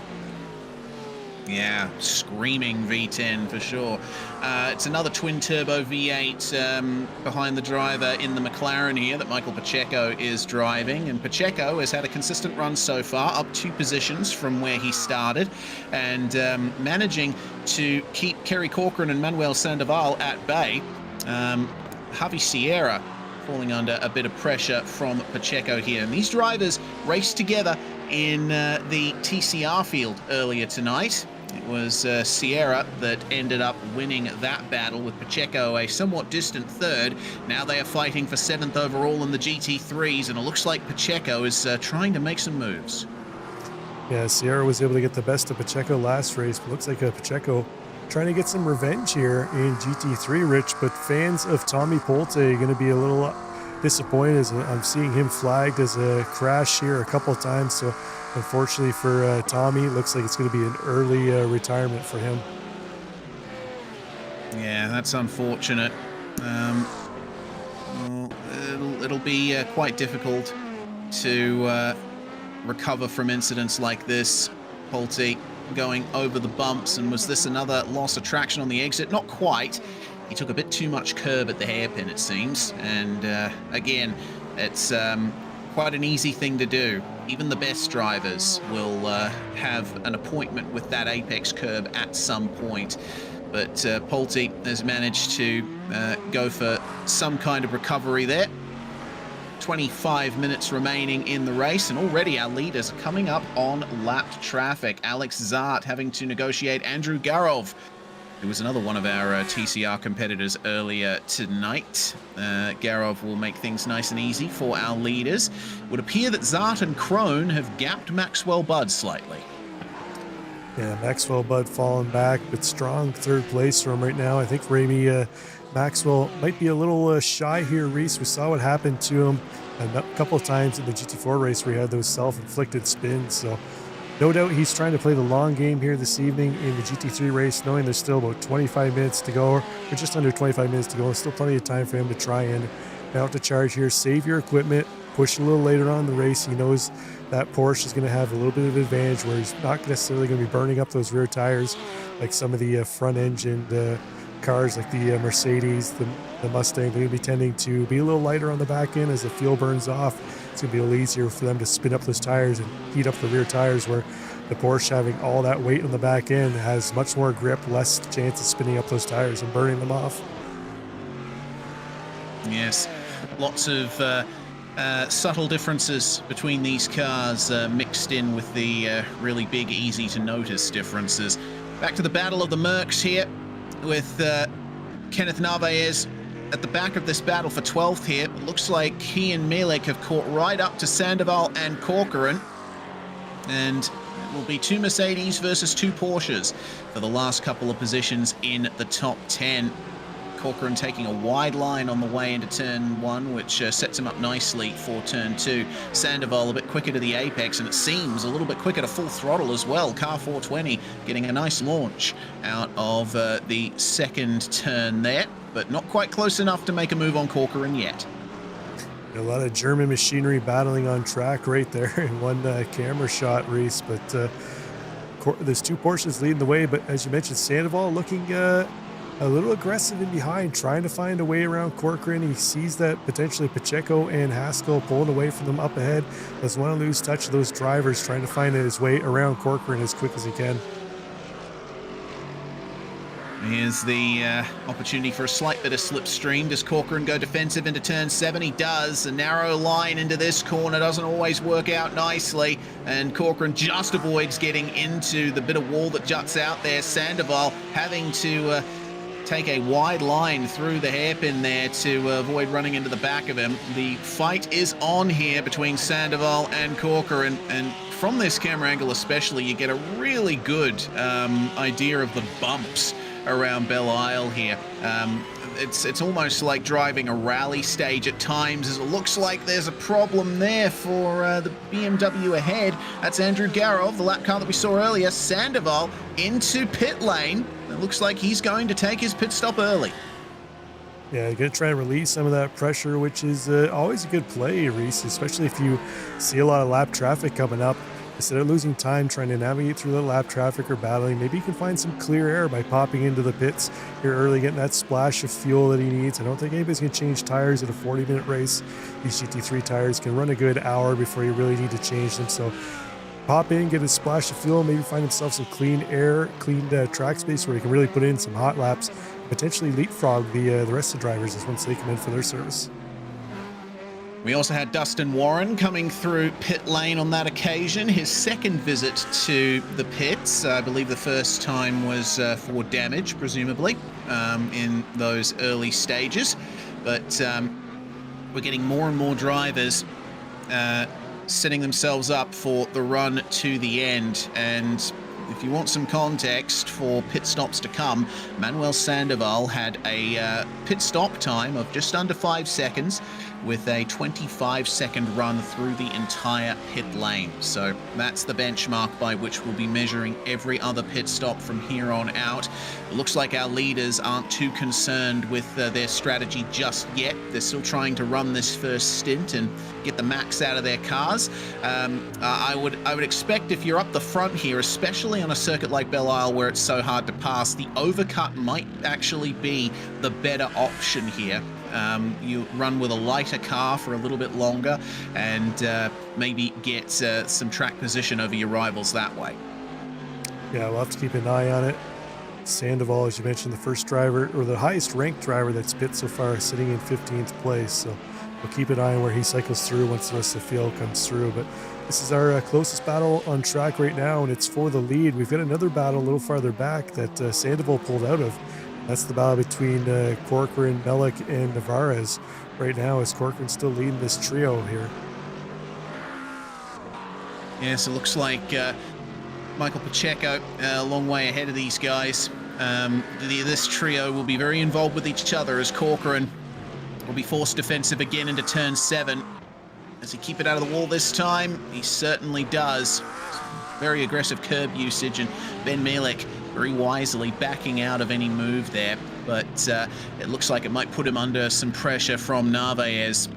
Yeah, screaming V10 for sure. It's another twin-turbo V8 behind the driver in the McLaren here that Michael Pacheco is driving. And Pacheco has had a consistent run so far, up 2 positions from where he started, and managing to keep Kerry Corcoran and Manuel Sandoval at bay. Javi Sierra falling under a bit of pressure from Pacheco here. And these drivers raced together in the TCR field earlier tonight. It was Sierra that ended up winning that battle, with Pacheco a somewhat distant third. Now they are fighting for 7th overall in the GT3s, and it looks like Pacheco is trying to make some moves. Yeah, Sierra was able to get the best of Pacheco last race, but looks like Pacheco trying to get some revenge here in GT3, Rich. But fans of Tommy Polte are going to be a little disappointed, as I'm seeing him flagged as a crash here a couple of times. So unfortunately for Tommy, it looks like it's going to be an early retirement for him. Yeah, that's unfortunate. Well, it'll be quite difficult to recover from incidents like this. Polte going over the bumps, and was this another loss of traction on the exit? Not quite. He took a bit too much curb at the hairpin, it seems, and again, it's quite an easy thing to do. Even the best drivers will have an appointment with that apex curb at some point, but Polte has managed to go for some kind of recovery there. 25 minutes remaining in the race, and already our leaders are coming up on lapped traffic. Alex Zart having to negotiate Andrew Garov, who was another one of our TCR competitors earlier tonight. Garov will make things nice and easy for our leaders. It would appear that Zart and Crone have gapped Maxwell Budd slightly. Yeah, Maxwell Budd falling back, but strong third place for him right now. I think Remy Maxwell might be a little shy here, Reese. We saw what happened to him a couple of times in the GT4 race where he had those self-inflicted spins. So no doubt he's trying to play the long game here this evening in the GT3 race, knowing there's still about 25 minutes to go, or just under 25 minutes to go. Still plenty of time for him to try and mount the charge here, save your equipment, push a little later on in the race. He knows that Porsche is going to have a little bit of advantage where he's not necessarily going to be burning up those rear tires like some of the front-engined cars like the Mercedes, the Mustang. They're going to be tending to be a little lighter on the back end as the fuel burns off. It's going to be a little easier for them to spin up those tires and heat up the rear tires, where the Porsche, having all that weight on the back end, has much more grip, less chance of spinning up those tires and burning them off. Yes, lots of subtle differences between these cars mixed in with the really big, easy to notice differences. Back to the battle of the Mercs here, with Kenneth Narvaez at the back of this battle for 12th here. It looks like he and Mielek have caught right up to Sandoval and Corcoran, and it will be 2 Mercedes versus 2 Porsches for the last couple of positions in the top 10. Corcoran taking a wide line on the way into turn 1, which sets him up nicely for turn 2. Sandoval a bit quicker to the apex, and it seems a little bit quicker to full throttle as well. Car 420 getting a nice launch out of the second turn there, but not quite close enough to make a move on Corcoran yet. A lot of German machinery battling on track right there in one camera shot, Reese. But there's 2 Porsches leading the way, but as you mentioned, Sandoval looking a little aggressive in behind, trying to find a way around Corcoran. He sees that potentially Pacheco and Haskell pulling away from them up ahead. Doesn't want to lose touch of those drivers, trying to find his way around Corcoran as quick as he can. Here's the opportunity for a slight bit of slipstream. Does Corcoran go defensive into turn 7? He does. A narrow line into this corner doesn't always work out nicely, and Corcoran just avoids getting into the bit of wall that juts out there. Sandoval having to take a wide line through the hairpin there to avoid running into the back of him. The fight is on here between Sandoval and Corcoran, and from this camera angle especially, you get a really good idea of the bumps around Belle Isle here. It's almost like driving a rally stage at times, as it looks like there's a problem there for the BMW ahead. That's Andrew Garov, the lap car that we saw earlier. Sandoval into pit lane. It looks like he's going to take his pit stop early. Yeah, you're going to try and release some of that pressure, which is always a good play, Reese, especially if you see a lot of lap traffic coming up. Instead of losing time trying to navigate through the lap traffic or battling, maybe he can find some clear air by popping into the pits here early, getting that splash of fuel that he needs. I don't think anybody's going to change tires at a 40-minute race. These GT3 tires can run a good hour before you really need to change them. So pop in, get a splash of fuel, maybe find himself some clean air, clean track space where he can really put in some hot laps, potentially leapfrog the rest of the drivers once they come in for their service. We also had Dustin Warren coming through pit lane on that occasion. His second visit to the pits. I believe the first time was for damage, presumably, in those early stages. But we're getting more and more drivers setting themselves up for the run to the end. And if you want some context for pit stops to come, Manuel Sandoval had a pit stop time of just under 5 seconds, with a 25-second run through the entire pit lane. So that's the benchmark by which we'll be measuring every other pit stop from here on out. It looks like our leaders aren't too concerned with their strategy just yet. They're still trying to run this first stint and get the max out of their cars. I would expect if you're up the front here, especially on a circuit like Belle Isle where it's so hard to pass, the overcut might actually be the better option here. You run with a lighter car for a little bit longer and maybe get some track position over your rivals that way. Yeah, we'll have to keep an eye on it. Sandoval, as you mentioned, the first driver, or the highest ranked driver that's pit so far, sitting in 15th place. So we'll keep an eye on where he cycles through once the rest of the field comes through. But this is our closest battle on track right now, and it's for the lead. We've got another battle a little farther back that Sandoval pulled out of. That's the battle between Corcoran, Mellick, and Navarez right now, as Corcoran's still leading this trio here. Yes, it looks like Michael Pacheco a long way ahead of these guys. This trio will be very involved with each other as Corcoran will be forced defensive again into turn 7. Does he keep it out of the wall this time? He certainly does. Very aggressive curb usage, and Ben Mellick very wisely backing out of any move there, but it looks like it might put him under some pressure from Narvaez.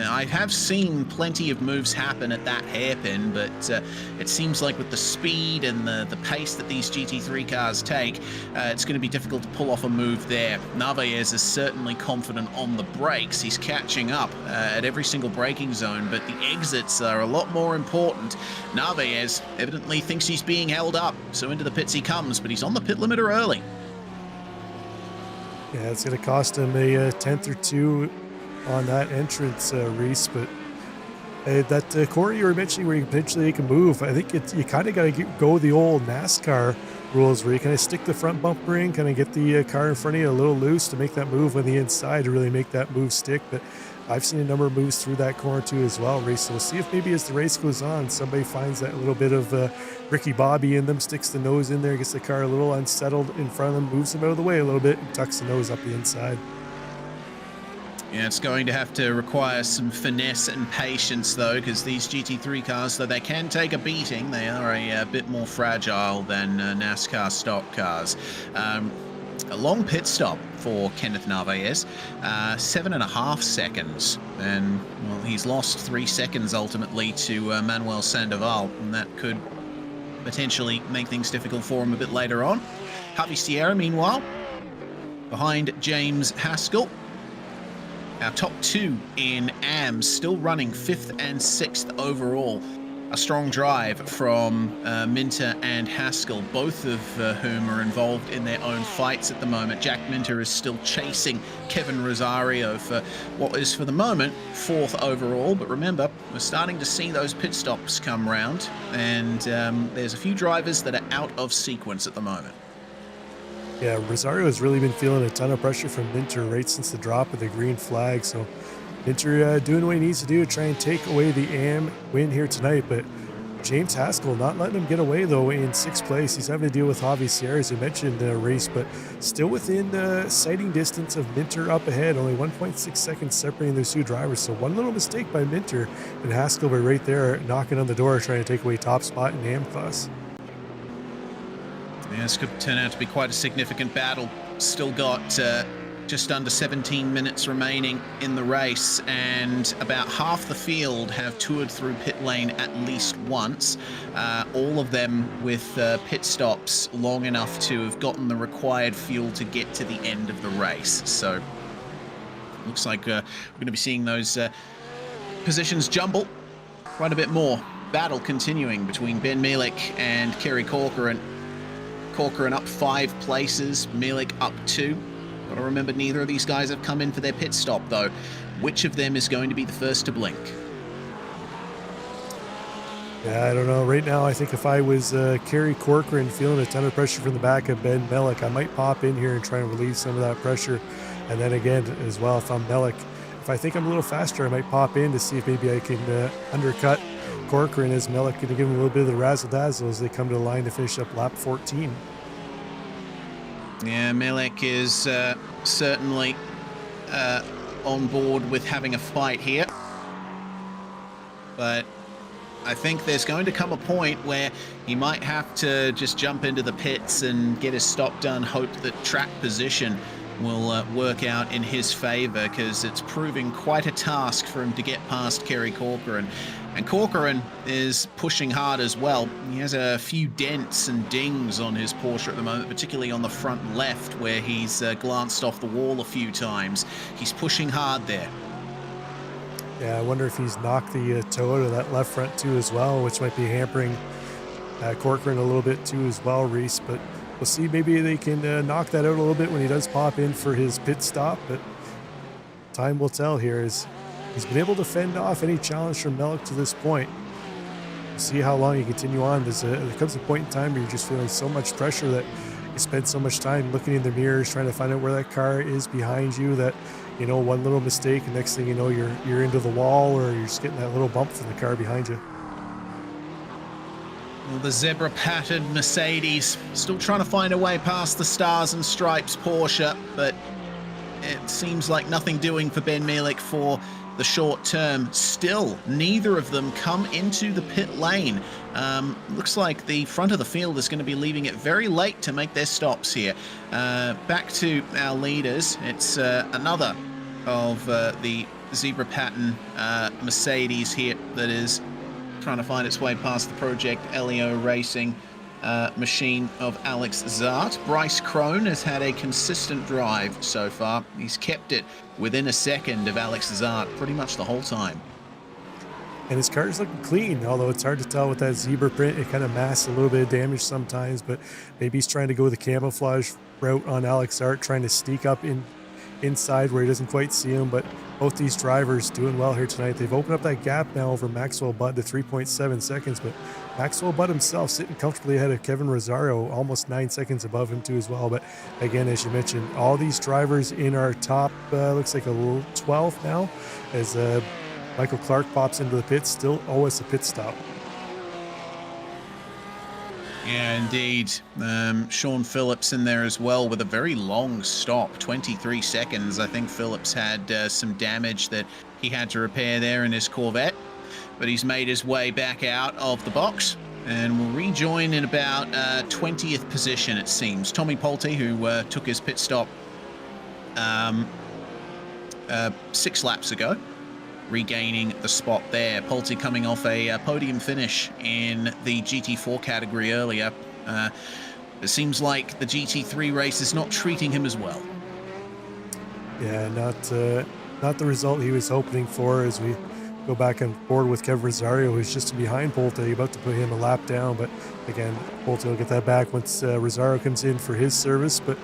I have seen plenty of moves happen at that hairpin, but it seems like with the speed and the pace that these GT3 cars take, it's going to be difficult to pull off a move there. Narvaez is certainly confident on the brakes. He's catching up at every single braking zone, but the exits are a lot more important. Narvaez evidently thinks he's being held up, so into the pits he comes, but he's on the pit limiter early. Yeah, it's going to cost him a 10th or 2 on that entrance, Reese, but that corner you were mentioning where you potentially can move, I think you kind of got to go the old NASCAR rules where you kind of stick the front bumper in, kind of get the car in front of you a little loose to make that move on the inside to really make that move stick. But I've seen a number of moves through that corner too as well, Reese. So we'll see if maybe as the race goes on, somebody finds that little bit of Ricky Bobby in them, sticks the nose in there, gets the car a little unsettled in front of them, moves them out of the way a little bit, and tucks the nose up the inside. Yeah, it's going to have to require some finesse and patience, though, because these GT3 cars, though they can take a beating, they are a bit more fragile than NASCAR stock cars. A long pit stop for Kenneth Narvaez, 7.5 seconds, and well, he's lost 3 seconds ultimately to Manuel Sandoval, and that could potentially make things difficult for him a bit later on. Javi Sierra, meanwhile, behind James Haskell. Our top 2 in AMS still running 5th and 6th overall. A strong drive from Minter and Haskell, both of whom are involved in their own fights at the moment. Jack Minter is still chasing Kevin Rosario for what is, for the moment, 4th overall. But remember, we're starting to see those pit stops come round, and there's a few drivers that are out of sequence at the moment. Yeah, Rosario has really been feeling a ton of pressure from Minter right since the drop of the green flag. So Minter doing what he needs to do to try and take away the AM win here tonight. But James Haskell not letting him get away, though, in 6th place. He's having to deal with Javi Sierra, as you mentioned, race, but still within sighting distance of Minter up ahead. Only 1.6 seconds separating those 2 drivers. So one little mistake by Minter, and Haskell were right there knocking on the door trying to take away top spot in AM class. Yeah, this could turn out to be quite a significant battle. Still got just under 17 minutes remaining in the race, and about half the field have toured through pit lane at least once, all of them with pit stops long enough to have gotten the required fuel to get to the end of the race. So looks like we're going to be seeing those positions jumble quite a bit more. Battle continuing between Ben Mielik and Kerry Corcoran. Corcoran up 5 places, Mielik up 2. Got to remember, neither of these guys have come in for their pit stop, though. Which of them is going to be the first to blink? Yeah, I don't know. Right now, I think if I was Kerry Corcoran feeling a ton of pressure from the back of Ben Mielik, I might pop in here and try and relieve some of that pressure. And then again, as well, if I'm Mielik, if I think I'm a little faster, I might pop in to see if maybe I can undercut Corcoran, as Mielik going to give him a little bit of the razzle-dazzle as they come to the line to finish up lap 14. Yeah, Mielik is certainly on board with having a fight here. But I think there's going to come a point where he might have to just jump into the pits and get his stop done, hope that track position will work out in his favor, because it's proving quite a task for him to get past Kerry Corcoran. And Corcoran is pushing hard as well. He has a few dents and dings on his Porsche at the moment, particularly on the front left, where he's glanced off the wall a few times. He's pushing hard there. Yeah, I wonder if he's knocked the toe out of that left front too as well, which might be hampering Corcoran a little bit too as well, Reese. But we'll see. Maybe they can knock that out a little bit when he does pop in for his pit stop. But time will tell here, as he's been able to fend off any challenge from Mielik to this point. We'll see how long you continue on. There comes a point in time where you're just feeling so much pressure that you spend so much time looking in the mirrors, trying to find out where that car is behind you, that, you know, one little mistake, and next thing you know, you're into the wall, or you're just getting that little bump from the car behind you. Well, the zebra-patterned Mercedes still trying to find a way past the Stars and Stripes Porsche, but it seems like nothing doing for Ben Mielik for the short term. Still, neither of them come into the pit lane. Looks like the front of the field is going to be leaving it very late to make their stops here. Back to our leaders. It's another of the zebra pattern Mercedes here that is trying to find its way past the Project Elio Racing machine of Alex Zart. Bryce Crone has had a consistent drive so far. He's kept it within a second of Alex Zart pretty much the whole time. And his car is looking clean, although it's hard to tell with that zebra print. It kind of masks a little bit of damage sometimes, but maybe he's trying to go the camouflage route on Alex Zart, trying to sneak up inside where he doesn't quite see him. But both these drivers doing well here tonight. They've opened up that gap now over Maxwell Budd to 3.7 seconds, but Maxwell Budd himself sitting comfortably ahead of Kevin Rosario, almost 9 seconds above him too as well. But again, as you mentioned, all these drivers in our top, looks like a little 12 now, as Michael Clark pops into the pits, still owe us a pit stop. Yeah, indeed. Sean Phillips in there as well with a very long stop, 23 seconds. I think Phillips had some damage that he had to repair there in his Corvette, but he's made his way back out of the box and will rejoin in about 20th position, it seems. Tommy Polte, who took his pit stop 6 laps ago, regaining the spot there. Polte coming off a podium finish in the GT4 category earlier. It seems like the GT3 race is not treating him as well. Yeah, not the result he was hoping for, as we go back on board with Kevin Rosario, who's just behind Polte, about to put him a lap down. But again, Polte will get that back once Rosario comes in for his service. But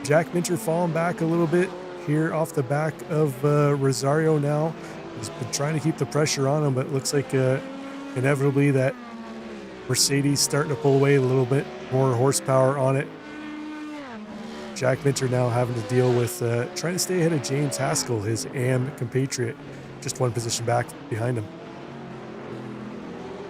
Jack Minter falling back a little bit here off the back of Rosario now. He's been trying to keep the pressure on him, but it looks like inevitably that Mercedes starting to pull away a little bit more horsepower on it. Jack Minter now having to deal with trying to stay ahead of James Haskell, his AM compatriot, just one position back behind him.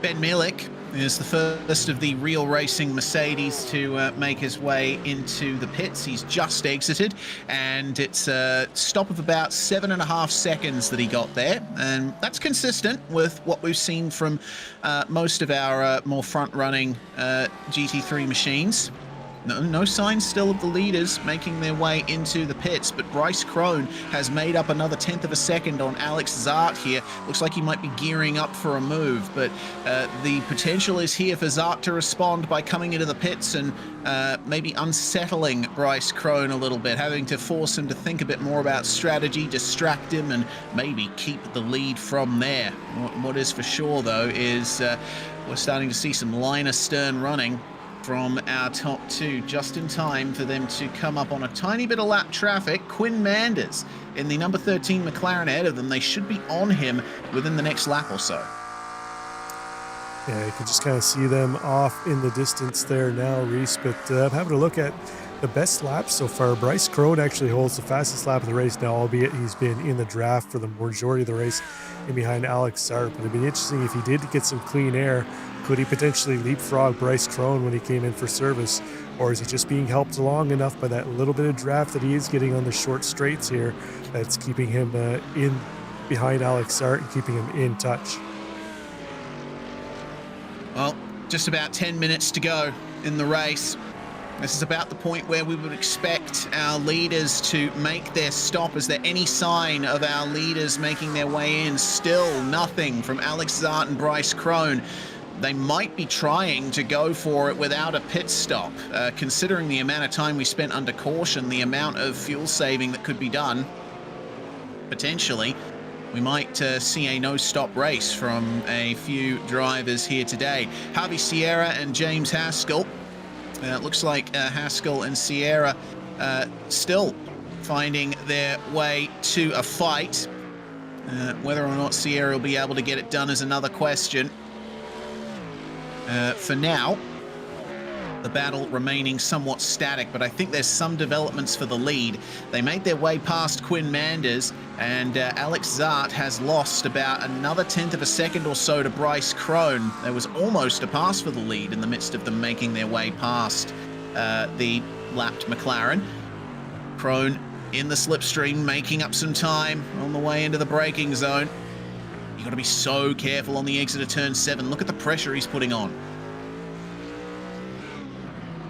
Ben Mielik is the first of the Real Racing Mercedes to make his way into the pits. He's just exited, and it's a stop of about 7.5 seconds that he got there, and that's consistent with what we've seen from most of our more front-running GT3 machines. No signs still of the leaders making their way into the pits, but Bryce Crone has made up another 1/10 of a second on Alex Zart here. Looks like he might be gearing up for a move, but the potential is here for Zart to respond by coming into the pits and maybe unsettling Bryce Crone a little bit, having to force him to think a bit more about strategy, distract him, and maybe keep the lead from there. What is for sure, though, is we're starting to see some line astern running from our top two, just in time for them to come up on a tiny bit of lap traffic. Quinn Manders in the number 13 McLaren ahead of them. They should be on him within the next lap or so. Yeah, you can just kind of see them off in the distance there now, Reese. But I'm having a look at the best laps so far. Bryce Crone actually holds the fastest lap of the race now, albeit he's been in the draft for the majority of the race in behind Alex Zart. But it'd be interesting if he did get some clean air. Could he potentially leapfrog Bryce Crone when he came in for service? Or is he just being helped along enough by that little bit of draft that he is getting on the short straights here that's keeping him in behind Alex Zart and keeping him in touch? Well, just about 10 minutes to go in the race. This is about the point where we would expect our leaders to make their stop. Is there any sign of our leaders making their way in? Still nothing from Alex Zart and Bryce Crone. They might be trying to go for it without a pit stop. Considering the amount of time we spent under caution, the amount of fuel saving that could be done, potentially, we might see a no-stop race from a few drivers here today. Javi Sierra and James Haskell. It looks like Haskell and Sierra still finding their way to a fight. Whether or not Sierra will be able to get it done is another question. For now, the battle remaining somewhat static, but I think there's some developments for the lead. They made their way past Quinn Manders, and Alex Zart has lost about another 1/10 of a second or so to Bryce Crone. There was almost a pass for the lead in the midst of them making their way past the lapped McLaren. Crone in the slipstream, making up some time on the way into the braking zone. You've got to be so careful on the exit of turn 7. Look at the pressure he's putting on.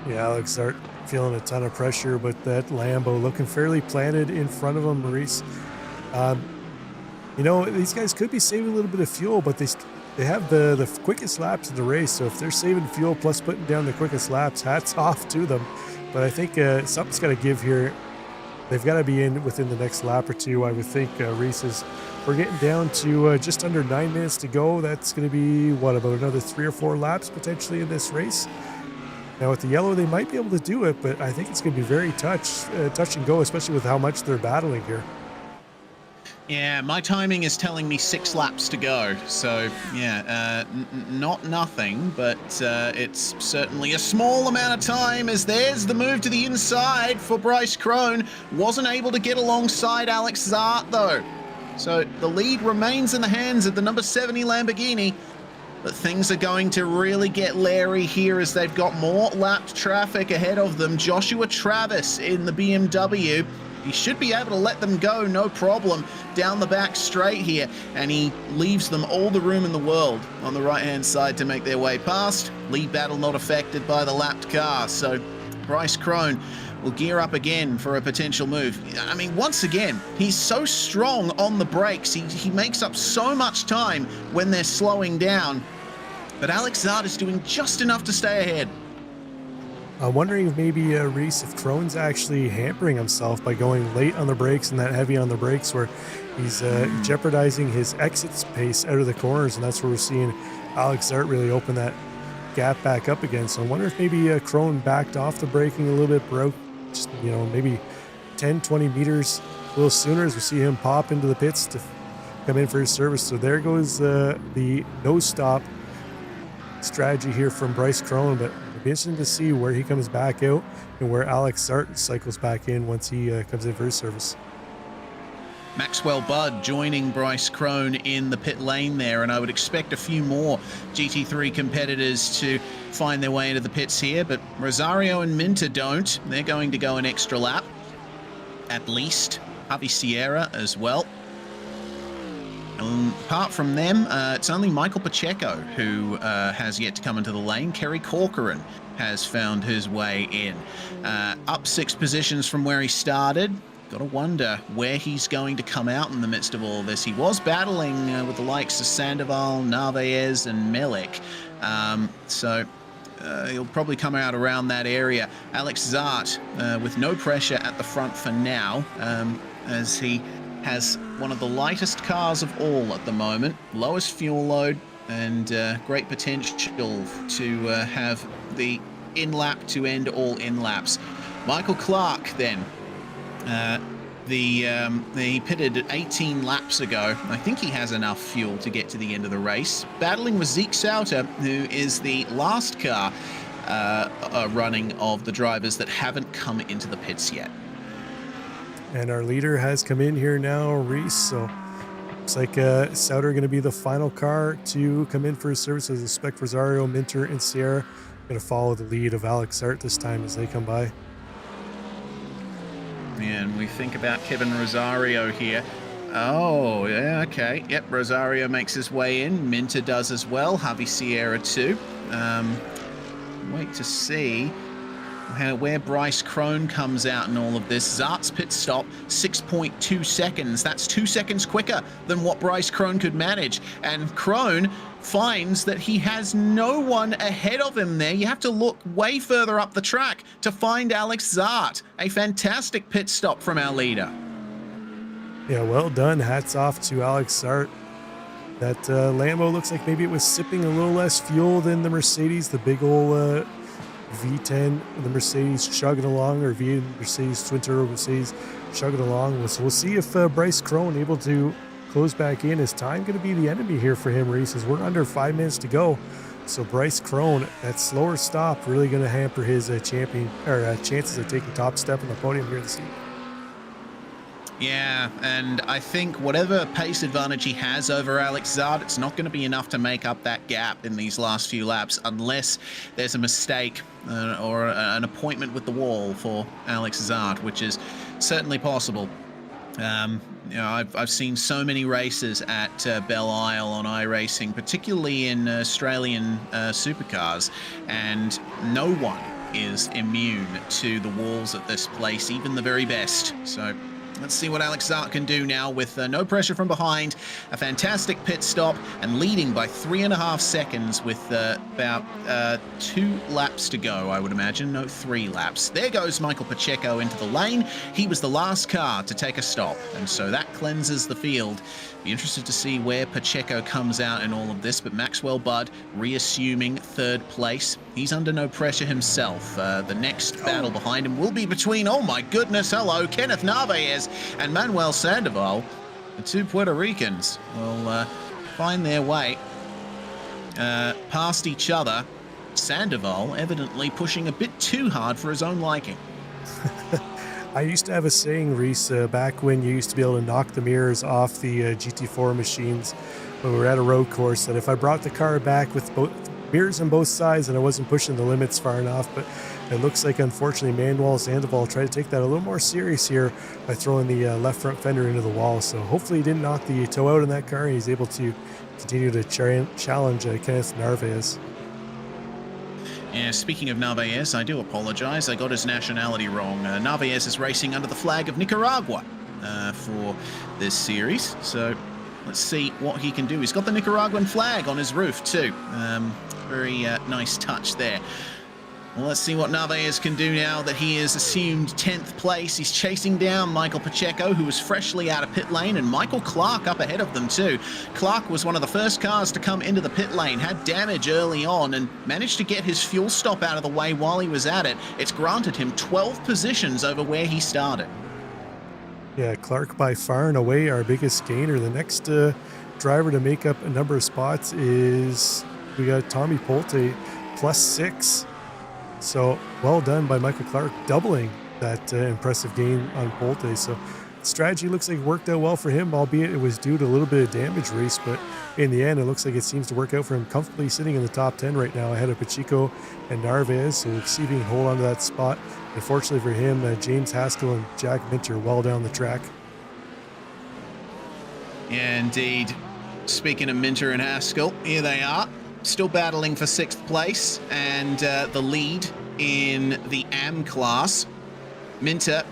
Yeah, Alex Zart feeling a ton of pressure, but that Lambo looking fairly planted in front of him, Maurice. You know, these guys could be saving a little bit of fuel, but they have the quickest laps in the race. So if they're saving fuel plus putting down the quickest laps, hats off to them. But I think something's got to give here. They've got to be in within the next lap or two, I would think. Reese, we're getting down to just under 9 minutes to go. That's going to be, what, about another 3 or 4 laps potentially in this race. Now with the yellow, they might be able to do it, but I think it's going to be very touch and go, especially with how much they're battling here. Yeah, my timing is telling me 6 laps to go. So, yeah, not nothing, but it's certainly a small amount of time, as there's the move to the inside for Bryce Crone. Wasn't able to get alongside Alex Zart, though. So the lead remains in the hands of the number 70 Lamborghini. But things are going to really get leery here as they've got more lapped traffic ahead of them. Joshua Travis in the BMW. He should be able to let them go, no problem, down the back straight here. And he leaves them all the room in the world on the right-hand side to make their way past. Lead battle not affected by the lapped car. So Bryce Crone will gear up again for a potential move. I mean, once again, he's so strong on the brakes. He makes up so much time when they're slowing down. But Alex Zart is doing just enough to stay ahead. I'm wondering if maybe, Reese, if Crone's actually hampering himself by going late on the brakes and that heavy on the brakes, where he's jeopardizing his exit pace out of the corners, and that's where we're seeing Alex Zart really open that gap back up again. So I wonder if maybe Crone backed off the braking a little bit, broke just, you know, maybe 10, 20 meters a little sooner as we see him pop into the pits to come in for his service. So there goes the no-stop strategy here from Bryce Crone, but it'll be interesting to see where he comes back out and where Alex Zart cycles back in once he comes in for his service. Maxwell Budd joining Bryce Crone in the pit lane there, and I would expect a few more GT3 competitors to find their way into the pits here, but Rosario and Minter don't. They're going to go an extra lap, at least. Javi Sierra as well. Apart from them, it's only Michael Pacheco who has yet to come into the lane. Kerry Corcoran has found his way in. Up 6 positions from where he started. Got to wonder where he's going to come out in the midst of all this. He was battling with the likes of Sandoval, Narvaez, and Melik. So he'll probably come out around that area. Alex Zart with no pressure at the front for now, as he has one of the lightest cars of all at the moment, lowest fuel load, and great potential to have the in-lap to end all in-laps. Michael Clark then. He pitted 18 laps ago. I think he has enough fuel to get to the end of the race. Battling with Zeke Sauter, who is the last car running of the drivers that haven't come into the pits yet. And our leader has come in here now, Reese. So looks like Sauter going to be the final car to come in for his service. I suspect Rosario, Minter, and Sierra going to follow the lead of Alex Zart this time as they come by. And we think about Kevin Rosario here. Oh, yeah, okay. Yep, Rosario makes his way in. Minter does as well. Javi Sierra too. Wait to see where Bryce Crone comes out in all of this. Zart's pit stop, 6.2 seconds. That's 2 seconds quicker than what Bryce Crone could manage. And Crone finds that he has no one ahead of him there. You have to look way further up the track to find Alex Zart. A fantastic pit stop from our leader. Yeah, well done. Hats off to Alex Zart. That Lambo looks like maybe it was sipping a little less fuel than the Mercedes, the big old V10, the Mercedes chugging along, or Mercedes Twin Turbo Mercedes chugging along. So we'll see if Bryce Crone able to close back in. Is time going to be the enemy here for him, Reese? As we're under 5 minutes to go. So Bryce Crone, that slower stop really going to hamper his chances of taking top step on the podium here this evening. Yeah, and I think whatever pace advantage he has over Alex Zart, it's not going to be enough to make up that gap in these last few laps unless there's a mistake or an appointment with the wall for Alex Zart, which is certainly possible. I've seen so many races at Belle Isle on iRacing, particularly in Australian supercars, and no one is immune to the walls at this place, even the very best. So let's see what Alex Zart can do now with no pressure from behind, a fantastic pit stop, and leading by 3.5 seconds with about 2 laps to go, I would imagine. No, 3 laps. There goes Michael Pacheco into the lane. He was the last car to take a stop, and so that cleanses the field. Be interested to see where Pacheco comes out in all of this, but Maxwell Budd reassuming 3rd place. He's under no pressure himself. The next battle behind him will be between, oh my goodness, hello, Kenneth Narvaez and Manuel Sandoval. The 2 Puerto Ricans will find their way past each other. Sandoval evidently pushing a bit too hard for his own liking. I used to have a saying, Reese, back when you used to be able to knock the mirrors off the GT4 machines when we were at a road course, that if I brought the car back with both mirrors on both sides and I wasn't pushing the limits far enough, but it looks like, unfortunately, Manuel Sandoval tried to take that a little more serious here by throwing the left front fender into the wall. So hopefully he didn't knock the toe out in that car and he's able to continue to challenge Kenneth Narvaez. Yeah, speaking of Narvaez, I do apologize. I got his nationality wrong. Narvaez is racing under the flag of Nicaragua for this series. So let's see what he can do. He's got the Nicaraguan flag on his roof too. Very nice touch there. Well, let's see what Narvaez can do now that he has assumed 10th place. He's chasing down Michael Pacheco, who was freshly out of pit lane, and Michael Clark up ahead of them too. Clark was one of the first cars to come into the pit lane, had damage early on, and managed to get his fuel stop out of the way while he was at it. It's granted him 12 positions over where he started. Yeah, Clark by far and away our biggest gainer. The next driver to make up a number of spots is, we got Tommy Polte, +6. So well done by Michael Clark, doubling that impressive gain on Polte. So strategy looks like it worked out well for him, albeit it was due to a little bit of damage, Reese. But in the end, it looks like it seems to work out for him, comfortably sitting in the top 10 right now ahead of Pacheco and Narvaez. So we'll see if he can hold on to that spot. Unfortunately for him, James Haskell and Jack Minter well down the track. Yeah, indeed. Speaking of Minter and Haskell, here they are. still battling for 6th place and the lead in the AM class. Minter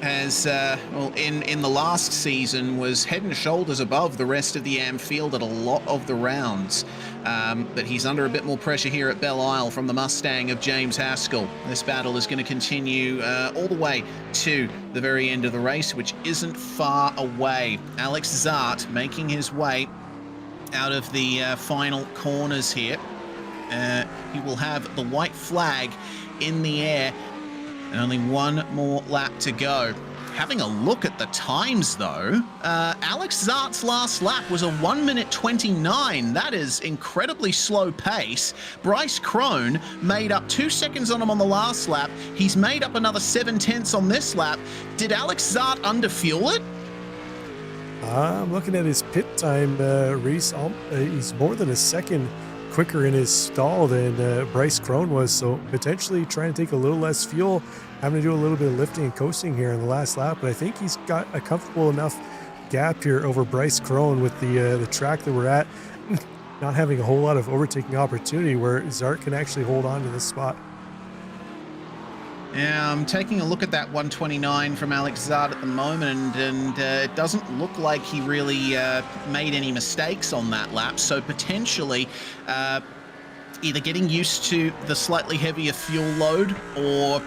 has, well, in the last season was head and shoulders above the rest of the AM field at a lot of the rounds. But he's under a bit more pressure here at Belle Isle from the Mustang of James Haskell. This battle is going to continue all the way to the very end of the race, which isn't far away. Alex Zart making his way out of the final corners here. He will have the white flag in the air and only one more lap to go. Having a look at the times, though, Alex Zart's last lap was a 1 minute 29. That is incredibly slow pace. Bryce Crone made up 2 seconds on him on the last lap. He's made up another 7/10 on this lap. Did Alex Zart underfuel it? I'm looking at his pit time, Reese. He's more than a second quicker in his stall than Bryce Crone was, so potentially trying to take a little less fuel, having to do a little bit of lifting and coasting here in the last lap, but I think he's got a comfortable enough gap here over Bryce Crone with the track that we're at, not having a whole lot of overtaking opportunity where Zart can actually hold on to this spot. Yeah, I'm taking a look at that 129 from Alex Zart at the moment, and it doesn't look like he really made any mistakes on that lap, so potentially either getting used to the slightly heavier fuel load or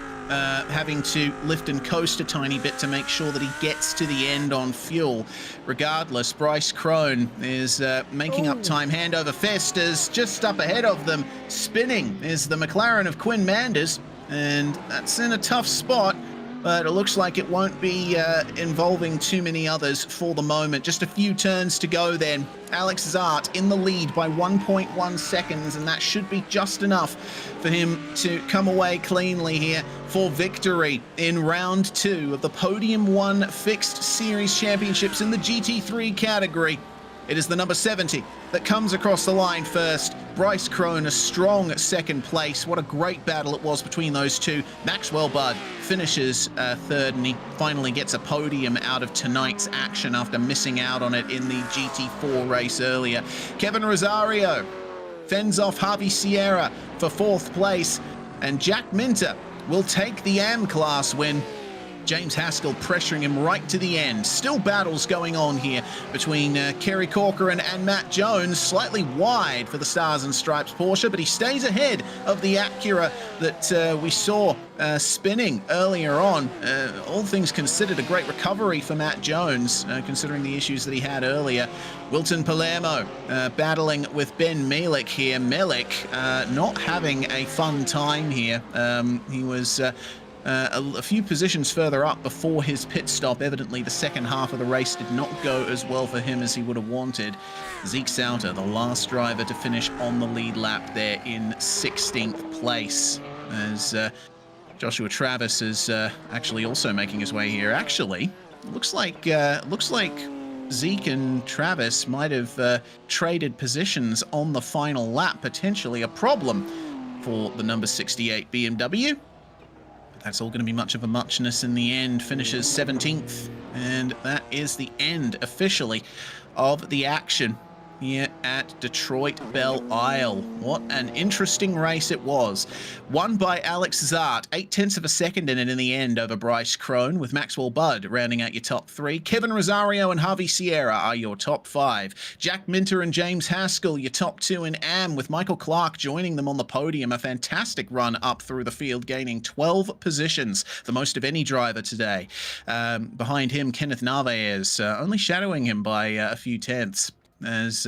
having to lift and coast a tiny bit to make sure that he gets to the end on fuel. Regardless, Bryce Crone is making up time. Hand over fist is just up ahead of them. Spinning is the McLaren of Quinn Manders, and that's in a tough spot, but it looks like it won't be involving too many others for the moment. Just a few turns to go then. Alex Zart in the lead by 1.1 seconds, and that should be just enough for him to come away cleanly here for victory in round 2 of the Podium 1 Fixed Series Championships in the GT3 category. It is the number 70 that comes across the line first. Bryce Crone, a strong 2nd place. What a great battle it was between those two. Maxwell Budd finishes 3rd, and he finally gets a podium out of tonight's action after missing out on it in the GT4 race earlier. Kevin Rosario fends off Javi Sierra for 4th place, and Jack Minter will take the AM class win. James Haskell pressuring him right to the end. Still battles going on here between Kerry Corcoran and Matt Jones. Slightly wide for the Stars and Stripes Porsche, but he stays ahead of the Acura that we saw spinning earlier on. All things considered, a great recovery for Matt Jones, considering the issues that he had earlier. Wilton Palermo battling with Ben Melik here. Melik not having a fun time here. He was a few positions further up before his pit stop. Evidently, the second half of the race did not go as well for him as he would have wanted. Zeke Sauter, the last driver to finish on the lead lap there in 16th place. As Joshua Travis is actually also making his way here. Actually, looks like Zeke and Travis might have traded positions on the final lap. Potentially a problem for the number 68 BMW. That's all going to be much of a muchness in the end. Finishes 17th, and that is the end officially of the action here at Detroit Belle Isle. What an interesting race it was. Won by Alex Zart, 0.8 of a second in it in the end over Bryce Crone, with Maxwell Budd rounding out your top 3. Kevin Rosario and Javi Sierra are your top 5. Jack Minter and James Haskell, your top 2 in AM, with Michael Clark joining them on the podium. A fantastic run up through the field, gaining 12 positions, the most of any driver today. Behind him, Kenneth Narvaez, only shadowing him by a few tenths. As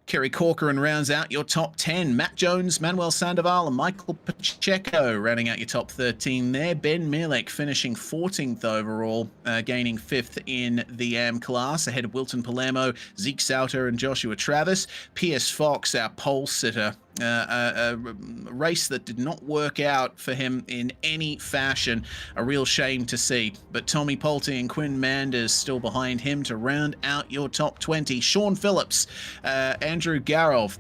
Kerry Corcoran rounds out your top 10. Matt Jones, Manuel Sandoval, and Michael Pacheco rounding out your top 13 there. Ben Melik finishing 14th overall, gaining 5th in the AM class, ahead of Wilton Palermo, Zeke Sauter, and Joshua Travis. Pierce Fox, our pole sitter. A race that did not work out for him in any fashion. A real shame to see. But Tommy Polte and Quinn Manders still behind him to round out your top 20. Sean Phillips, Andrew Garov,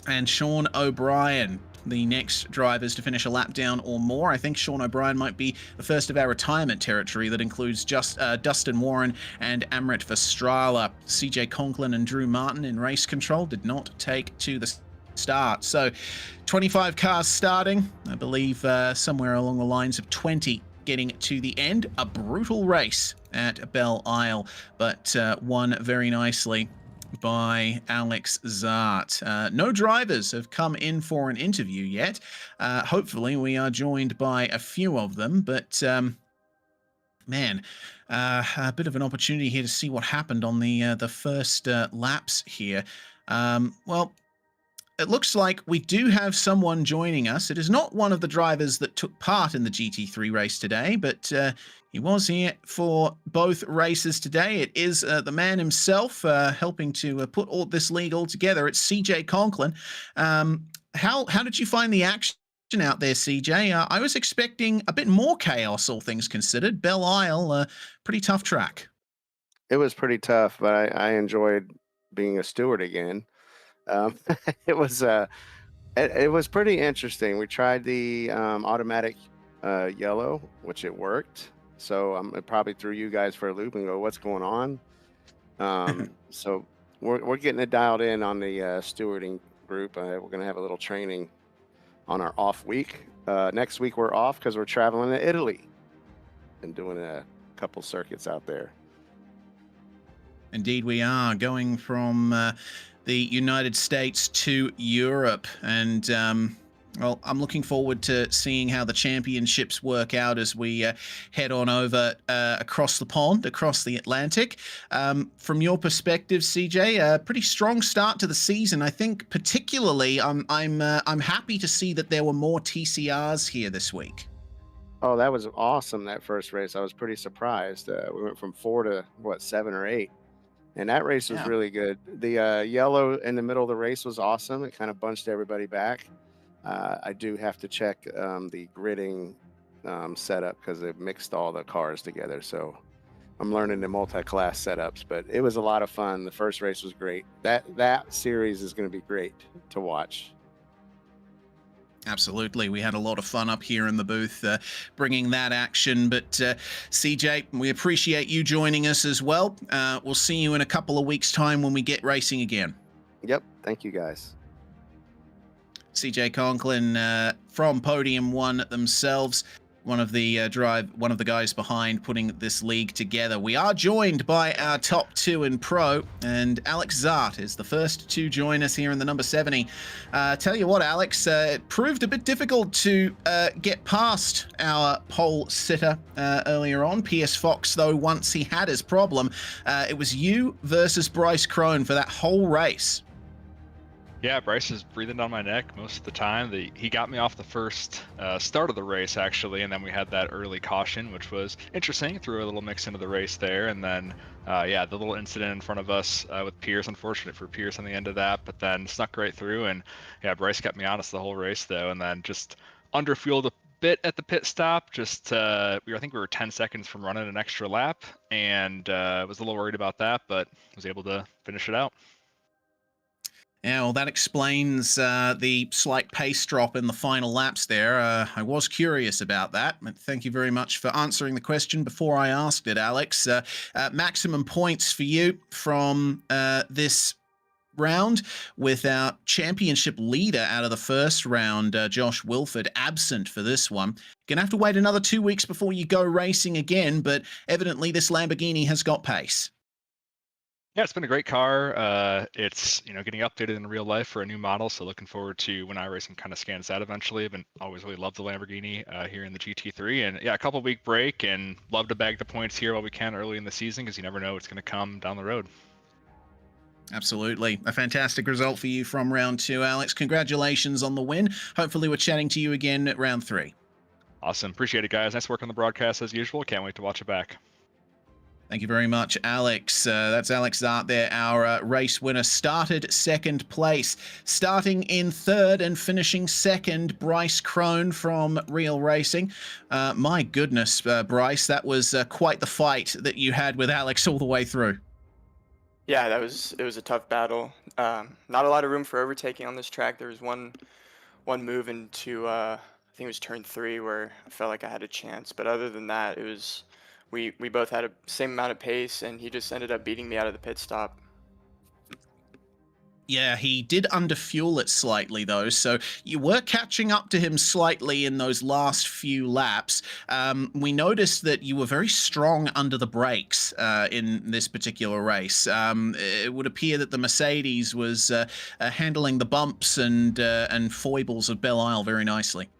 and Sean O'Brien, the next drivers to finish a lap down or more. I think Sean O'Brien might be the first of our retirement territory that includes just Dustin Warren and Amrit Vestrala. CJ Conklin and Drew Martin in race control did not take to the start. So 25 cars starting, I believe somewhere along the lines of 20 getting to the end. A brutal race at Belle Isle, but won very nicely by Alex Zart. No drivers have come in for an interview yet. Hopefully we are joined by a few of them, but man, a bit of an opportunity here to see what happened on the first laps here. Well, it looks like we do have someone joining us. It is not one of the drivers that took part in the GT3 race today, but he was here for both races today. It is the man himself helping to put all this league all together. It's CJ Conklin. How did you find the action out there, CJ? I was expecting a bit more chaos, all things considered. Belle Isle, pretty tough track. It was pretty tough, but I enjoyed being a steward again. It was pretty interesting. We tried the automatic yellow, which it worked. So it probably threw you guys for a loop and go, "What's going on?" So we're getting it dialed in on the stewarding group. We're gonna have a little training on our off week. Next week we're off because we're traveling to Italy and doing a couple circuits out there. Indeed, we are going from the United States to Europe, and well, I'm looking forward to seeing how the championships work out as we head on over across the pond, across the Atlantic. From your perspective, CJ, a pretty strong start to the season. I think particularly, I'm happy to see that there were more TCRs here this week. Oh, that was awesome, that first race. I was pretty surprised. We went from 4 to, 7 or 8. And that race was really good. The yellow in the middle of the race was awesome. It kind of bunched everybody back. I do have to check the gridding setup because it mixed all the cars together. So I'm learning the multi-class setups, but it was a lot of fun. The first race was great. That series is going to be great to watch. Absolutely. We had a lot of fun up here in the booth bringing that action. But CJ, we appreciate you joining us as well. We'll see you in a couple of weeks' time when we get racing again. Yep. Thank you, guys. CJ Conklin from Podium won themselves. One of the guys behind putting this league together. We are joined by our top 2 in pro, and Alex Zart is the first to join us here in the number 70. Tell you what, Alex, it proved a bit difficult to get past our pole sitter earlier on. Pierce Fox, though, once he had his problem, it was you versus Bryce Crone for that whole race. Yeah, Bryce is breathing down my neck most of the time. He got me off the first start of the race, actually, and then we had that early caution, which was interesting. Threw a little mix into the race there, and then, the little incident in front of us with Pierce, unfortunate for Pierce on the end of that, but then snuck right through, and yeah, Bryce kept me honest the whole race, though, and then just underfueled a bit at the pit stop. I think we were 10 seconds from running an extra lap, and was a little worried about that, but was able to finish it out. Yeah, well, that explains the slight pace drop in the final laps there. I was curious about that. Thank you very much for answering the question before I asked it, Alex. Maximum points for you from this round, with our championship leader out of the first round, Josh Wilford, absent for this one. Gonna have to wait another 2 weeks before you go racing again, but evidently this Lamborghini has got pace. Yeah, it's been a great car. It's getting updated in real life for a new model, so looking forward to when iRacing kind of scans that eventually. I've always really loved the Lamborghini here in the GT3, and yeah, a couple week break, and love to bag the points here while we can early in the season because you never know what's going to come down the road. Absolutely. A fantastic result for you from round 2, Alex. Congratulations on the win. Hopefully we're chatting to you again at round 3. Awesome. Appreciate it, guys. Nice work on the broadcast as usual. Can't wait to watch it back. Thank you very much, Alex. That's Alex Zart there, our race winner. Started second place. Starting in third and finishing second, Bryce Crone from Real Racing. My goodness, Bryce, that was quite the fight that you had with Alex all the way through. Yeah, it was a tough battle. Not a lot of room for overtaking on this track. There was one move into I think it was turn 3 where I felt like I had a chance. But other than that, it was we both had a same amount of pace, and he just ended up beating me out of the pit stop. Yeah, he did underfuel it slightly, though, so you were catching up to him slightly in those last few laps. We noticed that you were very strong under the brakes in this particular race. It would appear that the Mercedes was handling the bumps and foibles of Belle Isle very nicely.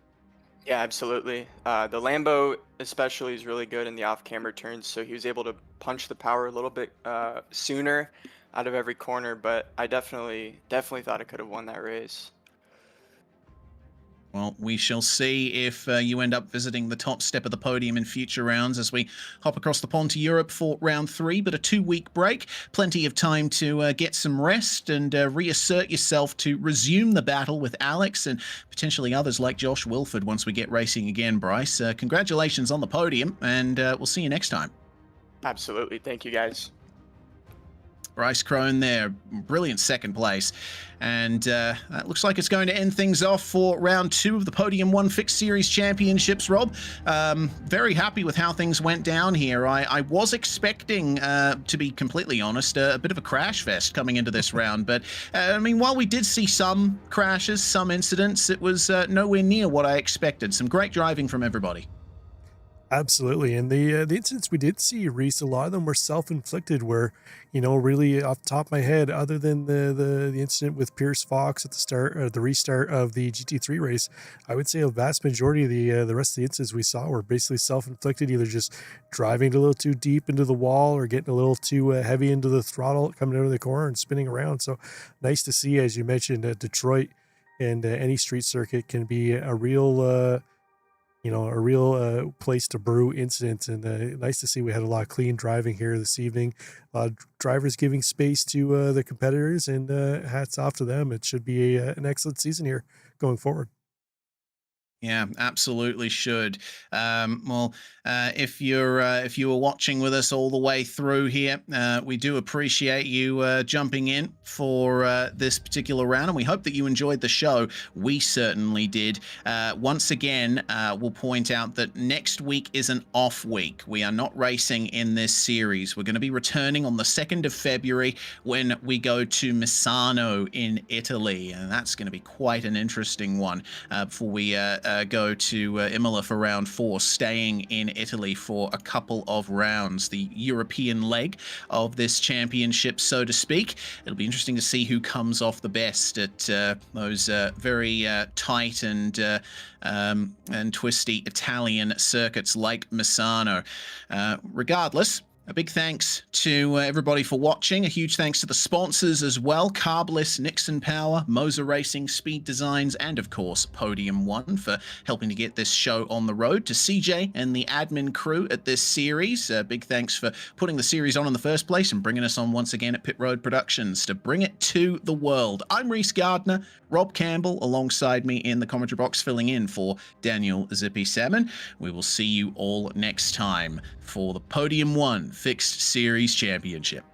Yeah, absolutely. The Lambo especially is really good in the off-camber turns, so he was able to punch the power a little bit sooner out of every corner. But I definitely thought I could have won that race. Well, we shall see if you end up visiting the top step of the podium in future rounds as we hop across the pond to Europe for round 3, but a 2-week break. Plenty of time to get some rest and reassert yourself to resume the battle with Alex and potentially others like Josh Wilford once we get racing again, Bryce. Congratulations on the podium, and we'll see you next time. Absolutely. Thank you, guys. Bryce Crone there, brilliant second place. And that looks like it's going to end things off for round 2 of the Podium 1 Fixed Series Championships, Rob. Very happy with how things went down here. I was expecting, to be completely honest, a bit of a crash fest coming into this round. But, I mean, while we did see some crashes, some incidents, it was nowhere near what I expected. Some great driving from everybody. Absolutely, and the incidents we did see, Reese, a lot of them were self-inflicted. Where, really off the top of my head, other than the incident with Pierce Fox at the start, or the restart of the GT3 race, I would say a vast majority of the rest of the incidents we saw were basically self-inflicted, either just driving a little too deep into the wall or getting a little too heavy into the throttle coming out of the corner and spinning around. So nice to see, as you mentioned, Detroit and any street circuit can be a real place to brew incidents, and nice to see we had a lot of clean driving here this evening. Drivers giving space to the competitors, and hats off to them. It should be an excellent season here going forward. Yeah, absolutely should. If you were watching with us all the way through here, we do appreciate you jumping in for this particular round, and we hope that you enjoyed the show. We certainly did. Once again, we'll point out that next week is an off week. We are not racing in this series. We're going to be returning on the 2nd of February when we go to Misano in Italy, and that's going to be quite an interesting one before we go to Imola for round 4, staying in Italy for a couple of rounds, the European leg of this championship, so to speak. It'll be interesting to see who comes off the best at those very tight and twisty Italian circuits like Misano. Regardless, a big thanks to everybody for watching. A huge thanks to the sponsors as well: Carbless, Nixon Power, Moser Racing, Speed Designs, and of course Podium 1 for helping to get this show on the road. To CJ and the admin crew at this series, big thanks for putting the series on in the first place and bringing us on once again at Pit Road Productions to bring it to the world. I'm Reese Gardner, Rob Campbell alongside me in the commentary box filling in for Daniel Zippy Salmon. We will see you all next time for the Podium 1 Fixed Series Championship.